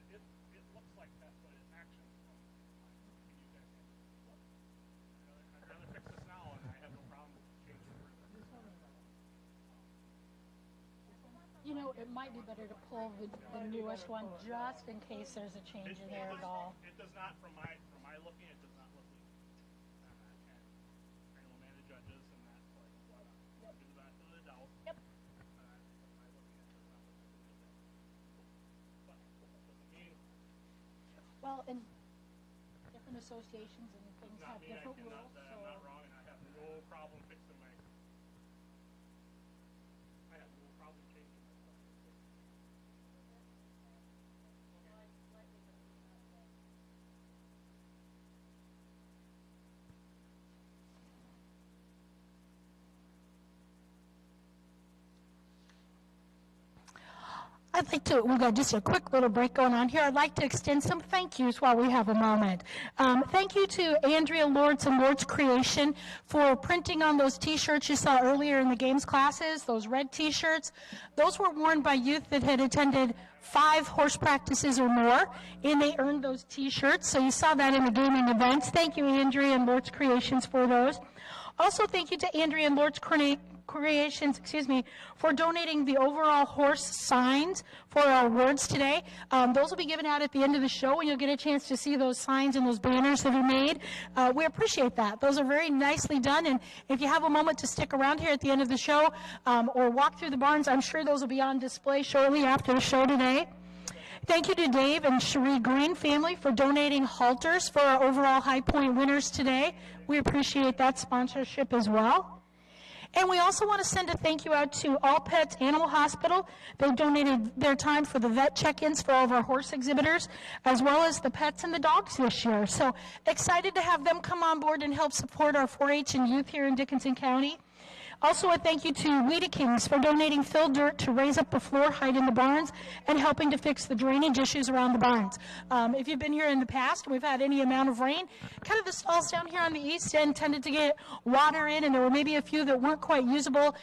It looks like that's what it actions from. You guys can look. I'd rather fix this now, and I have no problem changing further. You know, it might be better to pull the newest one just in case there's a change in there at all. It does not, from my looking, it does not look legal. I know manage judges, and that's like what I do the benefit of the doubt. Yep. From my looking, it does not look legal. But doesn't mean Well, and different associations and things not have mean different rules, that so. I'm not wrong, and I have no problem fixing my. I have no problem changing my stuff. I'd like to, we've got just a quick little break going on here. I'd like to extend some thank yous while we have a moment. Thank you to Andrea Lords and Lords Creation for printing on those t-shirts you saw earlier in the games classes, those red t-shirts. Those were worn by youth that had attended 5 horse practices or more, and they earned those t-shirts. So you saw that in the gaming events. Thank you, Andrea and Lords Creations, for those. Also, thank you to Andrea and Lords Creations, for donating the overall horse signs for our awards today. Those will be given out at the end of the show, and you'll get a chance to see those signs and those banners that are made. We appreciate that. Those are very nicely done, and if you have a moment to stick around here at the end of the show or walk through the barns, I'm sure those will be on display shortly after the show today. Thank you to Dave and Cherie Green family for donating halters for our overall High Point winners today. We appreciate that sponsorship as well. And we also want to send a thank you out to All Pets Animal Hospital. They've donated their time for the vet check-ins for all of our horse exhibitors, as well as the pets and the dogs this year. So excited to have them come on board and help support our 4-H and youth here in Dickinson County. Also, a thank you to Weeda Kings for donating fill dirt to raise up the floor height in the barns and helping to fix the drainage issues around the barns. If you've been here in the past, we've had any amount of rain. Kind of the stalls down here on the east end tended to get water in, and there were maybe a few that weren't quite usable.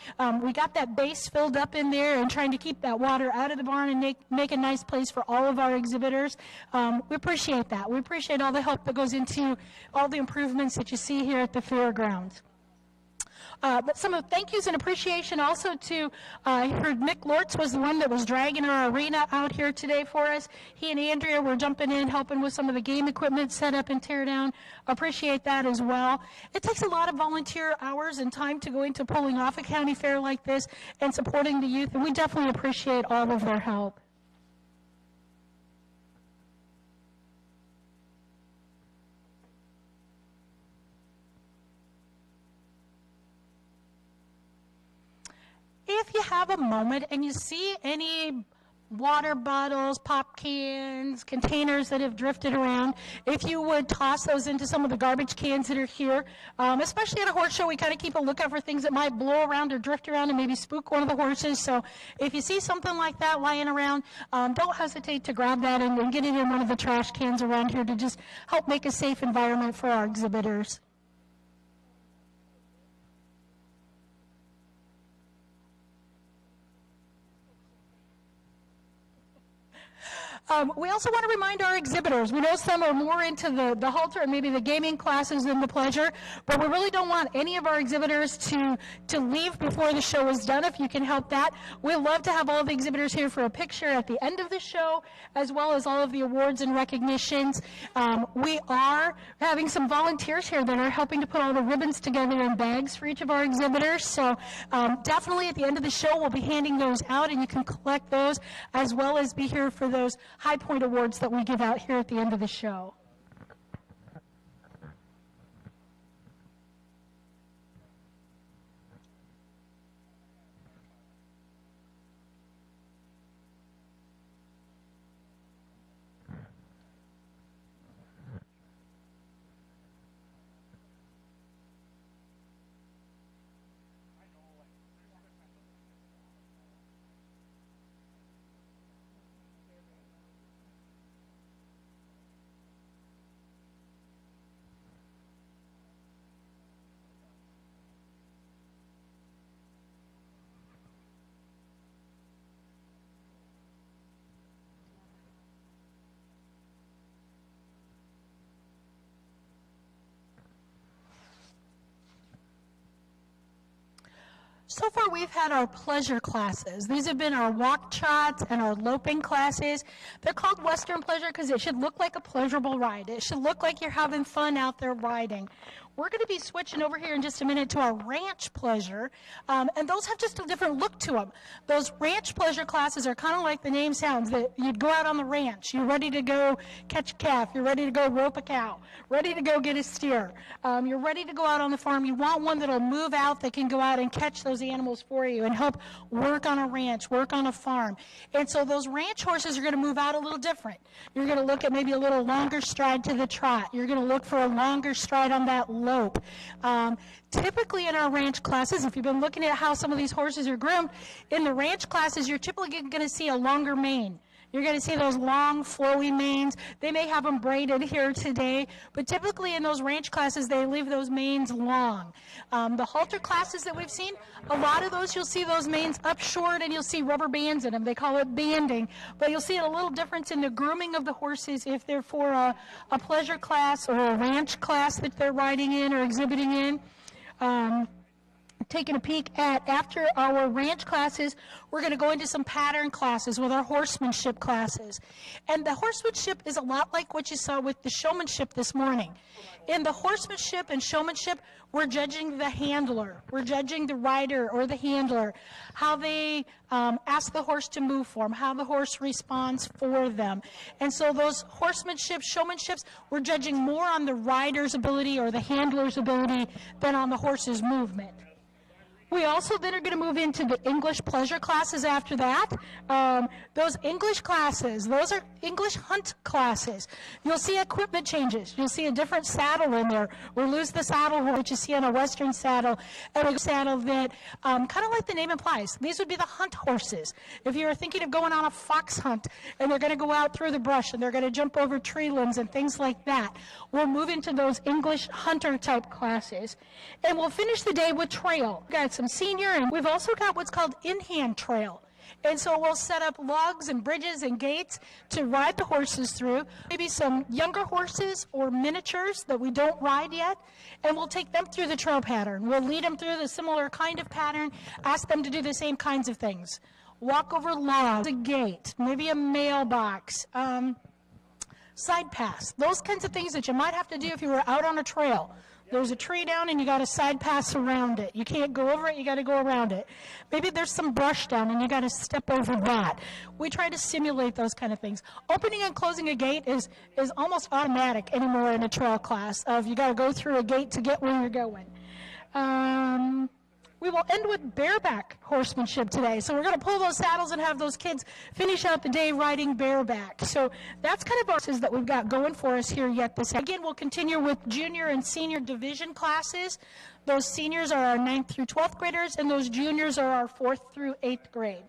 We got that base filled up in there and trying to keep that water out of the barn and make a nice place for all of our exhibitors. We appreciate that. We appreciate all the help that goes into all the improvements that you see here at the fairgrounds. But some of the thank yous and appreciation also to, I heard Mick Lortz was the one that was dragging our arena out here today for us. He and Andrea were jumping in, helping with some of the game equipment set up and tear down. Appreciate that as well. It takes a lot of volunteer hours and time to go into pulling off a county fair like this and supporting the youth, and we definitely appreciate all of their help. If you have a moment and you see any water bottles, pop cans, containers that have drifted around, if you would toss those into some of the garbage cans that are here, especially at a horse show, we kind of keep a lookout for things that might blow around or drift around and maybe spook one of the horses. So if you see something like that lying around, don't hesitate to grab that and get it in one of the trash cans around here to just help make a safe environment for our exhibitors. We also want to remind our exhibitors, we know some are more into the halter and maybe the gaming classes than the pleasure, but we really don't want any of our exhibitors to leave before the show is done, if you can help that. We'd love to have all the exhibitors here for a picture at the end of the show, as well as all of the awards and recognitions. We are having some volunteers here that are helping to put all the ribbons together in bags for each of our exhibitors, so definitely at the end of the show we'll be handing those out, and you can collect those, as well as be here for those High Point Awards that we give out here at the end of the show. So far, we've had our pleasure classes. These have been our walk trots and our loping classes. They're called Western Pleasure because it should look like a pleasurable ride. It should look like you're having fun out there riding. We're going to be switching over here in just a minute to our ranch pleasure, and those have just a different look to them. Those ranch pleasure classes are kind of like the name sounds, that you'd go out on the ranch. You're ready to go catch a calf. You're ready to go rope a cow. Ready to go get a steer. You're ready to go out on the farm. You want one that'll move out that can go out and catch those animals for you and help work on a ranch, work on a farm. And so those ranch horses are going to move out a little different. You're going to look at maybe a little longer stride to the trot. You're going to look for a longer stride on that lope. Typically in our ranch classes, if you've been looking at how some of these horses are groomed, in the ranch classes, you're typically going to see a longer mane. You're going to see those long, flowy manes. They may have them braided here today, but typically in those ranch classes, they leave those manes long. The halter classes that we've seen, a lot of those, you'll see those manes up short and you'll see rubber bands in them. They call it banding, but you'll see a little difference in the grooming of the horses if they're for a pleasure class or a ranch class that they're riding in or exhibiting in. Taking a peek at, after our ranch classes, we're going to go into some pattern classes with our horsemanship classes. And the horsemanship is a lot like what you saw with the showmanship this morning. In the horsemanship and showmanship, we're judging the handler. We're judging the rider or the handler, how they ask the horse to move for them, how the horse responds for them. And so those horsemanship, showmanships, we're judging more on the rider's ability or the handler's ability than on the horse's movement. We also then are going to move into the English pleasure classes after that. Those English classes, those are English hunt classes. You'll see equipment changes. You'll see a different saddle in there. We'll lose the saddle that you see on a Western saddle, and a saddle that, kind of like the name implies, these would be the hunt horses. If you were thinking of going on a fox hunt, and they're going to go out through the brush, and they're going to jump over tree limbs and things like that, we'll move into those English hunter type classes. And we'll finish the day with trail. We've got some senior, and we've also got what's called in-hand trail. And so we'll set up logs and bridges and gates to ride the horses through, maybe some younger horses or miniatures that we don't ride yet, and we'll take them through the trail pattern. We'll lead them through the similar kind of pattern, ask them to do the same kinds of things. Walk over logs, a gate, maybe a mailbox, side pass, those kinds of things that you might have to do if you were out on a trail. There's a tree down and you got a side pass around it. You can't go over it, you got to go around it. Maybe there's some brush down and you got to step over that. We try to simulate those kind of things. Opening and closing a gate is almost automatic anymore in a trail class of you got to go through a gate to get where you're going. We will end with bareback horsemanship today. So we're going to pull those saddles and have those kids finish out the day riding bareback. So that's kind of our classes that we've got going for us here yet this. Again, we'll continue with junior and senior division classes. Those seniors are our 9th through 12th graders, and those juniors are our 4th through 8th grade.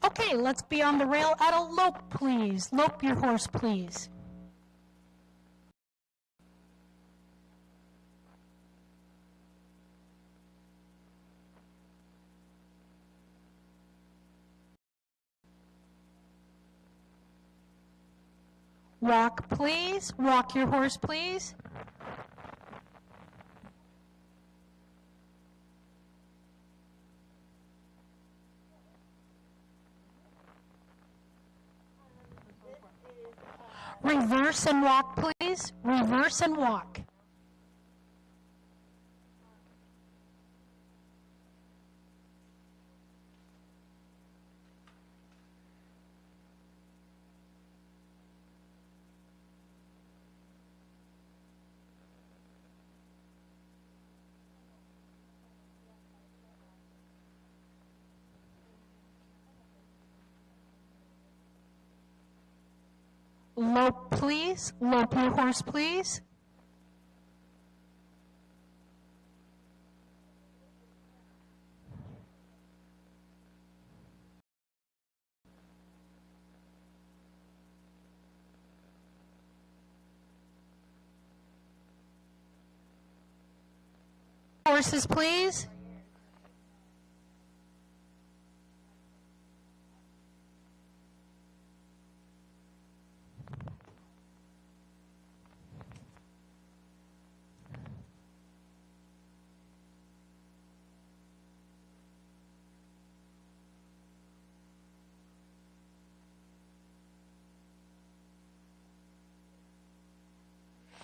Okay, let's be on the rail at a lope, please. Lope your horse, please. Walk, please. Walk your horse, please. Reverse and walk, please. Reverse and walk. Lope, please. Lope your horse, please. Horses, please.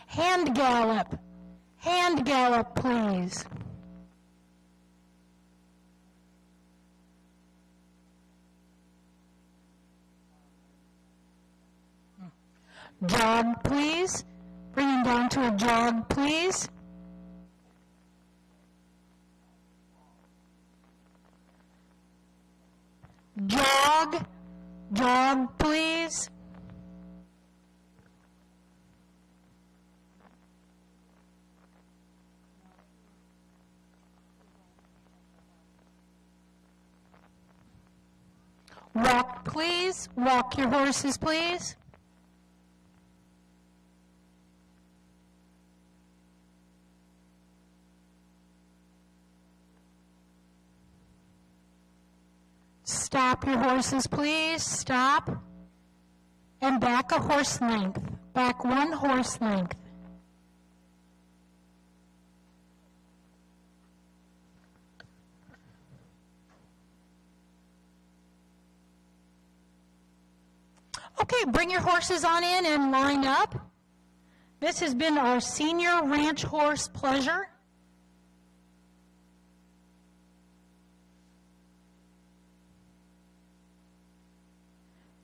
Hand gallop. Hand gallop, please. Jog, please. Bring him down to a jog, please. Jog. Jog, please. Walk, please. Walk your horses, please. Stop your horses, please. Stop. And back a horse length. Back 1 horse length. Okay, bring your horses on in and line up. This has been our senior ranch horse pleasure.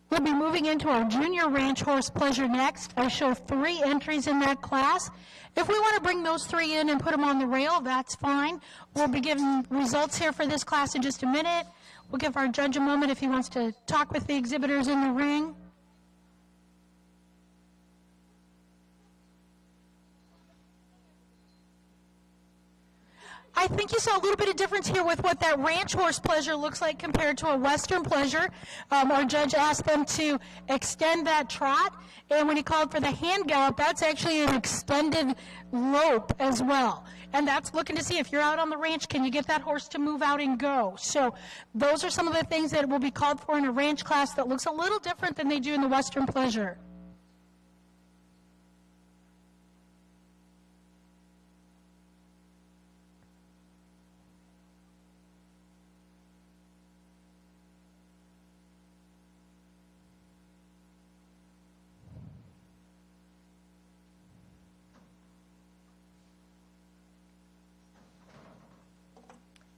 We'll be moving into our junior ranch horse pleasure next. I show 3 entries in that class. If we want to bring those 3 in and put them on the rail, that's fine. We'll be giving results here for this class in just a minute. We'll give our judge a moment if he wants to talk with the exhibitors in the ring. I think you saw a little bit of difference here with what that ranch horse pleasure looks like compared to a western pleasure. Our judge asked them to extend that trot, and when he called for the hand gallop, that's actually an extended lope as well. And that's looking to see if you're out on the ranch, can you get that horse to move out and go? So those are some of the things that will be called for in a ranch class that looks a little different than they do in the western pleasure.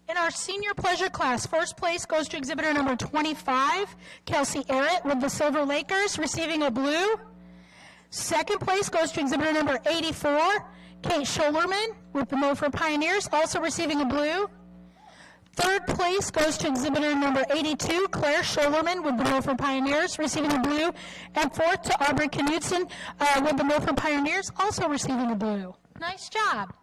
In our senior pleasure class, first place goes to exhibitor number 25, Kelsey Arrett with the Silver Lakers, receiving a blue. Second place goes to exhibitor number 84, Kate Scholerman with the Milford Pioneers, also receiving a blue. Third place goes to exhibitor number 82, Claire Scholerman with the Milford Pioneers, receiving a blue. And fourth to Aubrey Knudsen with the Milford Pioneers, also receiving a blue. Nice job.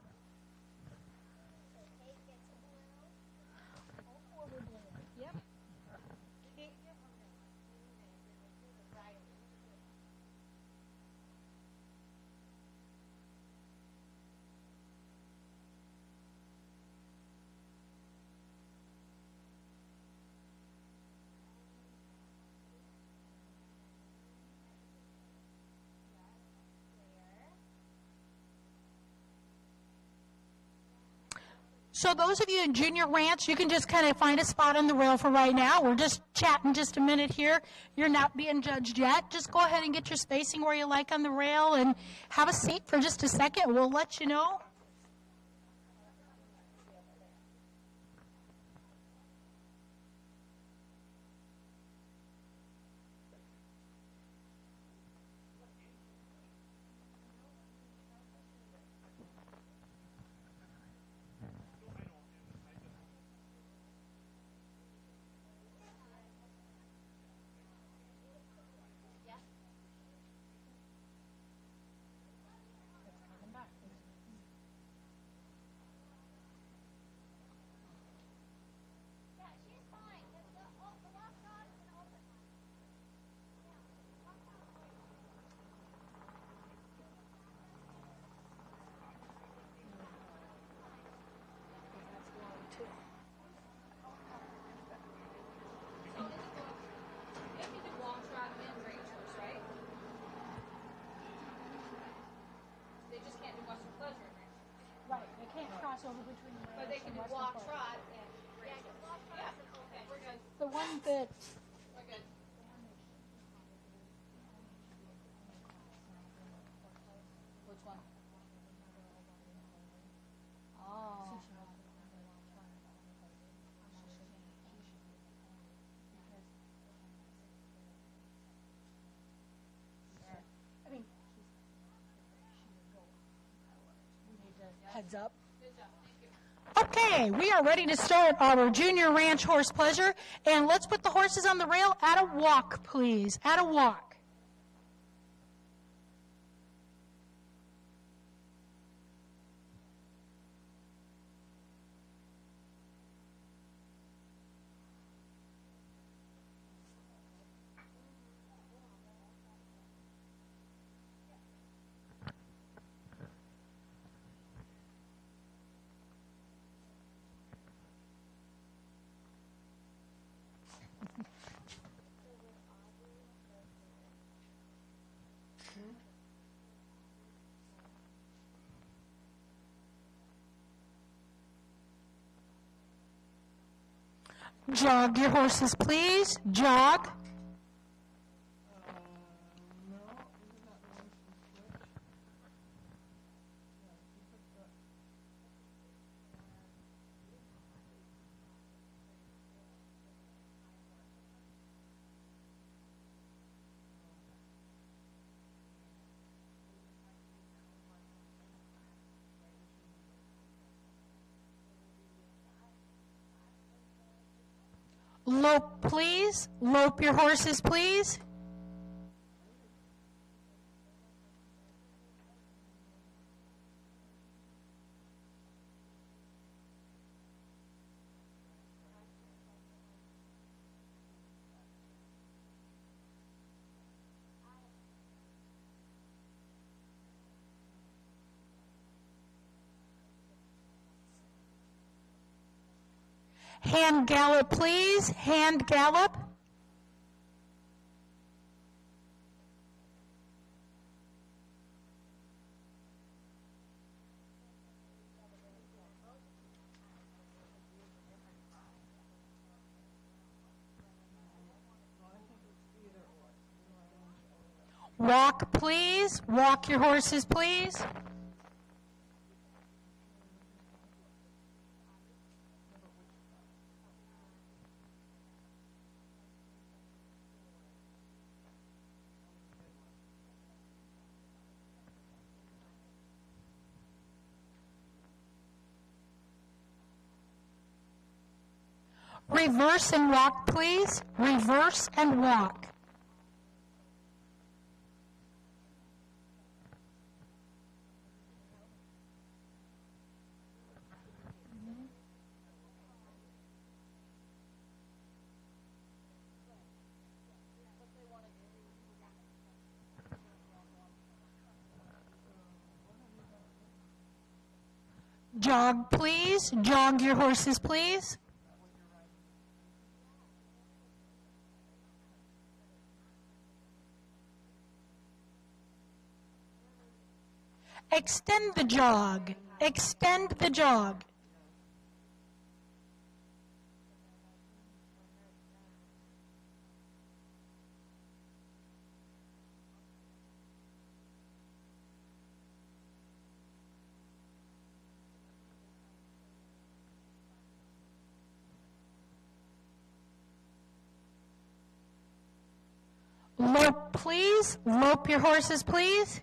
So those of you in junior ranch, you can just kind of find a spot on the rail for right now. We're just chatting just a minute here. You're not being judged yet. Just go ahead and get your spacing where you like on the rail and have a seat for just a second. We'll let you know. crossover between the But they can do walk, trot, and race. Yeah, okay, we're good. The one that We're good. Which one? Oh. I mean, Heads up. Good job, thank you. okay, we are ready to start our junior ranch horse pleasure, and let's put the horses on the rail at a walk, please. At a walk. Jog your horses, please. Jog. Lope, please. Lope your horses, please. Hand gallop, please. Hand gallop. Walk, please. Walk your horses, please. Reverse and walk, please. Reverse and walk. Jog, please. Jog your horses, please. Extend the jog. Extend the jog. Lope, please. Lope your horses, please.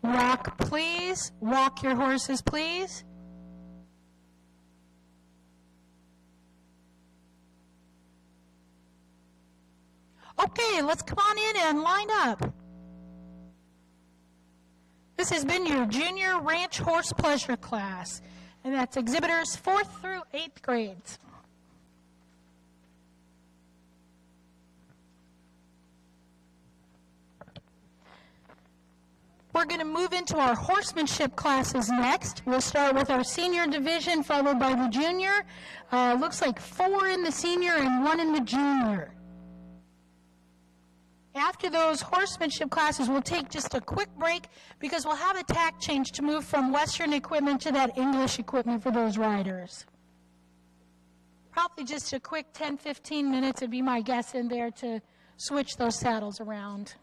Walk, please. Walk your horses, please. Okay, let's come on in and line up. This has been your junior ranch horse pleasure class, and that's exhibitors 4th through 8th grades. we're going to move into our horsemanship classes next. We'll start with our senior division, followed by the junior. Looks like 4 in the senior and 1 in the junior. After those horsemanship classes, we'll take just a quick break because we'll have a tack change to move from Western equipment to that English equipment for those riders. Probably just a quick 10-15 minutes would be my guess in there to switch those saddles around.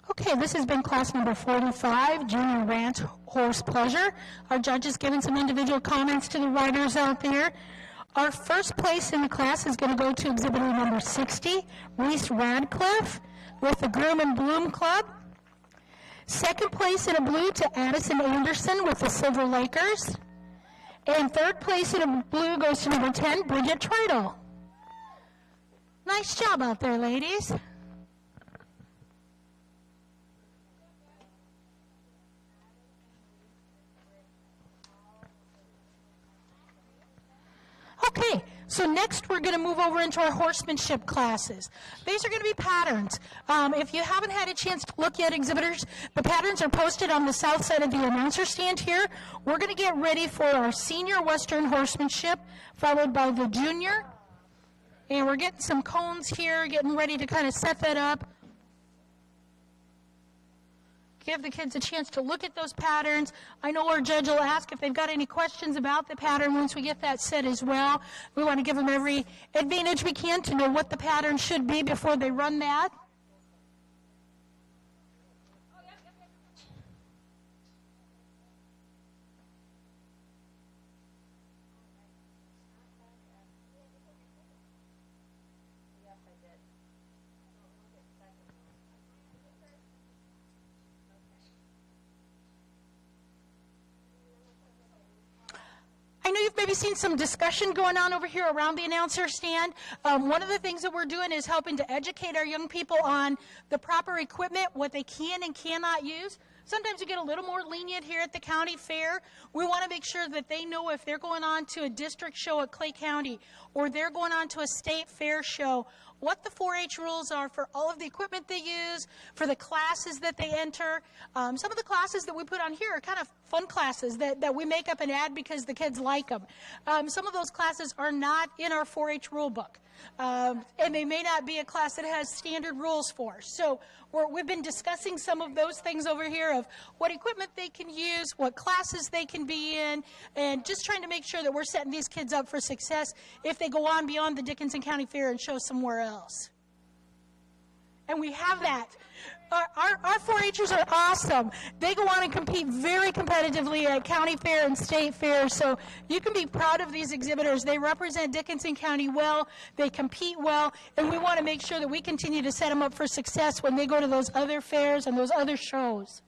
Okay, this has been class number 45, Junior Ranch Horse Pleasure. Our judges given some individual comments to the riders out there. Our first place in the class is going to go to exhibitor number 60, Reese Radcliffe, with the Groom and Bloom Club. Second place in a blue to Addison Anderson with the Silver Lakers. And third place in a blue goes to number 10, Bridget Treadle. Nice job out there, ladies. Okay, so next we're going to move over into our horsemanship classes. These are going to be patterns. If you haven't had a chance to look yet, exhibitors, the patterns are posted on the south side of the announcer stand here. We're going to get ready for our senior Western horsemanship, followed by the junior. And we're getting some cones here, getting ready to kind of set that up. Give the kids a chance to look at those patterns. I know our judge will ask if they've got any questions about the pattern once we get that set as well. We want to give them every advantage we can to know what the pattern should be before they run that. I know you've maybe seen some discussion going on over here around the announcer stand. One of the things that we're doing is helping to educate our young people on the proper equipment, what they can and cannot use. Sometimes you get a little more lenient here at the county fair. We want to make sure that they know if they're going on to a district show at Clay County or they're going on to a state fair show, what the 4-H rules are for all of the equipment they use, for the classes that they enter. Some of the classes that we put on here are kind of fun classes that we make up and add because the kids like them. Some of those classes are not in our 4-H rule book. And they may not be a class that has standard rules for. So we've been discussing some of those things over here of what equipment they can use, what classes they can be in, and just trying to make sure that we're setting these kids up for success if they go on beyond the Dickinson County Fair and show somewhere else. And we have that. Our 4-Hers are awesome. They go on and compete very competitively at county fair and state fair, so you can be proud of these exhibitors. They represent Dickinson County well, they compete well, and we want to make sure that we continue to set them up for success when they go to those other fairs and those other shows.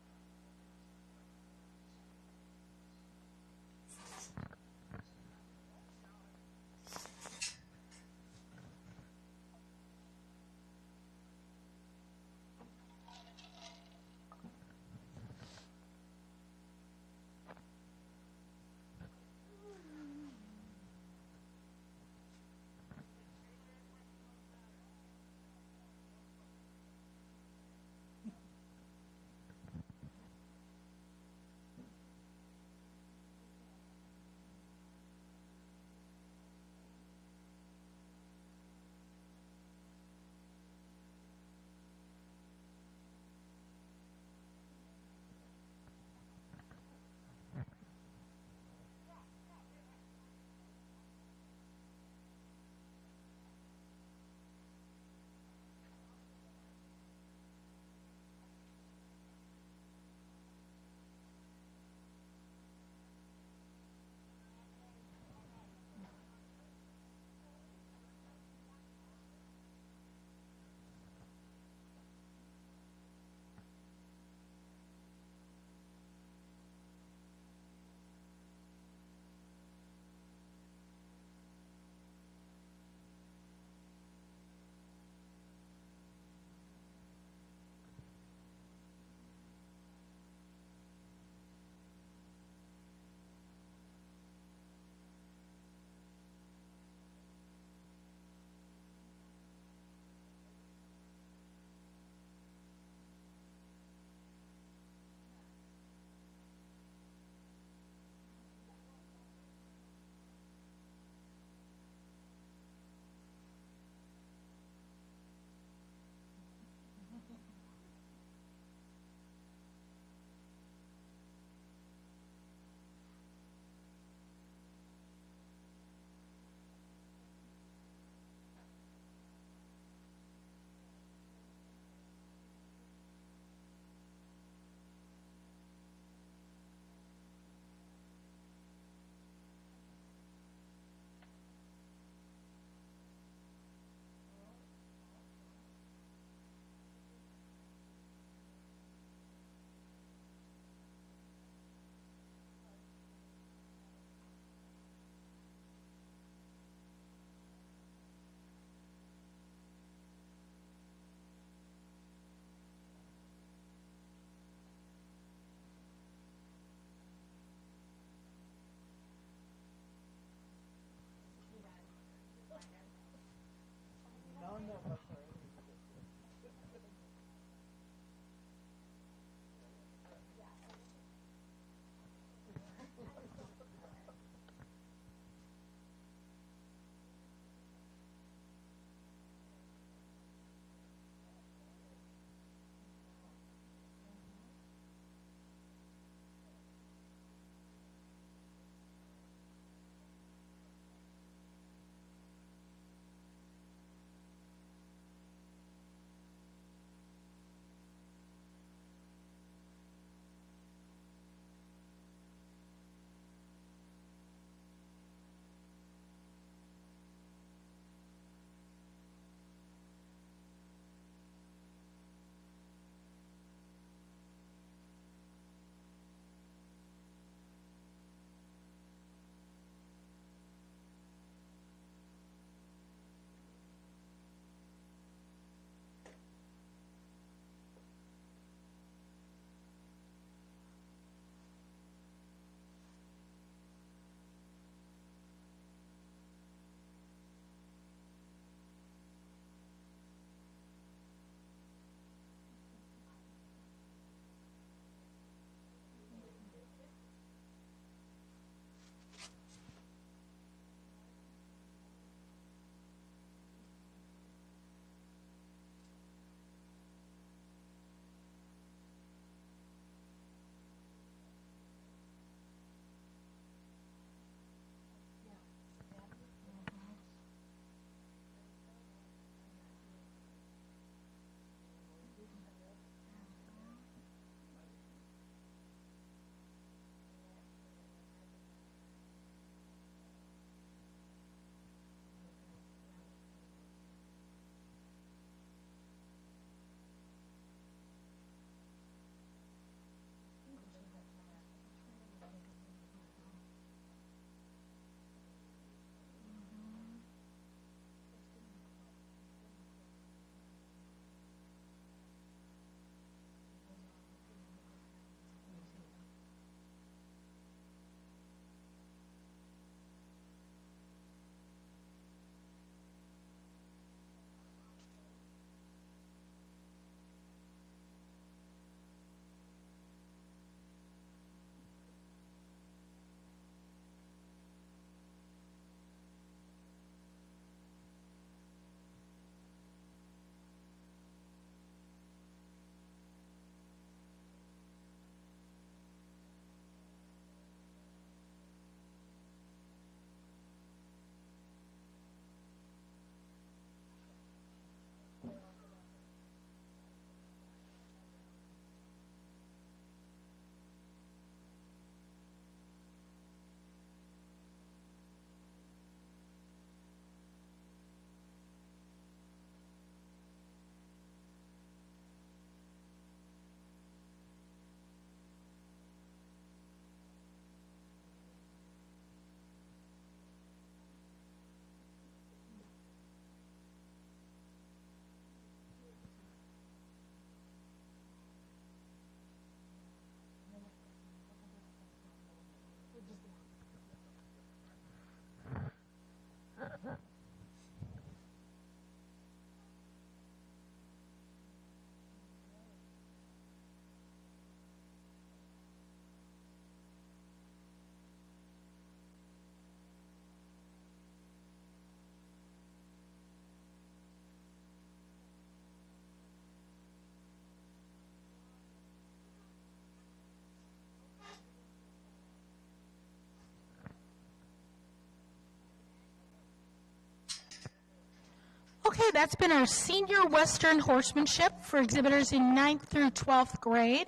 Okay, that's been our senior Western horsemanship for exhibitors in 9th through 12th grade.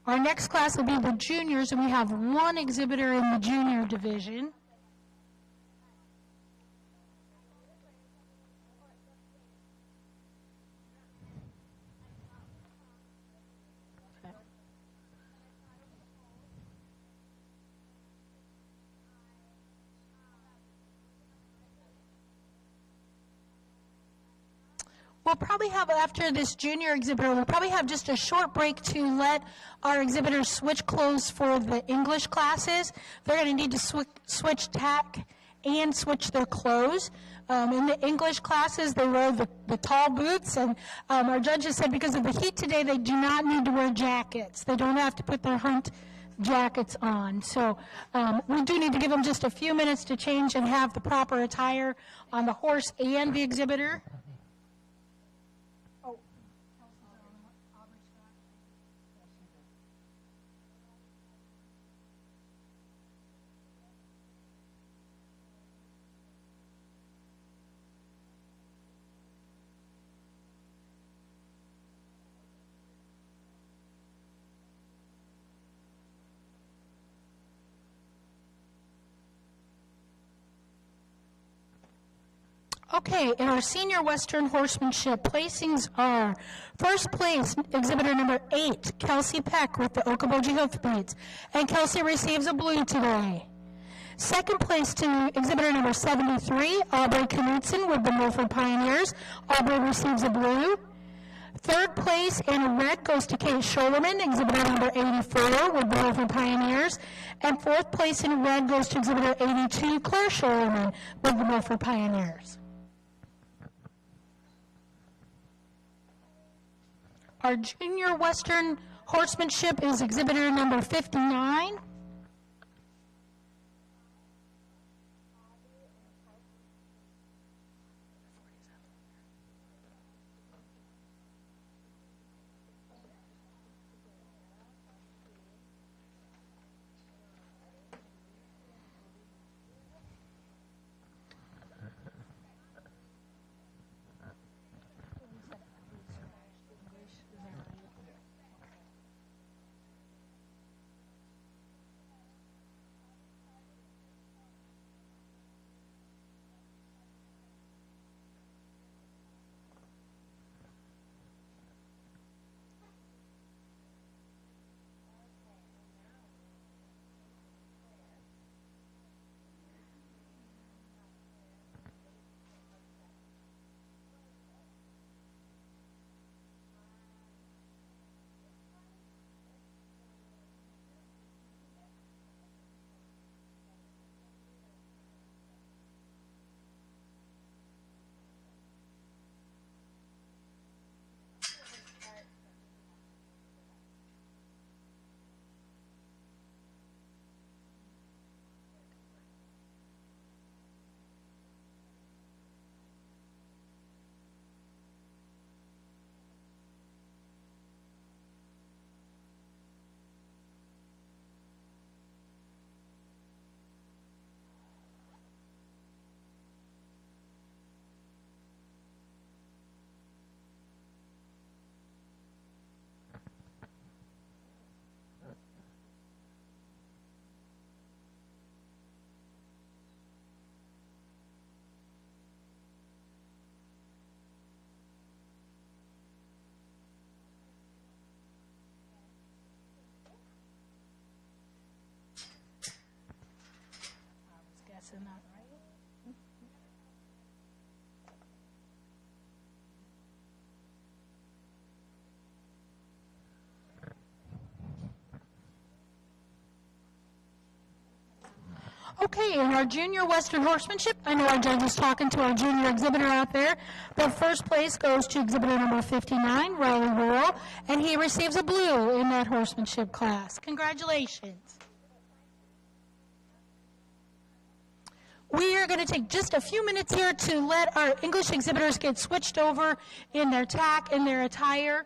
Our next class will be the juniors, and we have one exhibitor in the junior division. We'll probably have, after this junior exhibitor, we'll probably have just a short break to let our exhibitors switch clothes for the English classes. They're going to need to switch tack and switch their clothes. In the English classes, they wear the tall boots, and our judges said because of the heat today, they do not need to wear jackets. They don't have to put their hunt jackets on. So we do need to give them just a few minutes to change and have the proper attire on the horse and the exhibitor. Okay, in our senior Western horsemanship, placings are first place, exhibitor number 8, Kelsey Peck with the Okoboji Hoofbeats, and Kelsey receives a blue today. Second place to exhibitor number 73, Aubrey Knudsen with the Milford Pioneers. Aubrey receives a blue. Third place in red goes to Kate Scholerman, exhibitor number 84 with the Milford Pioneers. And fourth place in red goes to exhibitor 82, Claire Scholerman with the Milford Pioneers. Our junior Western horsemanship is exhibitor number 59. Isn't that right? Okay, in our junior Western horsemanship, I know our judge is talking to our junior exhibitor out there, but first place goes to exhibitor number 59, Riley Worrell, and he receives a blue in that horsemanship class. Congratulations. We are going to take just a few minutes here to let our English exhibitors get switched over in their tack and their attire.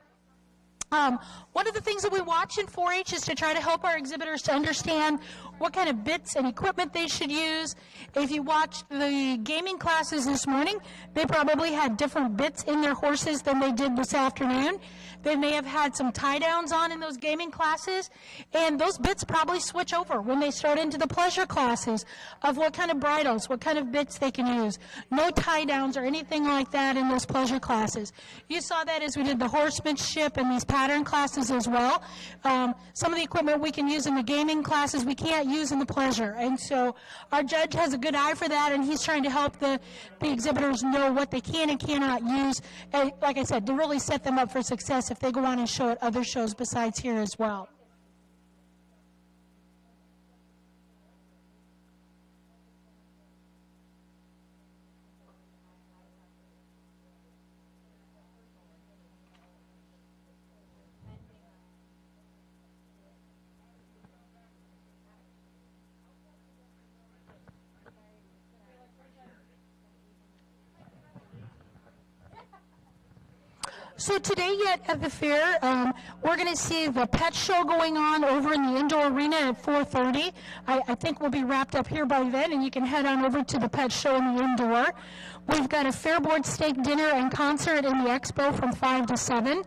One of the things that we watch in 4-H is to try to help our exhibitors to understand what kind of bits and equipment they should use. If you watched the gaming classes this morning, they probably had different bits in their horses than they did this afternoon. They may have had some tie-downs on in those gaming classes, and those bits probably switch over when they start into the pleasure classes of what kind of bridles, what kind of bits they can use. No tie-downs or anything like that in those pleasure classes. You saw that as we did the horsemanship and these pattern classes as well. Some of the equipment we can use in the gaming classes we can't use in the pleasure, and so our judge has a good eye for that, and he's trying to help the exhibitors know what they can and cannot use, and like I said, to really set them up for success if they go on and show at other shows besides here as well. So today yet at the fair, we're going to see the pet show going on over in the indoor arena at 4:30. I think we'll be wrapped up here by then, and you can head on over to the pet show in the indoor. We've got a fair board steak dinner and concert in the expo from 5 to 7.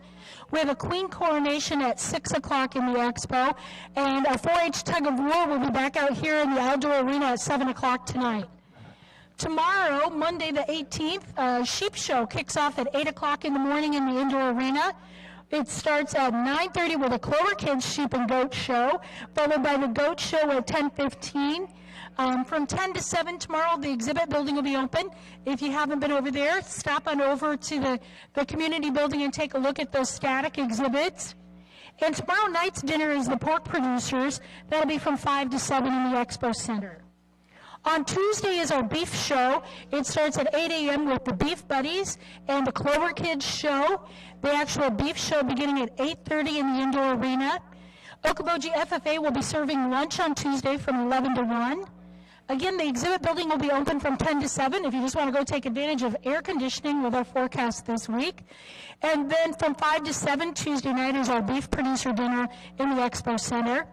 We have a queen coronation at 6 o'clock in the expo, and a 4-H tug of war will be back out here in the outdoor arena at 7 o'clock tonight. Tomorrow, Monday the 18th, Sheep Show kicks off at 8 o'clock in the morning in the indoor arena. It starts at 9:30 with a Clover Kids Sheep and Goat Show, followed by the Goat Show at 10:15. From 10 to 7 tomorrow, the exhibit building will be open. If you haven't been over there, stop on over to the community building and take a look at those static exhibits. And tomorrow night's dinner is the Pork Producers. That'll be from 5 to 7 in the Expo Center. On Tuesday is our beef show. It starts at 8 a.m. with the Beef Buddies and the Clover Kids show. The actual beef show beginning at 8:30 in the indoor arena. Okoboji FFA will be serving lunch on Tuesday from 11 to 1. Again, the exhibit building will be open from 10 to 7 if you just want to go take advantage of air conditioning with our forecast this week. And then from 5 to 7 Tuesday night is our beef producer dinner in the Expo Center.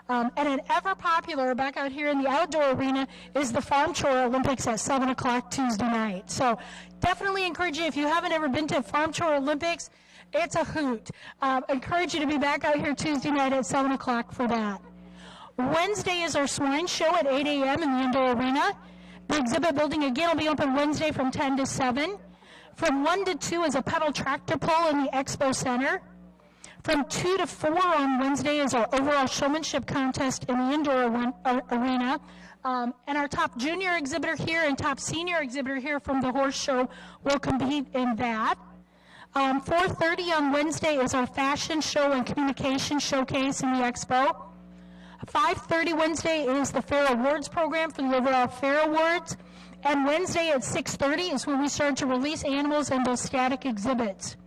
And an ever popular back out here in the outdoor arena is the Farm Chore Olympics at 7 o'clock Tuesday night. So definitely encourage you, if you haven't ever been to Farm Chore Olympics, it's a hoot. Encourage you to be back out here Tuesday night at 7 o'clock for that. Wednesday is our swine show at 8 a.m. in the indoor arena. The exhibit building again will be open Wednesday from 10 to 7. From 1 to 2 is a pedal tractor pull in the Expo Center. From 2 to 4 on Wednesday is our overall showmanship contest in the indoor arena. And our top junior exhibitor here and top senior exhibitor here from the horse show will compete in that. 4:30 on Wednesday is our fashion show and communication showcase in the expo. 5:30 Wednesday is the Fair Awards program for the overall Fair Awards. And Wednesday at 6:30 is when we start to release animals and those static exhibits.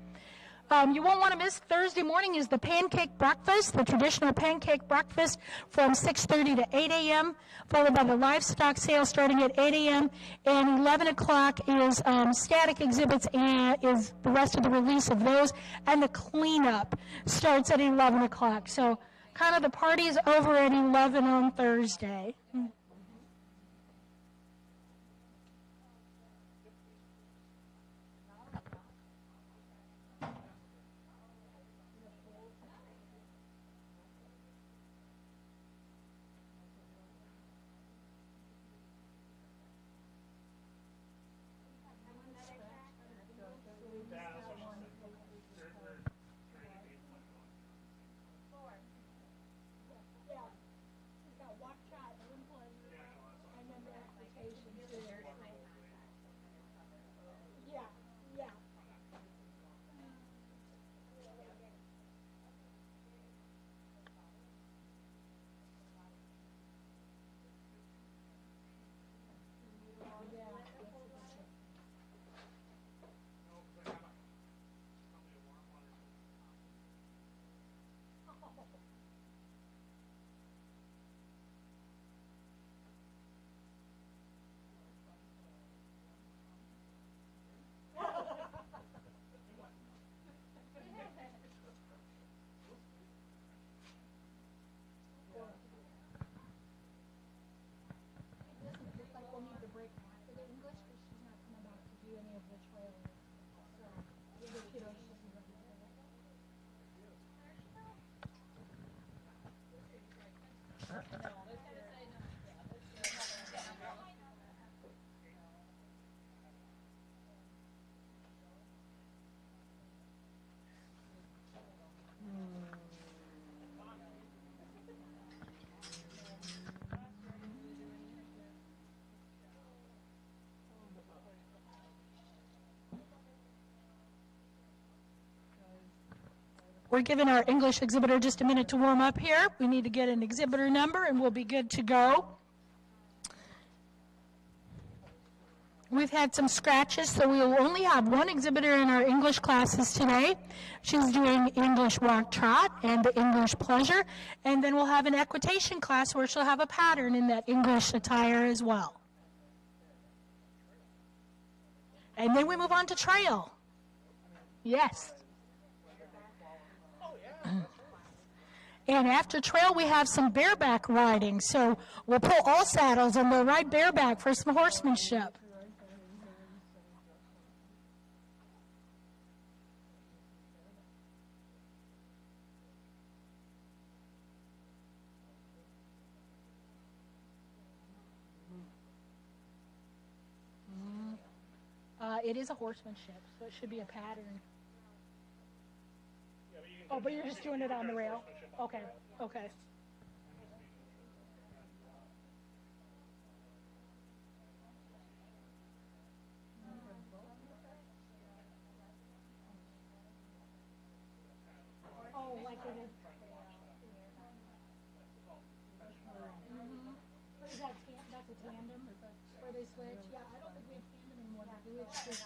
You won't want to miss Thursday morning is the pancake breakfast, the traditional pancake breakfast from 6:30 to 8 a.m., followed by the livestock sale starting at 8 a.m., and 11 o'clock is static exhibits and is the rest of the release of those, and the cleanup starts at 11 o'clock. So kind of the party's over at 11 on Thursday. We're giving our English exhibitor just a minute to warm up here. We need to get an exhibitor number and we'll be good to go. We've had some scratches, so we will only have one exhibitor in our English classes today. She's doing English Walk Trot and the English Pleasure, and then we'll have an equitation class where she'll have a pattern in that English attire as well. And then we move on to trail. Yes. And after trail, we have some bareback riding. So we'll pull all saddles and we'll ride bareback for some horsemanship. It is a horsemanship, so it should be a pattern. Oh, but you're just doing it on the rail? Okay, okay. Oh, like it is. Is that that's a tandem where they switch? Yeah, I don't think we have tandem anymore. Do we? It's just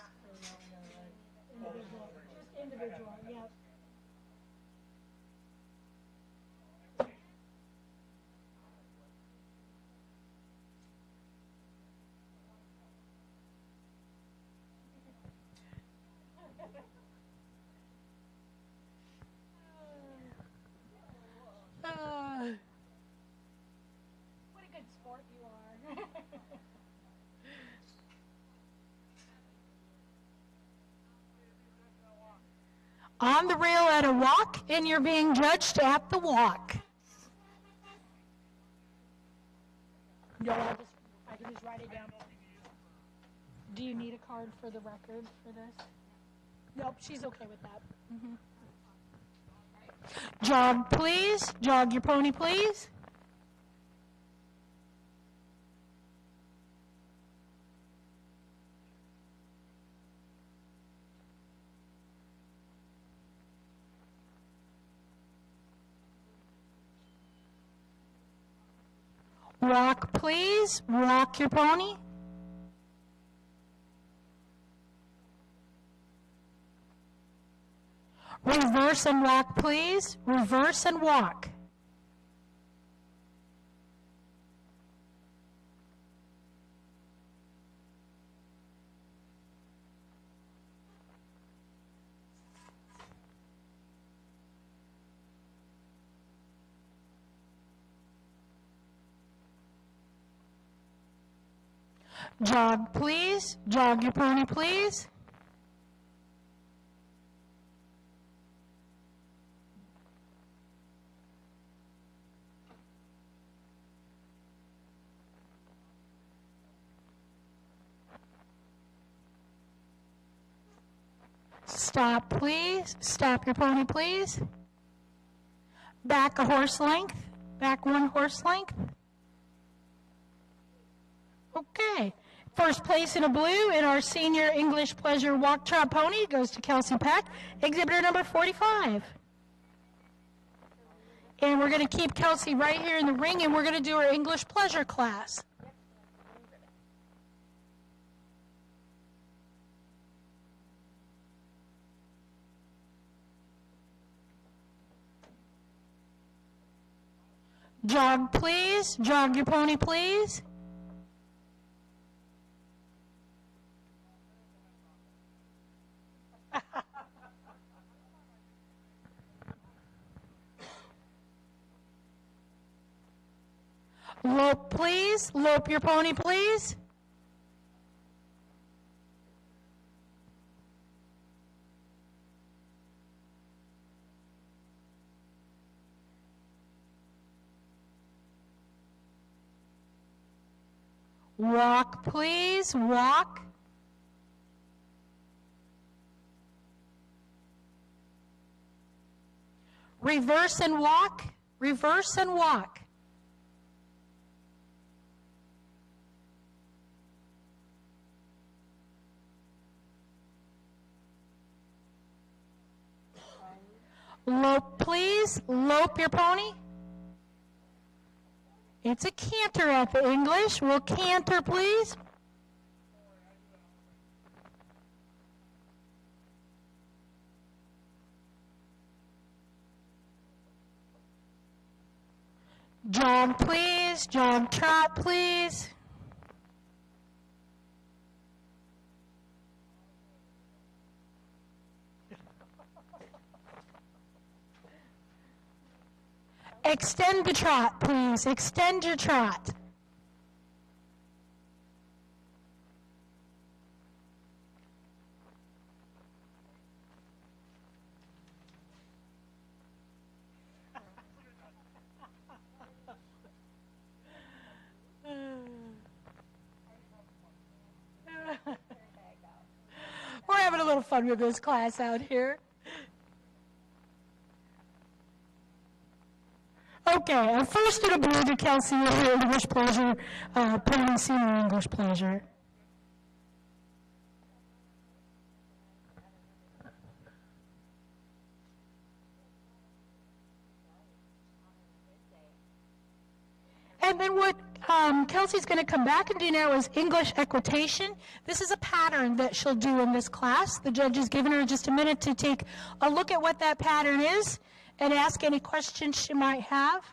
individual. Just individual, yep. What a good sport you are. On the rail at a walk, and you're being judged at the walk. No, I can just write it down. Do you need a card for the record for this? Nope, she's okay with that. Jog, please. Jog your pony, please. Walk, please. Walk your pony. Reverse and walk, please. Reverse and walk. Jog, please. Jog your pony, please. Stop, please. Stop your pony, please. Back a horse length. Back one horse length. Okay. First place in a blue in our senior English pleasure walk trot pony goes to Kelsey Peck, exhibitor number 45. And we're going to keep Kelsey right here in the ring, and we're going to do our English pleasure class. Jog, please. Jog your pony, please. Lope, please. Lope your pony, please. Walk, please. Walk. Reverse and walk. Reverse and walk. Lope, please. Lope your pony. It's a canter at the English. Will canter, please? Jog, please. Jog trot, please. extend the trot, please. Extend your trot. We're having a little fun with this class out here. Okay, first it'll be to Kelsey with her English pleasure, playing senior English pleasure. And then what Kelsey's going to come back and do now is English equitation. This is a pattern that she'll do in this class. The judge has given her just a minute to take a look at what that pattern is and ask any questions she might have.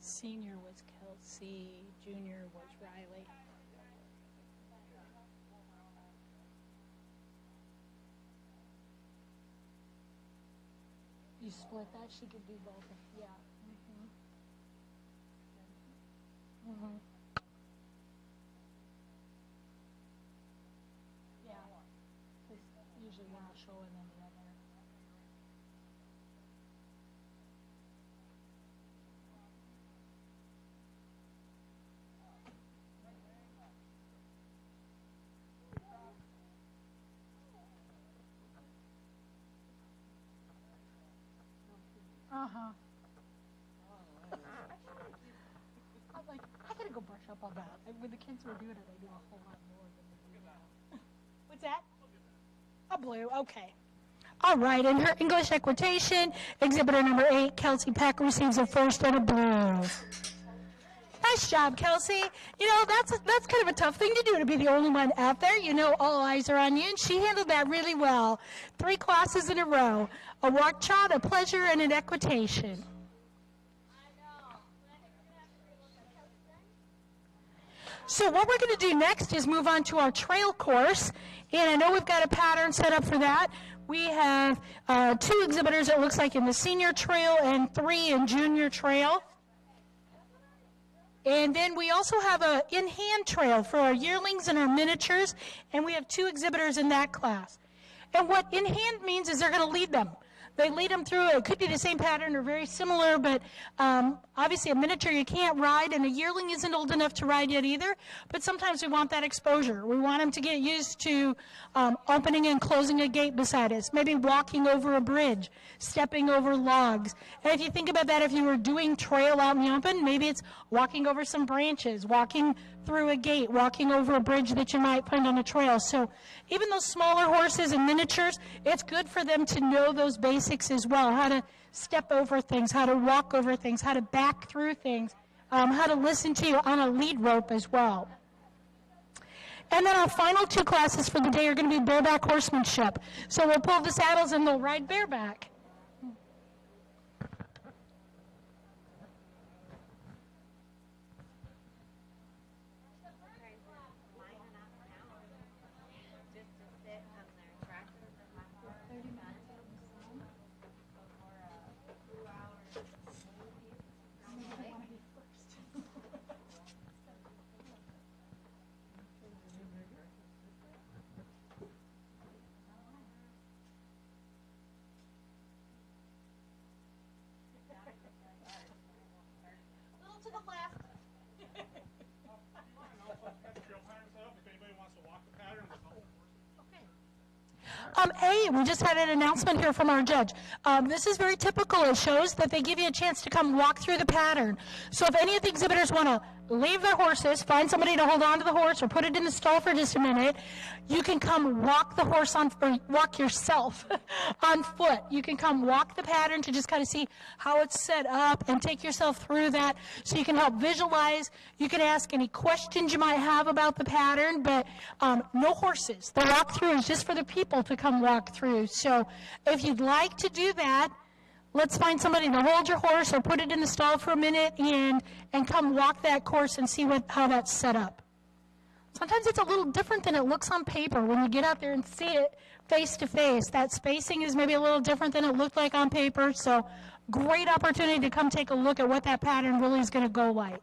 Senior was Kelsey, junior was Riley. You split that, she could do both. Yeah. Mm-hmm. Yeah. Because usually one will show and then the other. Uh-huh. I'm like, I gotta go brush up on that. When the kids were doing it, I knew a whole lot more than they do now. What's that? A blue, okay. All right, in her English equitation, exhibitor number 8, Kelsey Peck, receives a first and a blue. Nice job, Kelsey. You know, that's kind of a tough thing to do, to be the only one out there. You know, all eyes are on you, and she handled that really well. 3 classes in a row, a walk trot, a pleasure, and an equitation. So what we're going to do next is move on to our trail course, and I know we've got a pattern set up for that. We have 2 exhibitors, it looks like, in the senior trail and 3 in junior trail. And then we also have a in-hand trail for our yearlings and our miniatures, and we have 2 exhibitors in that class. And what in-hand means is they're going to lead them. They lead them through, it could be the same pattern or very similar, but obviously a miniature you can't ride, and a yearling isn't old enough to ride yet either, but sometimes we want that exposure. We want them to get used to opening and closing a gate beside us, maybe walking over a bridge, stepping over logs. And if you think about that, if you were doing trail out in the open, maybe it's walking over some branches, walking through a gate, walking over a bridge that you might find on a trail. So even those smaller horses and miniatures, it's good for them to know those basics as well, how to step over things, how to walk over things, how to back through things, how to listen to you on a lead rope as well. And then our final 2 classes for the day are going to be bareback horsemanship. So we'll pull the saddles and they'll ride bareback. Hey, we just had an announcement here from our judge. This is very typical. It shows that they give you a chance to come walk through the pattern. So if any of the exhibitors want to leave their horses, find somebody to hold on to the horse or put it in the stall for just a minute, you can come walk the horse on, or walk yourself on foot. You can come walk the pattern to just kind of see how it's set up and take yourself through that so you can help visualize. You can ask any questions you might have about the pattern, but no horses. The walkthrough is just for the people to come walk through. So if you'd like to do that, let's find somebody to hold your horse or put it in the stall for a minute and come walk that course and see how that's set up. Sometimes it's a little different than it looks on paper when you get out there and see it face to face. That spacing is maybe a little different than it looked like on paper. So great opportunity to come take a look at what that pattern really is going to go like.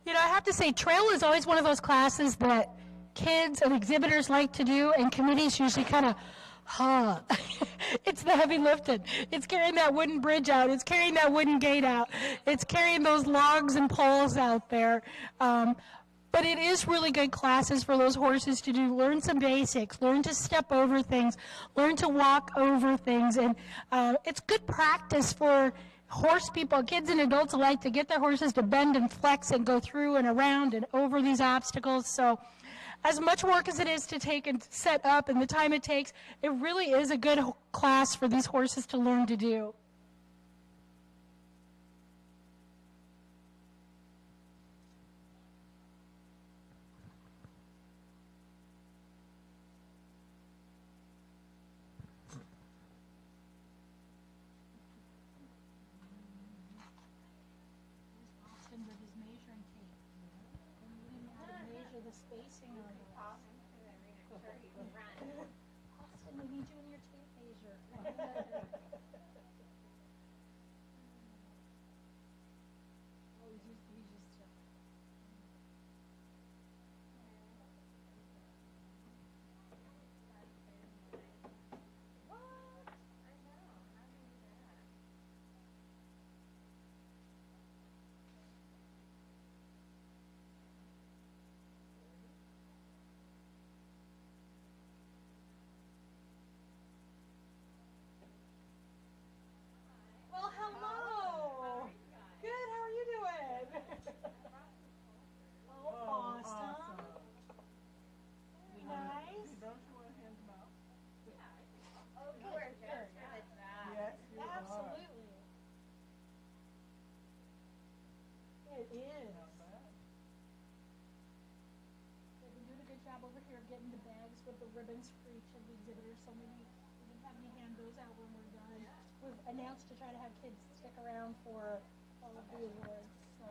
You know, I have to say, trail is always one of those classes that kids and exhibitors like to do, and committees usually kind of, It's the heavy lifting. It's carrying that wooden bridge out. It's carrying that wooden gate out. It's carrying those logs and poles out there. But it is really good classes for those horses to do. Learn some basics. Learn to step over things. Learn to walk over things. And it's good practice for horse people, kids and adults alike, to get their horses to bend and flex and go through and around and over these obstacles. So as much work as it is to take and set up and the time it takes, it really is a good class for these horses to learn to do. The spacing on it. Austin, we need you in your tape measure. Well, hello. Good, how are you doing? Oh, awesome. Very nice. Don't you want to hand them out? Oh, good. Yes, you are. Absolutely. It is. Not bad. They've been doing a good job over here getting the bags with the ribbons for each of the exhibitors, so maybe we can have me hand those out when we're done. We've announced to try to have kids stick around for all of the awards. So.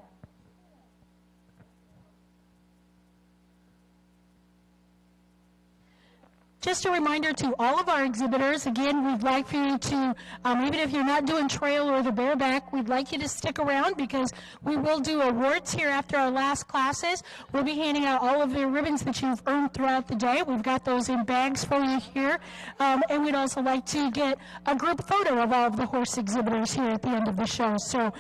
Just a reminder to all of our exhibitors, again, we'd like for you to, even if you're not doing trail or the bareback, we'd like you to stick around because we will do awards here after our last classes. We'll be handing out all of the ribbons that you've earned throughout the day. We've got those in bags for you here. And we'd also like to get a group photo of all of the horse exhibitors here at the end of the show. So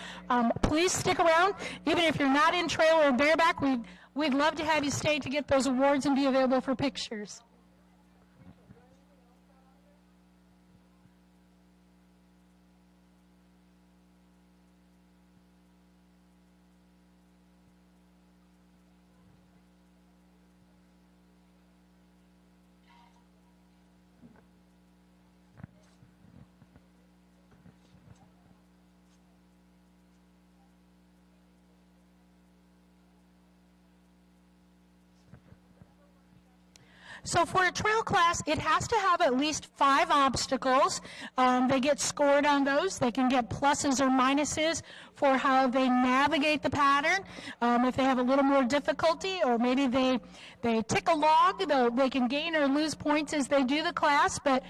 please stick around. Even if you're not in trail or bareback, we'd love to have you stay to get those awards and be available for pictures. So for a trail class, it has to have at least 5 obstacles. They get scored on those. They can get pluses or minuses for how they navigate the pattern. If they have a little more difficulty, or maybe they tick a log, they can gain or lose points as they do the class. But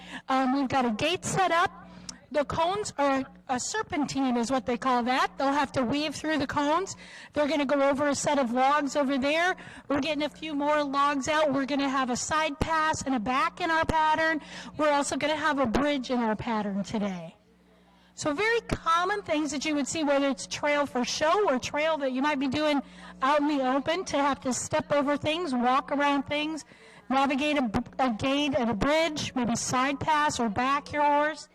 we've got a gate set up. The cones are a serpentine is what they call that. They'll have to weave through the cones. They're going to go over a set of logs over there. We're getting a few more logs out. We're going to have a side pass and a back in our pattern. We're also going to have a bridge in our pattern today. So very common things that you would see, whether it's trail for show or trail that you might be doing out in the open, to have to step over things, walk around things, navigate a gate and a bridge, maybe side pass or back your horse.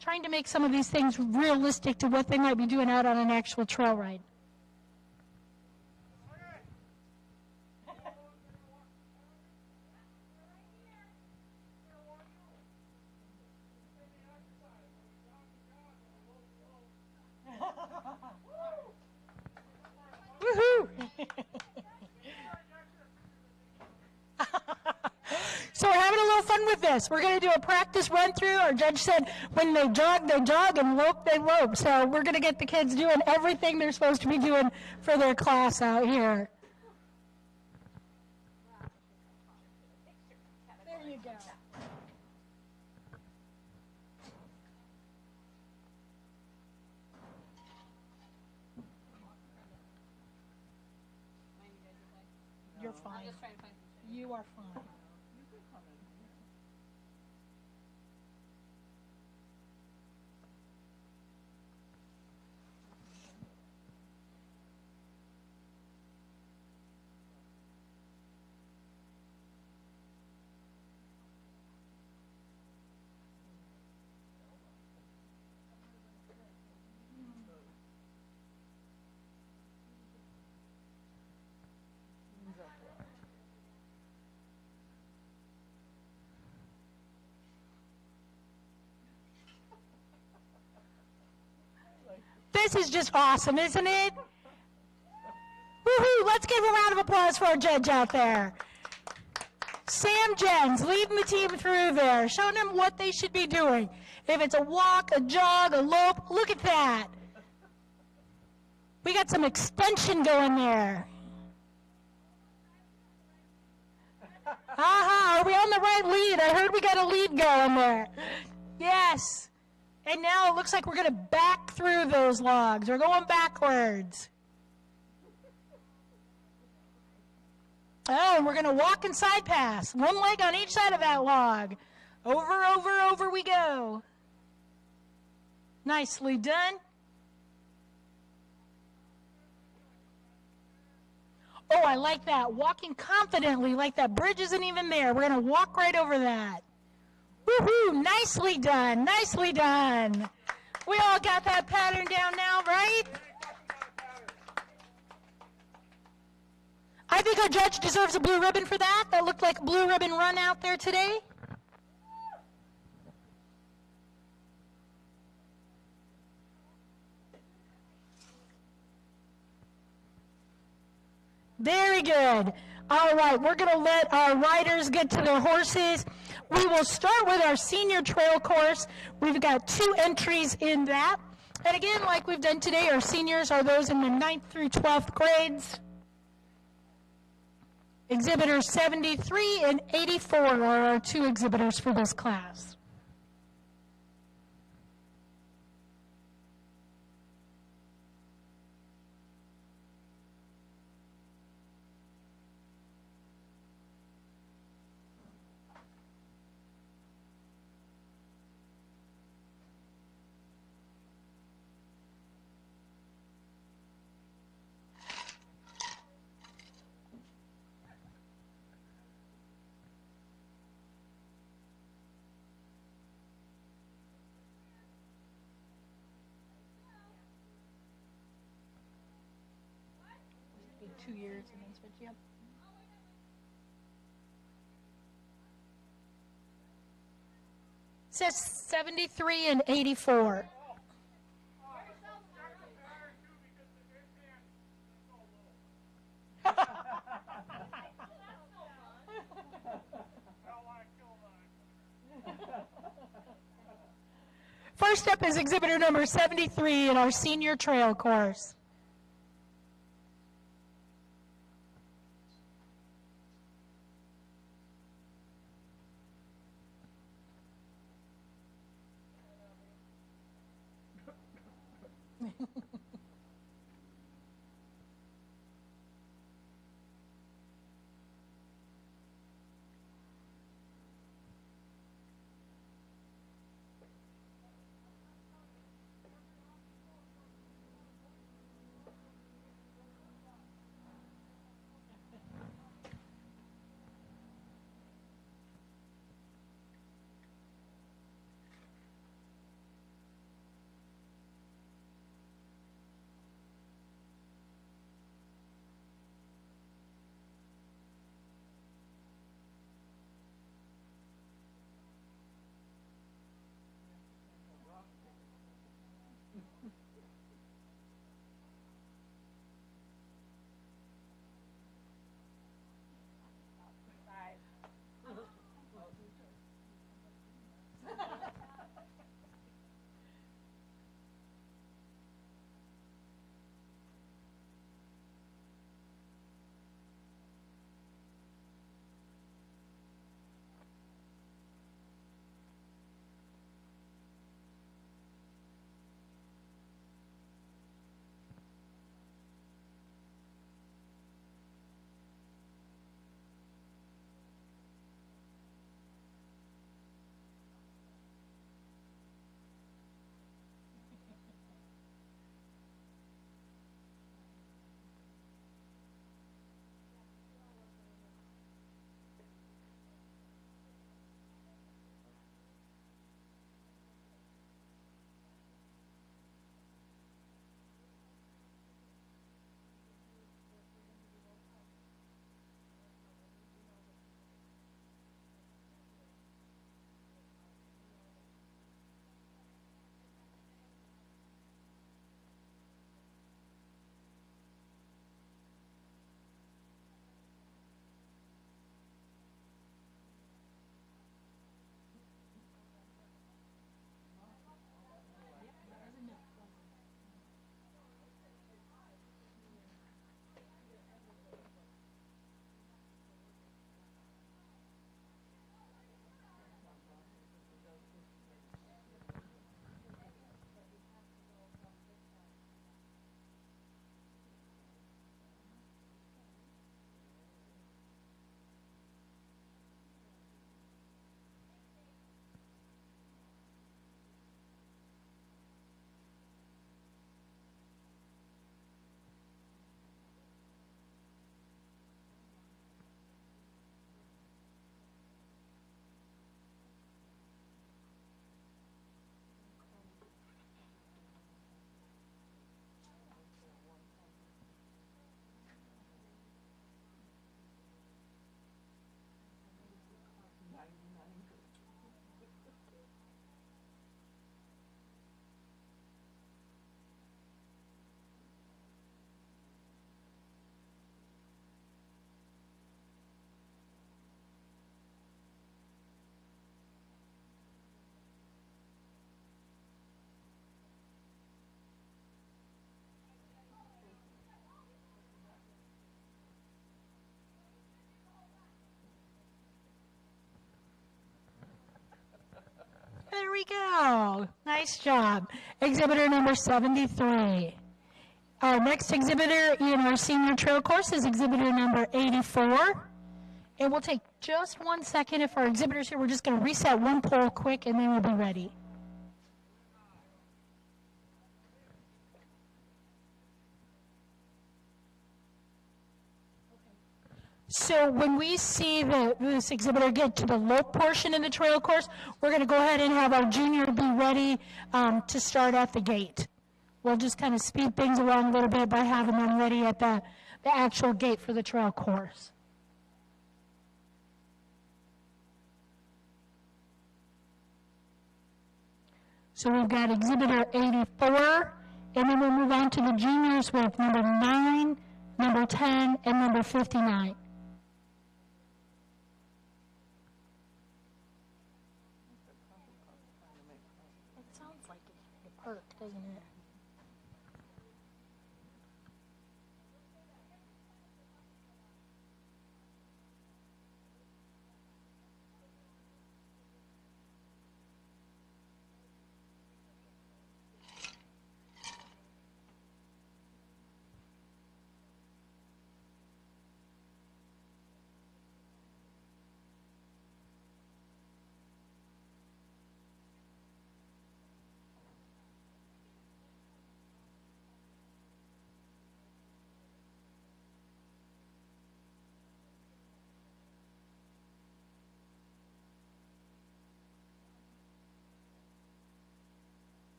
Trying to make some of these things realistic to what they might be doing out on an actual trail ride. Woohoo! So we're having a little fun with this. We're going to do a practice run through. Our judge said when they jog, and lope, they lope. So we're going to get the kids doing everything they're supposed to be doing for their class out here. There you go. You're fine. You are fine. This is just awesome, isn't it? Woohoo! Let's give a round of applause for our judge out there. Sam Jens, leading the team through there, showing them what they should be doing. If it's a walk, a jog, a lope, look at that. We got some extension going there. Aha, are we on the right lead? I heard we got a lead going there. Yes. And now it looks like we're going to back through those logs. We're going backwards. Oh, and we're going to walk and side pass. One leg on each side of that log. Over, over, over we go. Nicely done. Oh, I like that. Walking confidently like that bridge isn't even there. We're going to walk right over that. Woohoo! Nicely done. Nicely done. We all got that pattern down now, right? I think our judge deserves a blue ribbon for that. That looked like a blue ribbon run out there today. Very good. All right, we're going to let our riders get to their horses. We will start with our senior trail course. We've got 2 entries in that. And again, like we've done today, our seniors are those in the 9th through 12th grades. Exhibitors 73 and 84 are our 2 exhibitors for this class. Be 2 years and then switch, yep. It says 73 and 84. first up is exhibitor number 73 in our senior trail course. There we go. Nice job. Exhibitor number 73. Our next exhibitor in our senior trail course is exhibitor number 84. And we'll take just 1 second. If our exhibitors here, we're just going to reset one poll quick and then we'll be ready. So when we see this exhibitor get to the lope portion in the trail course, we're going to go ahead and have our junior be ready to start at the gate. We'll just kind of speed things along a little bit by having them ready at the actual gate for the trail course. So we've got exhibitor 84, and then we'll move on to the juniors with number 9, number 10, and number 59. It sounds like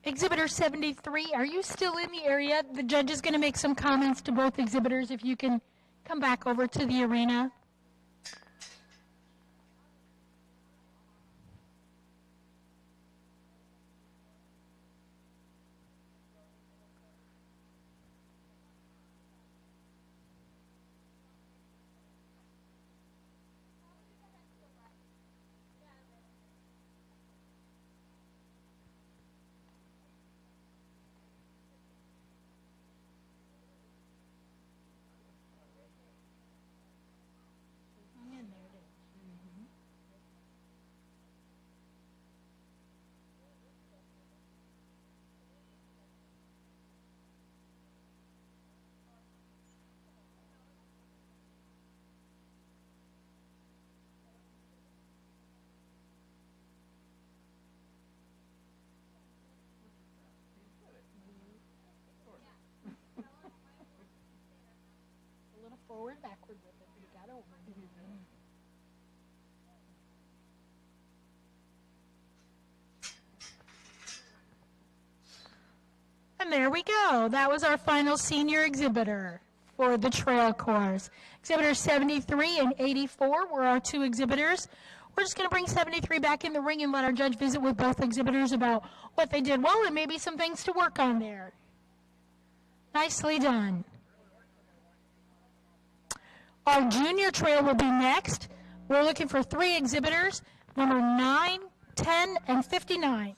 Exhibitor 73, are you still in the area? The judge is going to make some comments to both exhibitors. If you can come back over to the arena. A little forward, backward with it. You got over it. And there we go. That was our final senior exhibitor for the trail course. Exhibitor 73 and 84 were our two exhibitors. We're just going to bring 73 back in the ring and let our judge visit with both exhibitors about what they did well and maybe some things to work on there. Nicely done. Our junior trail will be next. We're looking for 3 exhibitors, number 9, 10, and 59.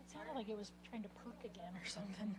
It sounded like it was trying to perk again or something.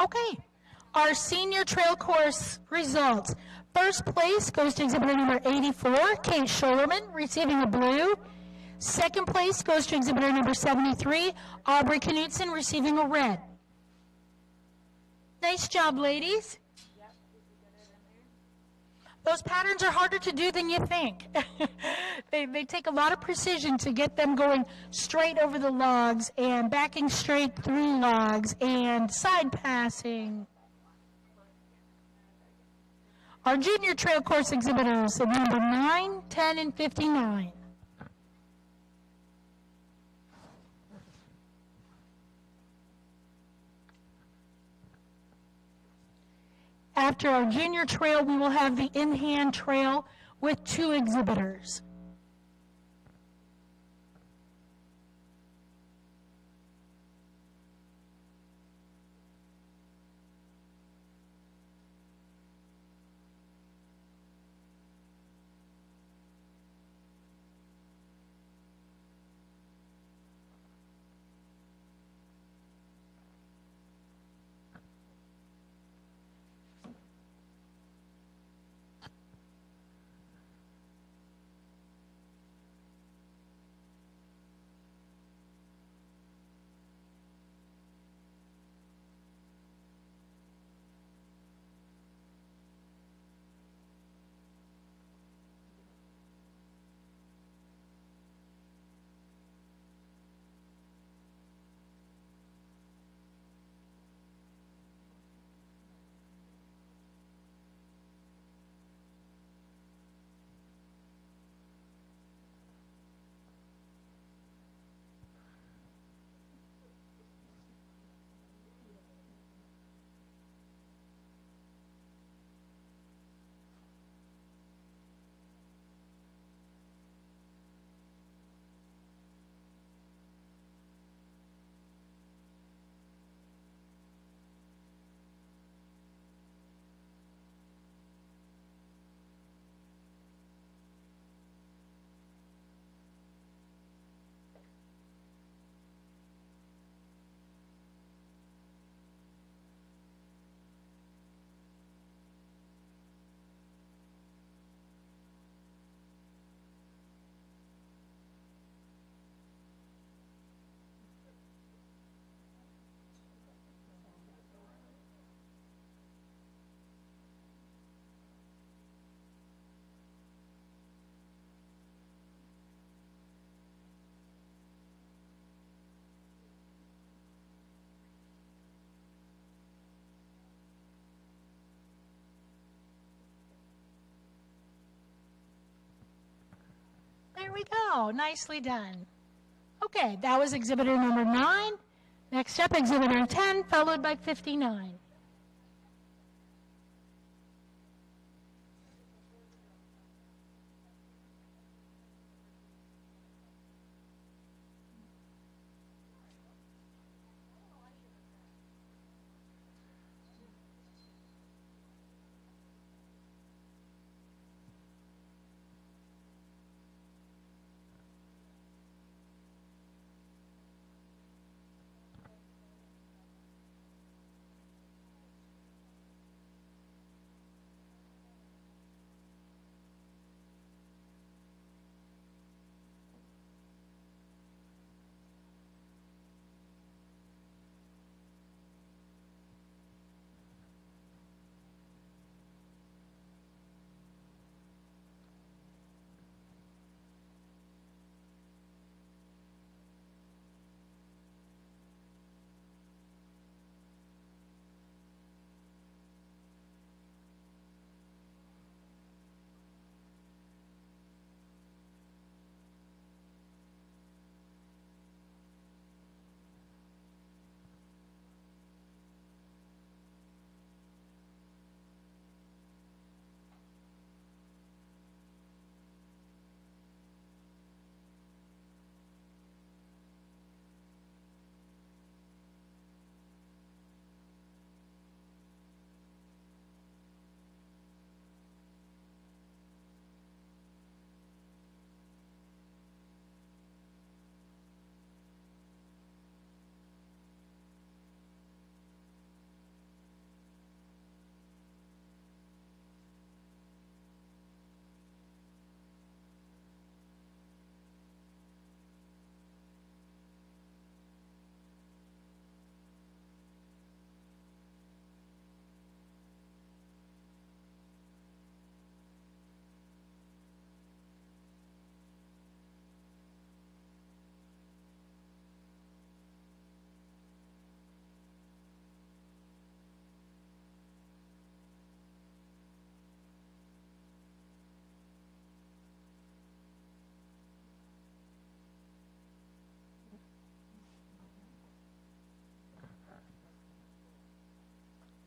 Okay, our senior trail course results. First place goes to exhibitor number 84, Kate Scholerman, receiving a blue. Second place goes to exhibitor number 73, Aubrey Knutson, receiving a red. Nice job, ladies. Those patterns are harder to do than you think. They take a lot of precision to get them going straight over the logs and backing straight through logs and side passing. Our junior trail course exhibitors are number 9, 10, and 59. After our junior trail, we will have the in-hand trail with 2 exhibitors. you go. Nicely done. Okay, that was exhibitor number 9. Next up, exhibitor 10, followed by 59.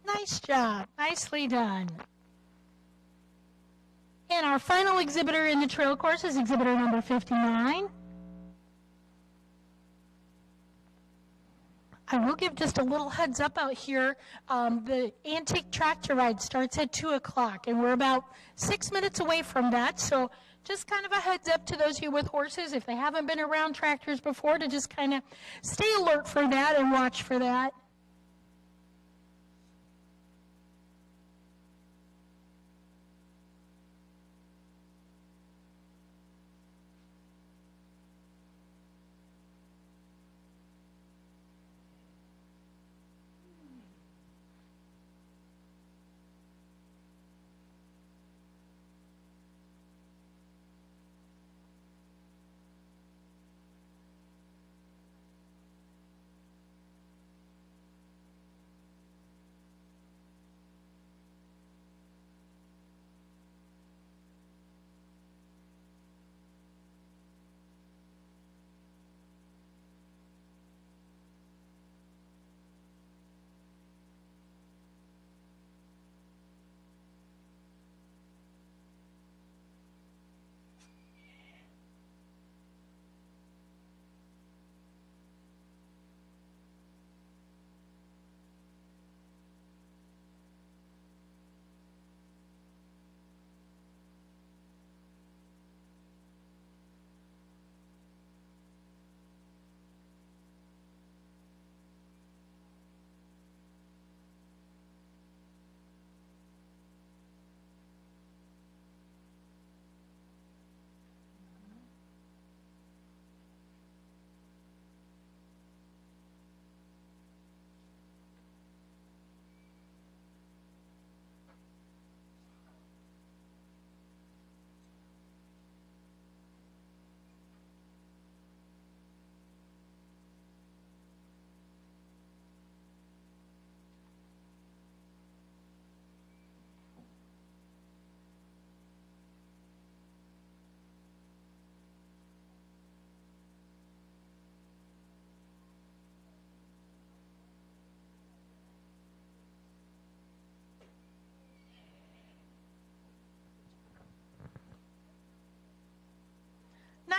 Nice job. Nicely done. And our final exhibitor in the trail course is exhibitor number 59. I will give just a little heads up out here. The antique tractor ride starts at 2 o'clock, and we're about 6 minutes away from that. So just kind of a heads up to those of you with horses, if they haven't been around tractors before, to just kind of stay alert for that and watch for that.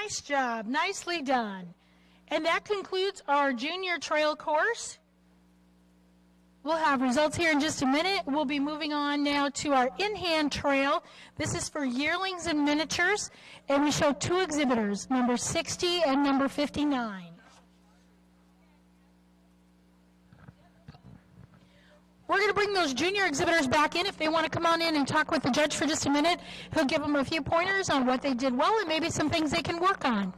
Nice job. Nicely done. And that concludes our junior trail course. We'll have results here in just a minute. We'll be moving on now to our in-hand trail. This is for yearlings and miniatures, and we show two exhibitors, number 60 and number 59. We're going to bring those junior exhibitors back in. If they want to come on in and talk with the judge for just a minute, he'll give them a few pointers on what they did well and maybe some things they can work on.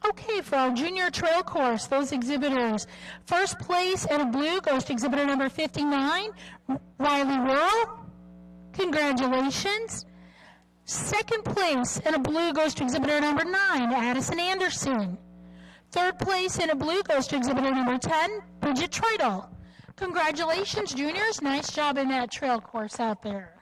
Okay, for our junior trail course, those exhibitors. First place in a blue goes to exhibitor number 59, Riley Worrell. Congratulations. Second place in a blue goes to exhibitor number 9, Addison Anderson. Third place in a blue goes to exhibitor number 10, Bridget Treidel. Congratulations, juniors. Nice job in that trail course out there.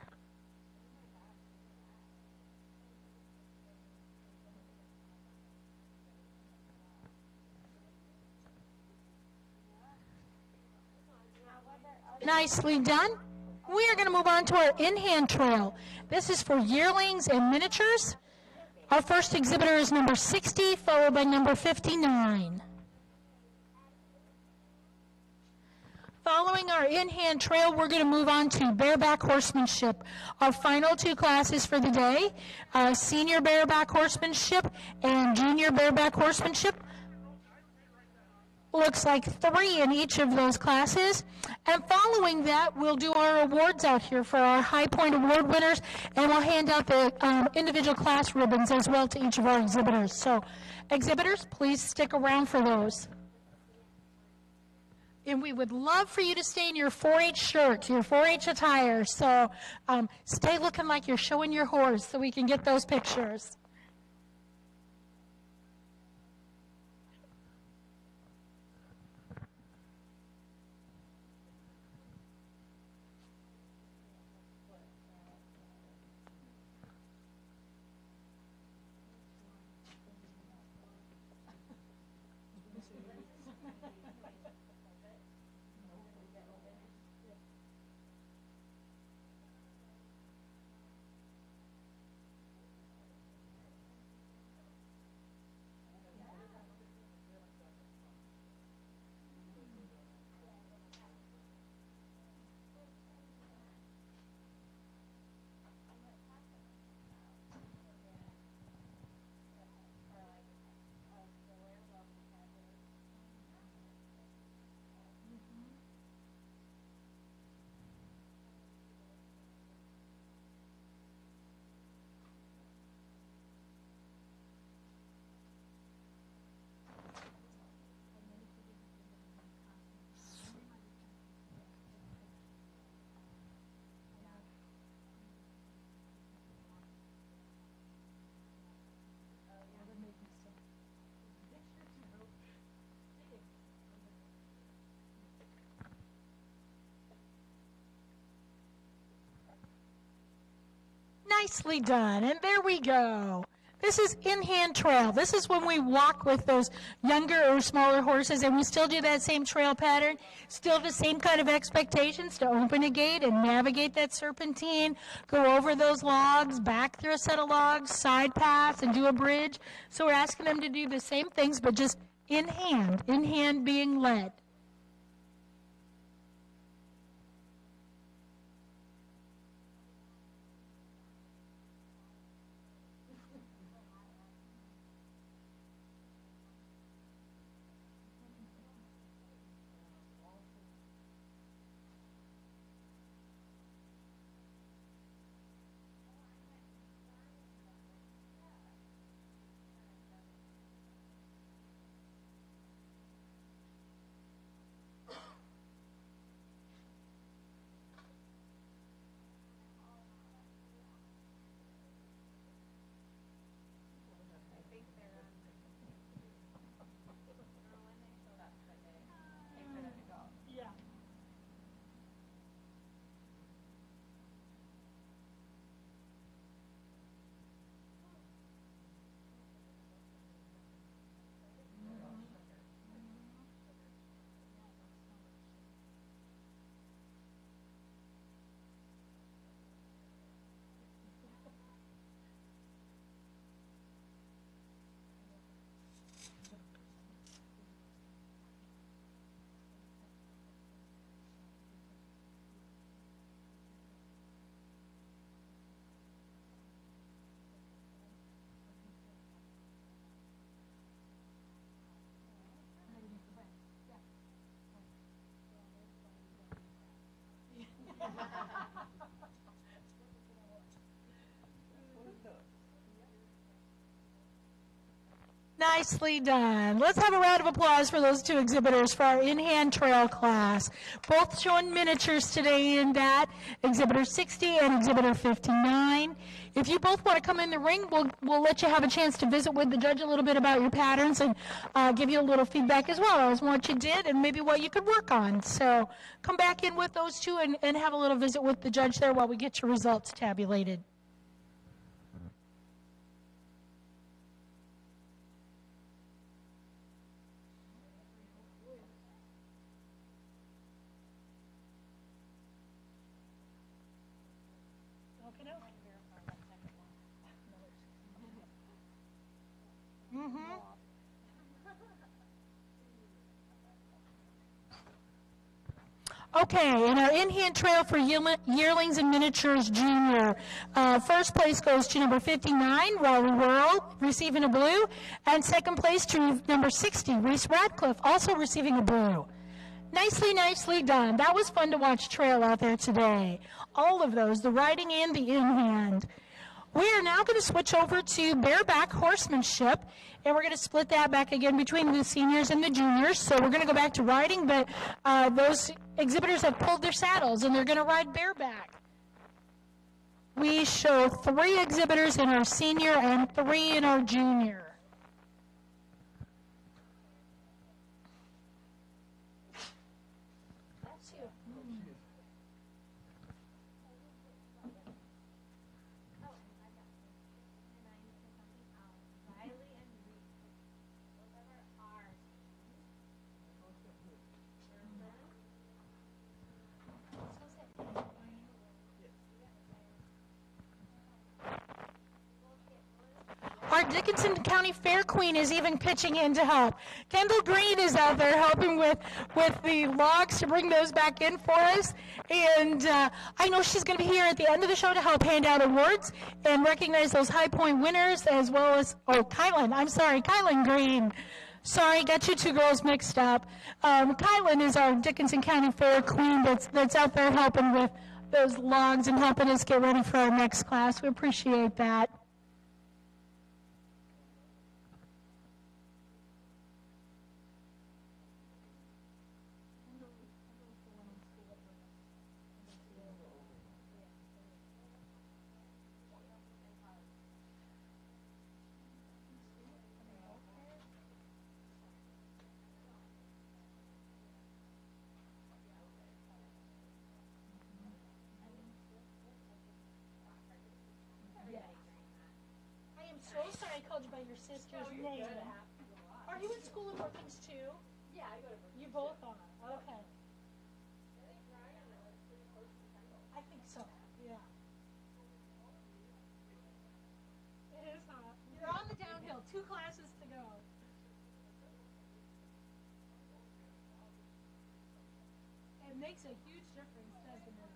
Nicely done. We are going to move on to our in-hand trail. This is for yearlings and miniatures. Our first exhibitor is number 60, followed by number 59. Following our in-hand trail, we're going to move on to bareback horsemanship. Our final two classes for the day, senior bareback horsemanship and junior bareback horsemanship. Looks like 3 in each of those classes. And following that, we'll do our awards out here for our High Point Award winners, and we'll hand out the individual class ribbons as well to each of our exhibitors. So, exhibitors, please stick around for those. And we would love for you to stay in your 4-H shirt, your 4-H attire. So, stay looking like you're showing your horse so we can get those pictures. Nicely done, and there we go. This is in-hand trail. This is when we walk with those younger or smaller horses, and we still do that same trail pattern, still the same kind of expectations to open a gate and navigate that serpentine, go over those logs, back through a set of logs, side paths, and do a bridge. So we're asking them to do the same things, but just in hand being led. Nicely done. Let's have a round of applause for those two exhibitors for our in-hand trail class. Both showing miniatures today in that, Exhibitor 60 and Exhibitor 59. If you both want to come in the ring, we'll let you have a chance to visit with the judge a little bit about your patterns and give you a little feedback as well as what you did and maybe what you could work on. So come back in with those two and have a little visit with the judge there while we get your results tabulated. Okay, in our in-hand trail for yearlings and miniatures junior, first place goes to number 59, Raleigh Rural, receiving a blue, and second place to number 60, Reese Radcliffe, also receiving a blue. Nicely done. That was fun to watch trail out there today. All of those, the riding and the in-hand. We are now going to switch over to bareback horsemanship, and we're going to split that back again between the seniors and the juniors. So we're going to go back to riding, but those exhibitors have pulled their saddles, and they're going to ride bareback. We show 3 exhibitors in our senior and 3 in our junior. Our Dickinson County Fair Queen is even pitching in to help. Kendall Green is out there helping with the logs to bring those back in for us. And I know she's going to be here at the end of the show to help hand out awards and recognize those high point winners as well as, Kylan Green. Sorry, got you two girls mixed up. Kylan is our Dickinson County Fair Queen that's out there helping with those logs and helping us get ready for our next class. We appreciate that. So sorry I called you by your sister's name. Are you in school in Brookings too? Yeah, I go to Brookings. You both are. Okay. I think so. Yeah. It is hot. You're on the downhill. 2 classes to go. It makes a huge difference, doesn't it?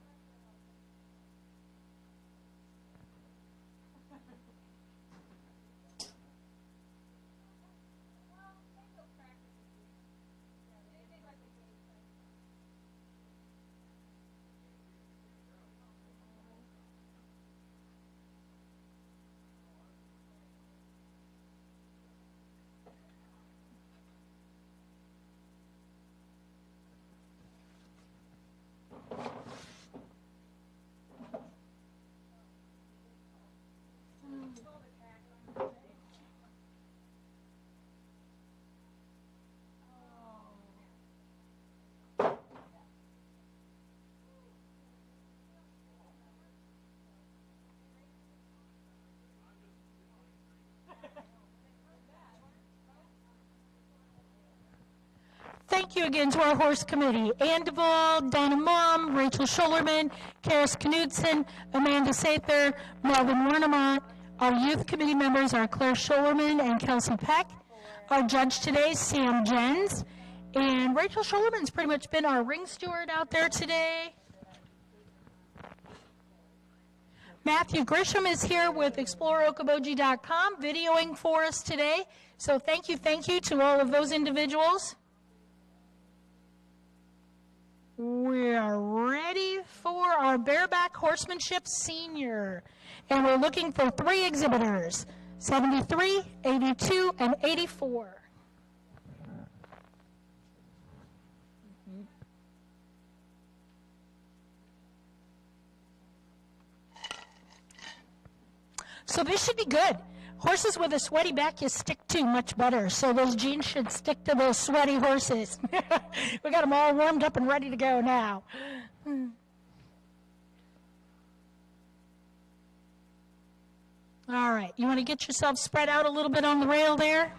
Thank you again to our horse committee, Ann Duvall, Donna Mom, Rachel Schollerman, Karis Knudsen, Amanda Sather, Melvin Wernemont. Our youth committee members are Claire Schollerman and Kelsey Peck. Our judge today is Sam Jens. And Rachel Schollerman's pretty much been our ring steward out there today. Matthew Grisham is here with ExploreOkoboji.com videoing for us today. So thank you to all of those individuals. We are ready for our bareback horsemanship senior, and we're looking for 3 exhibitors. 73, 82, and 84. So this should be good. Horses with a sweaty back you stick to much better. So those jeans should stick to those sweaty horses. We got them all warmed up and ready to go now. All right, you want to get yourself spread out a little bit on the rail there?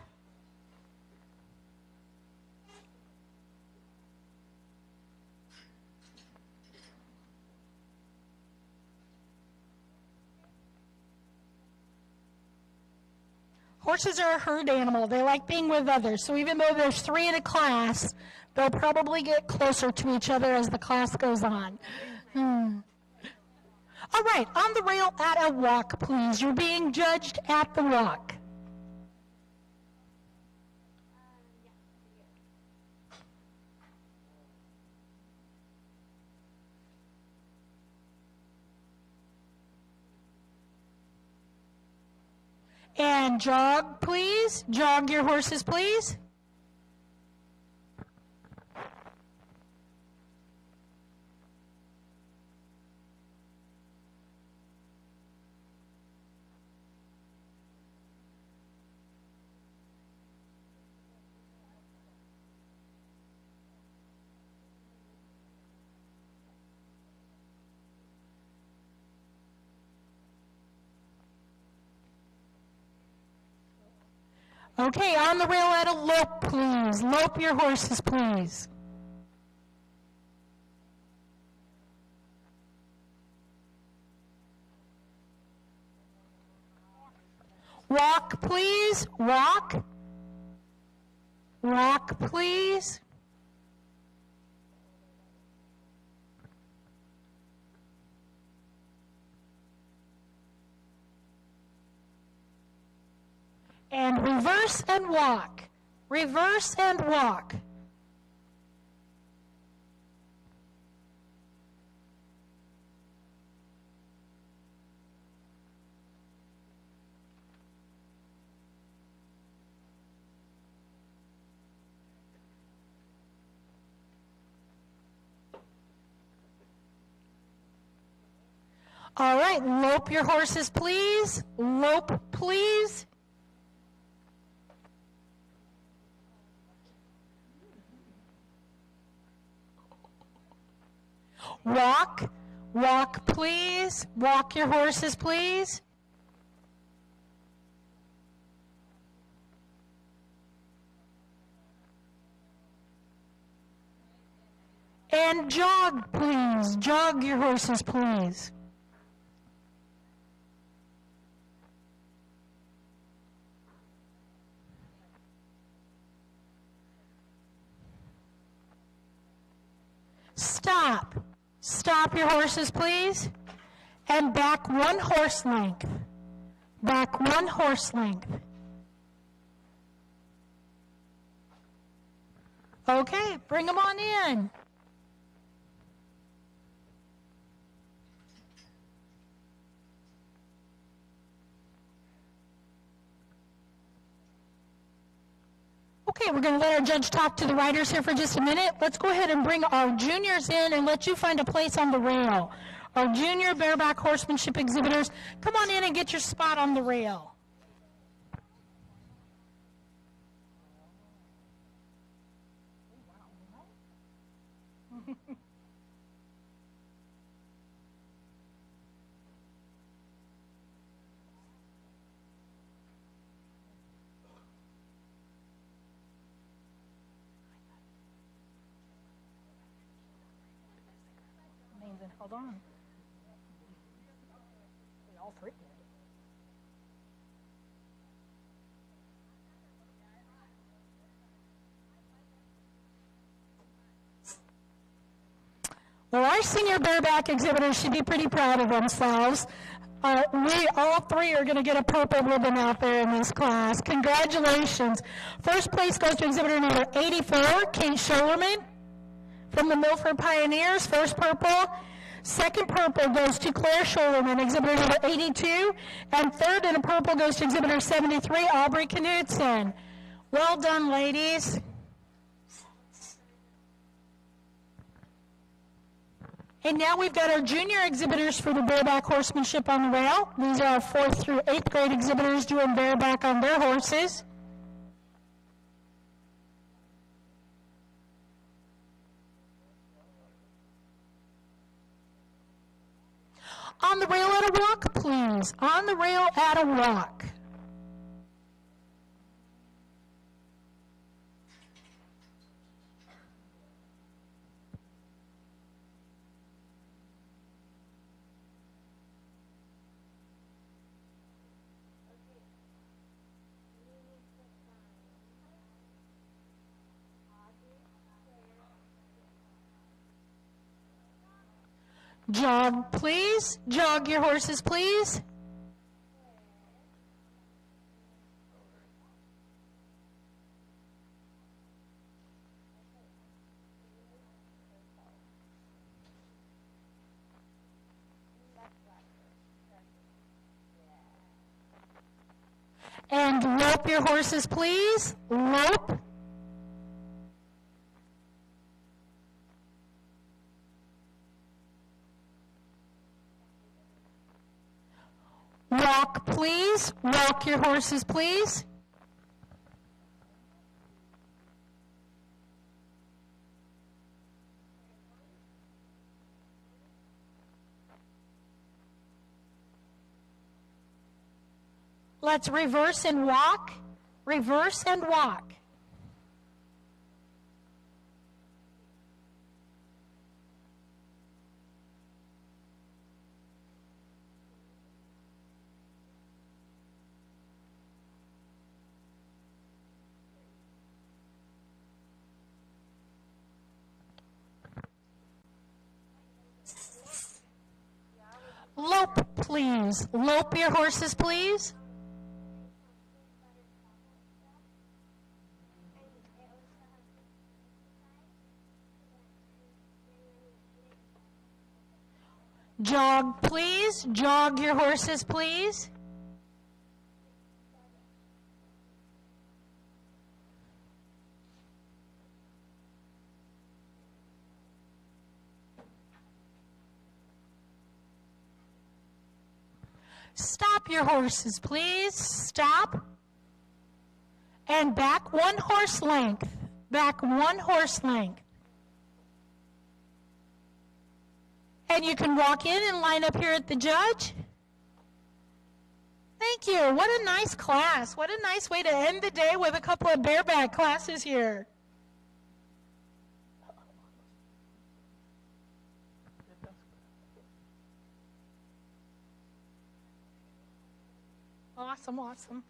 Horses are a herd animal. They like being with others. So even though there's 3 in a class, they'll probably get closer to each other as the class goes on. All right, on the rail at a walk, please. You're being judged at the walk. And jog, please. Jog your horses, please. Okay, on the rail at a lope, please. Lope your horses, please. Walk, please. Walk. Walk, please. And reverse and walk. Reverse and walk. All right, lope your horses, please. Lope, please. Walk, walk, please. Walk your horses, please. And jog, please. Jog your horses, please. Stop. Stop your horses, please. And back 1 horse length. Back 1 horse length. Okay, bring them on in. Okay, we're going to let our judge talk to the riders here for just a minute. Let's go ahead and bring our juniors in and let you find a place on the rail. Our junior bareback horsemanship exhibitors, come on in and get your spot on the rail. Hold on. All 3. Well, our senior bareback exhibitors should be pretty proud of themselves. We all 3 are going to get a purple ribbon out there in this class. Congratulations. First place goes to exhibitor number 84, Kate Scholerman from the Milford Pioneers, first purple. Second purple goes to Claire Schollerman, exhibitor number 82. And third in a purple goes to exhibitor 73, Aubrey Knudsen. Well done, ladies. And now we've got our junior exhibitors for the bareback horsemanship on the rail. These are our 4th through 8th grade exhibitors doing bareback on their horses. On the rail at a walk, please. On the rail at a walk. Jog, please. Jog your horses, please. And lope your horses, please. Lope. Walk, please. Walk your horses, please. Let's reverse and walk. Reverse and walk. Lope, please. Lope your horses, please. Jog, please. Jog your horses, please. Stop your horses, please. Stop. And back 1 horse length. Back 1 horse length. And you can walk in and line up here at the judge. Thank you. What a nice class. What a nice way to end the day with a couple of bareback classes here. Awesome, awesome.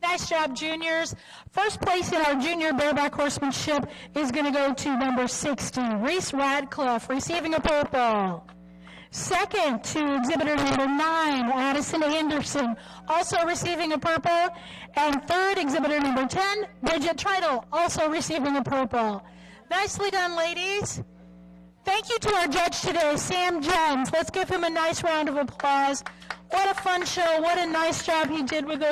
Nice job, juniors. First place in our junior bareback horsemanship is going to go to number 60, Reese Radcliffe, receiving a purple. Second to exhibitor number 9, Addison Anderson, also receiving a purple. And third, exhibitor number 10, Bridget Tritle, also receiving a purple. Nicely done, ladies. Thank you to our judge today, Sam Jones. Let's give him a nice round of applause. What a fun show. What a nice job he did with those